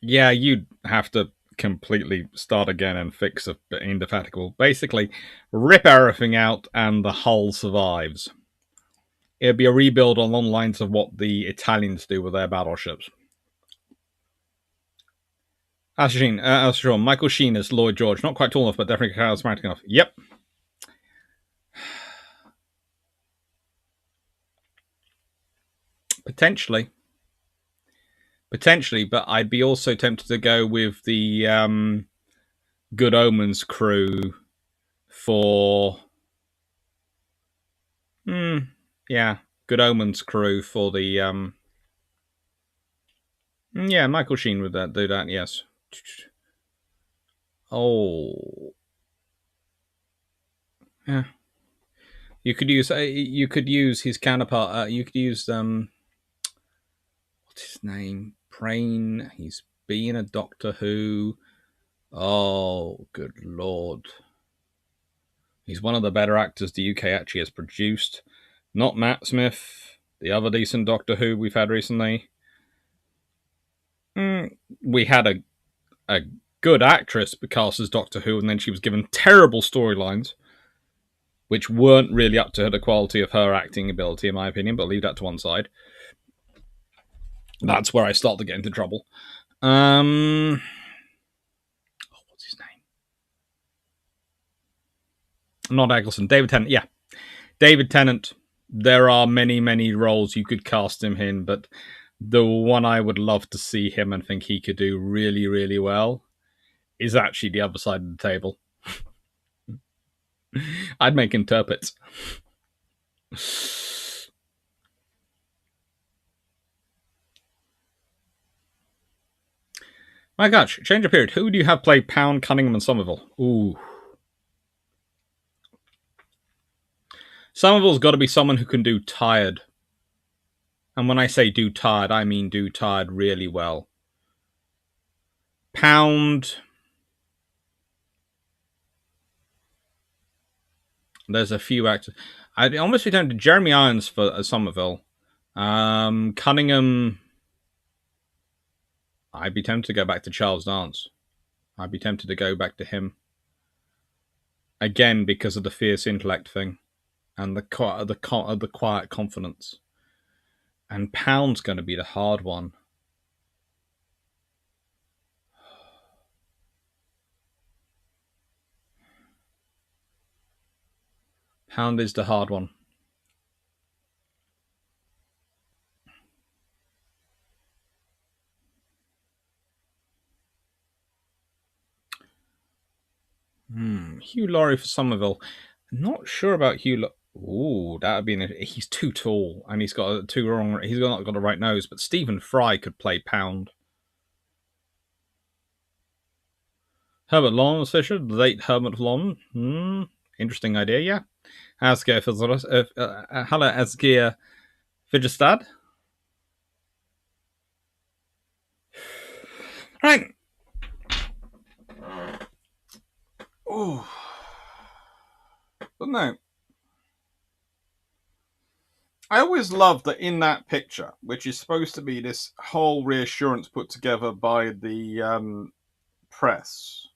Yeah, you'd have to completely start again and fix a indefatigable. Basically, rip everything out and the hull survives. It'd be a rebuild along the lines of what the Italians do with their battleships. Sheen, Michael Sheen is Lloyd George. Not quite tall enough, but definitely charismatic enough. Yep. Potentially, but I'd be also tempted to go with the Good Omens crew for. Yeah, Good Omens crew for the. Yeah, Michael Sheen would do that. Yes. Oh. Yeah. You could use his counterpart. You could use what's his name? Prain. He's been a Doctor Who. Oh, good lord. He's one of the better actors the UK actually has produced. Not Matt Smith, the other decent Doctor Who we've had recently. We had a good actress cast as Doctor Who, and then she was given terrible storylines, which weren't really up to the quality of her acting ability, in my opinion, but I'll leave that to one side. That's where I start to get into trouble. What's his name? Not Eccleston. David Tennant. Yeah. David Tennant. There are many, many roles you could cast him in, but the one I would love to see him and think he could do really, really well is actually the other side of the table. I'd make him Tirpitz. My gosh, change of period. Who do you have play Pound, Cunningham, and Somerville? Ooh. Somerville's got to be someone who can do tired. And when I say do tired, I mean do tired really well. Pound. There's a few actors. I'd almost be tempted to Jeremy Irons for Somerville. Cunningham. I'd be tempted to go back to Charles Dance. I'd be tempted to go back to him. Again, because of the fierce intellect thing. And the quiet confidence. And Pound's going to be the hard one. Pound is the hard one. Hugh Laurie for Somerville. Not sure about Hugh. Ooh, that would be. He's too tall, and he's got He's not got the right nose. But Stephen Fry could play Pound. Herbert Lawrence Fisher, the late Herbert Lawrence. Interesting idea, yeah. Asgeir Halle Asgeir Fidgestad. Right. Ooh. But no. I always loved that in that picture, which is supposed to be this whole reassurance put together by the press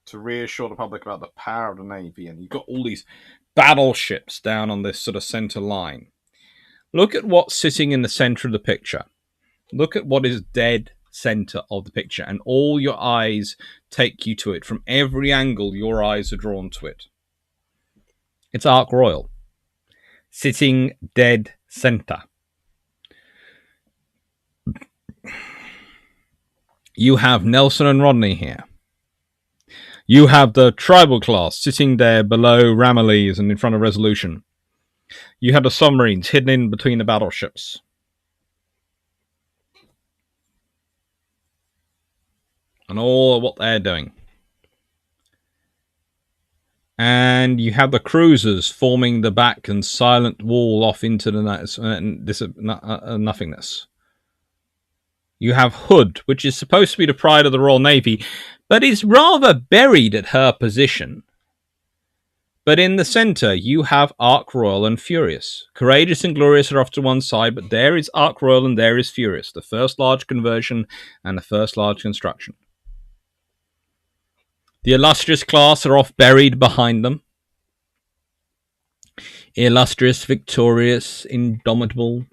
to reassure the public about the power of the Navy, and you've got all these battleships down on this sort of center line. Look at what's sitting in the center of the picture. Look at what is dead center of the picture, and all your eyes take you to it. From every angle, your eyes are drawn to it. It's Ark Royal. Sitting dead center. You have Nelson and Rodney here. You have the Tribal class sitting there below Ramillies and in front of Resolution. You have the submarines hidden in between the battleships. and all what they're doing. And you have the cruisers forming the back and silent wall off into the nothingness. You have Hood, which is supposed to be the pride of the Royal Navy, but is rather buried at her position. But in the centre, you have Ark Royal and Furious. Courageous and Glorious are off to one side, but there is Ark Royal and there is Furious, the first large conversion and the first large construction. The Illustrious class are off buried behind them. Illustrious, victorious, indomitable,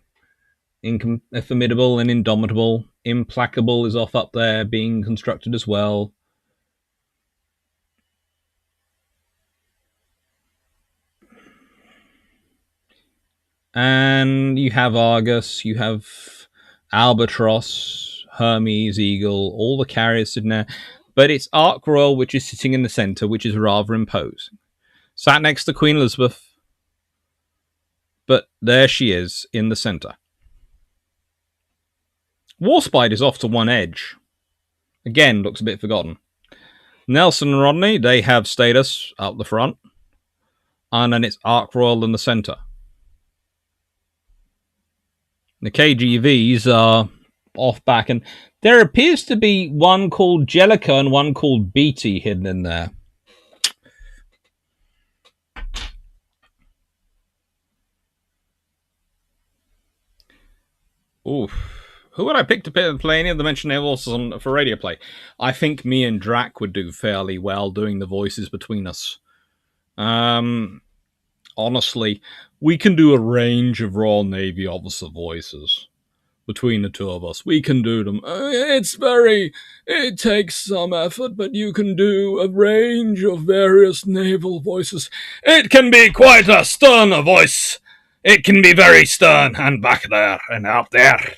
formidable and indomitable. Implacable is off up there being constructed as well. And you have Argus, you have Albatross, Hermes, Eagle, all the carriers sitting there. But it's Ark Royal which is sitting in the centre, which is rather imposing. Sat next to Queen Elizabeth. But there she is in the centre. Warspite is off to one edge. Again, looks a bit forgotten. Nelson and Rodney, they have status up the front. And then it's Ark Royal in the centre. The KGVs are off back, and there appears to be one called Jellicoe and one called BT hidden in there. Oof. Who would I pick to play any of the mentioned voices for radio play? I think me and Drac would do fairly well doing the voices between us. Honestly, we can do a range of Royal Navy officer voices between the two of us. We can do them. It takes some effort, but you can do a range of various naval voices. It can be quite a stern voice. It can be very stern and back there and out there.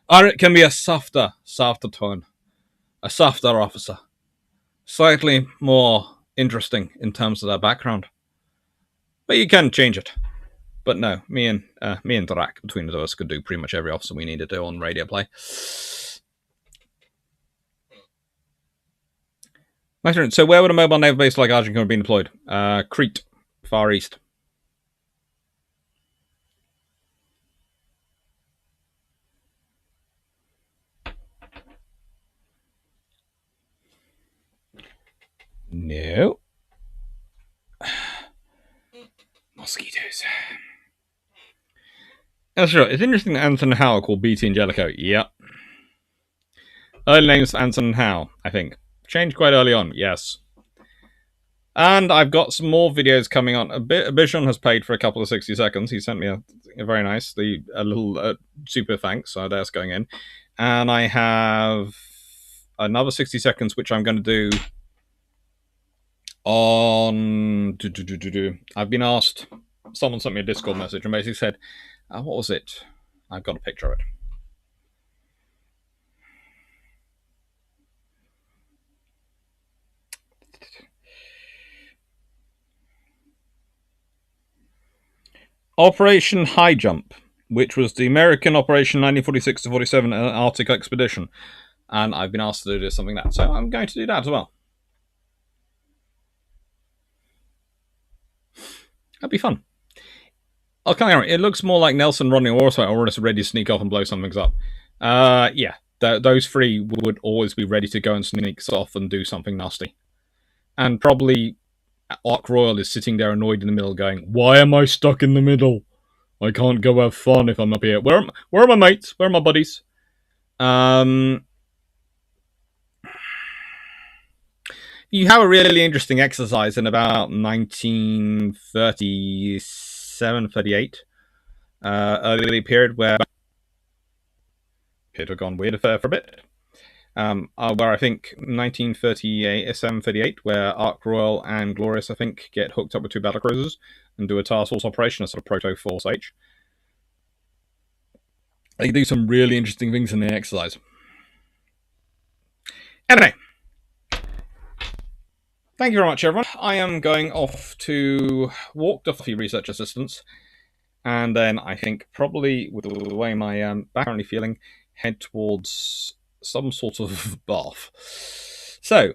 Or it can be a softer tone. A softer officer. Slightly more interesting in terms of their background. But you can change it. But no, me and Drac, between the two of us, could do pretty much every officer we need to do on radio play. My turn. So where would a mobile naval base like Argentine have been deployed? Crete, Far East. No. Mosquitoes. That's right. It's interesting that Anson and Howe are called BT and Jellicoe. Yep. Early names Anson and Howe, I think. Changed quite early on, yes. And I've got some more videos coming on. Bjturon has paid for a couple of 60 seconds. He sent me a very nice, a little super thanks. So that's going in. And I have another 60 seconds, which I'm going to do on... I've been asked... Someone sent me a Discord message and basically said, what was it? I've got a picture of it. Operation High Jump, which was the American Operation 1946-47 Arctic Expedition. And I've been asked to do something like that. So I'm going to do that as well. That'd be fun. It looks more like Nelson, Rodney, or Warspite ready to sneak off and blow some things up. Yeah, those three would always be ready to go and sneak off and do something nasty. And probably Ark Royal is sitting there annoyed in the middle going, why am I stuck in the middle? I can't go have fun if I'm up here. Where are my mates? Where are my buddies? You have a really interesting exercise in about 1937-38, early period where it had gone weird for a bit. Where I think 1937-38, where Ark Royal and Glorious, I think, get hooked up with two battlecruisers and do a task force operation, a sort of proto Force H. They do some really interesting things in the exercise. Anyway, thank you very much, everyone. I am going off to walk the Fluffy Research Assistants, and then I think probably, with the way my back currently feeling, head towards some sort of bath. So,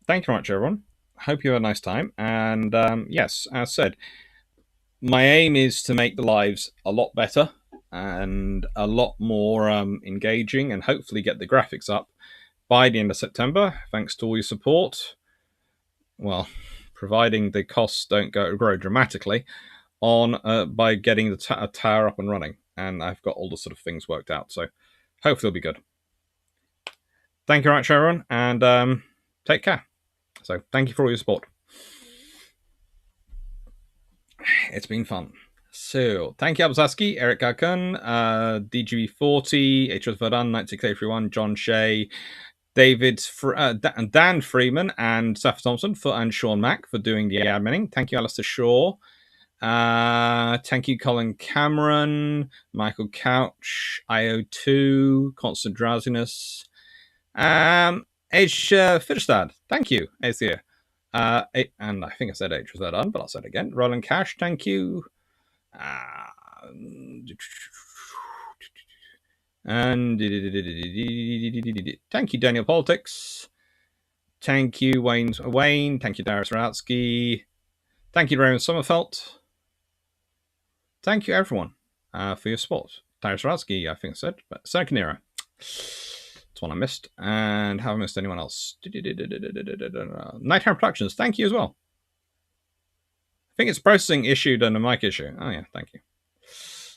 thank you very much, everyone. Hope you have a nice time. And yes, as said, my aim is to make the lives a lot better and a lot more engaging, and hopefully get the graphics up by the end of September, thanks to all your support. Well, providing the costs don't grow dramatically on by getting the tower up and running. And I've got all the sort of things worked out, so hopefully it'll be good. Thank you very much, everyone, and take care. So thank you for all your support. It's been fun. So thank you, Abzaski, Eric Gakun, DGB40, HS Verdun, 96831, John Shea, David, Dan Freeman, and Seth Thompson and Sean Mack for doing the adminning. Thank you, Alistair Shaw. Thank you, Colin Cameron, Michael Couch, IO2, Constant Drowsiness, H. Fitterstad. Thank you, Asia. And I think I said H was that on, but I'll say it again. Roland Cash, thank you. And thank you, Daniel Politics. Thank you, Wayne. Thank you, Darius Ratsky. Thank you, Raymond Sommerfeld. Thank you, everyone, for your support. Darius Ratsky, I think I said, but Serkanira. It's one I missed. And have I missed anyone else? Nighttime Productions, thank you as well. I think it's processing issued and a mic issue. Oh, yeah, thank you.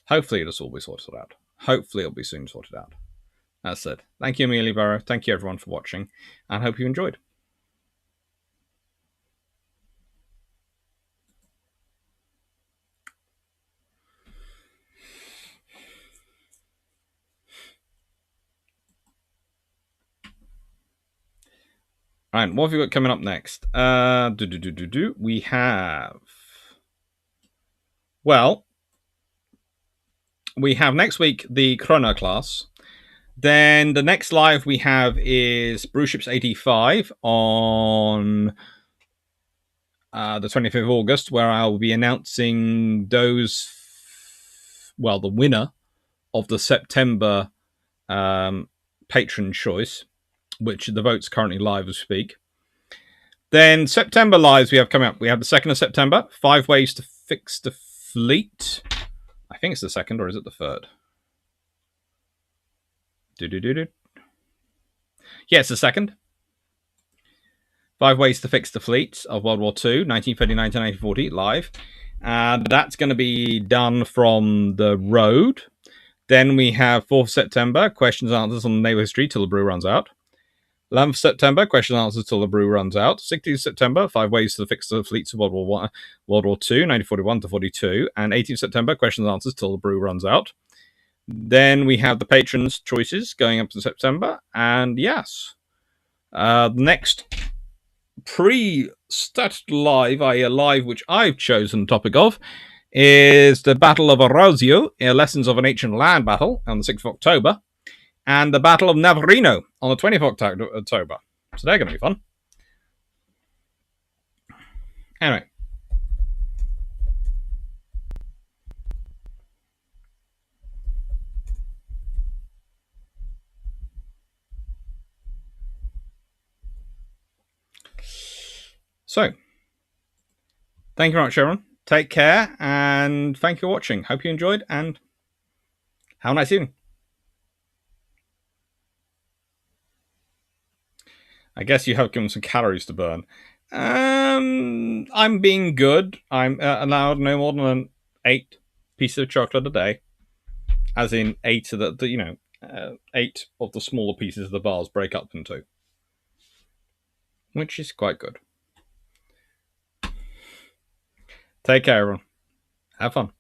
Hopefully this will be sorted out. Hopefully it'll be soon sorted out. That's it. Thank you, Amelia Barrow. Thank you, everyone, for watching, and hope you enjoyed. All right, what have we got coming up next? We have... Well, we have next week the Chrono class. Then the next live we have is Brewships 85 on the 25th of August, where I will be announcing those... Well, the winner of the September patron choice, which the vote's currently live as we speak. Then September lives we have coming up. We have the 2nd of September, 5 ways to fix the fleet. I think it's the 2nd, or is it the 3rd? Yeah, it's the 2nd. 5 ways to fix the fleet of World War II, 1939 to 1940, live. That's going to be done from the road. Then we have 4th September, questions and answers on naval history till the brew runs out. 11th September, question and answers till the brew runs out. 16th September, 5 ways to fix the fleets of World War II, 1941 to 42. And 18th September, questions and answers till the brew runs out. Then we have the patrons' choices going up to September. And yes, the next pre-started live, i.e. a live which I've chosen the topic of, is the Battle of Arauzo, Lessons of an Ancient Land Battle, on the 6th of October. And the Battle of Navarino on the 20th of October. So they're going to be fun. Anyway. So, thank you very much, everyone. Take care, and thank you for watching. Hope you enjoyed, and have a nice evening. I guess you have given some calories to burn. I'm being good. I'm allowed no more than 8 pieces of chocolate a day. As in 8 of the 8 of the smaller pieces of the bars break up into. Which is quite good. Take care, everyone. Have fun.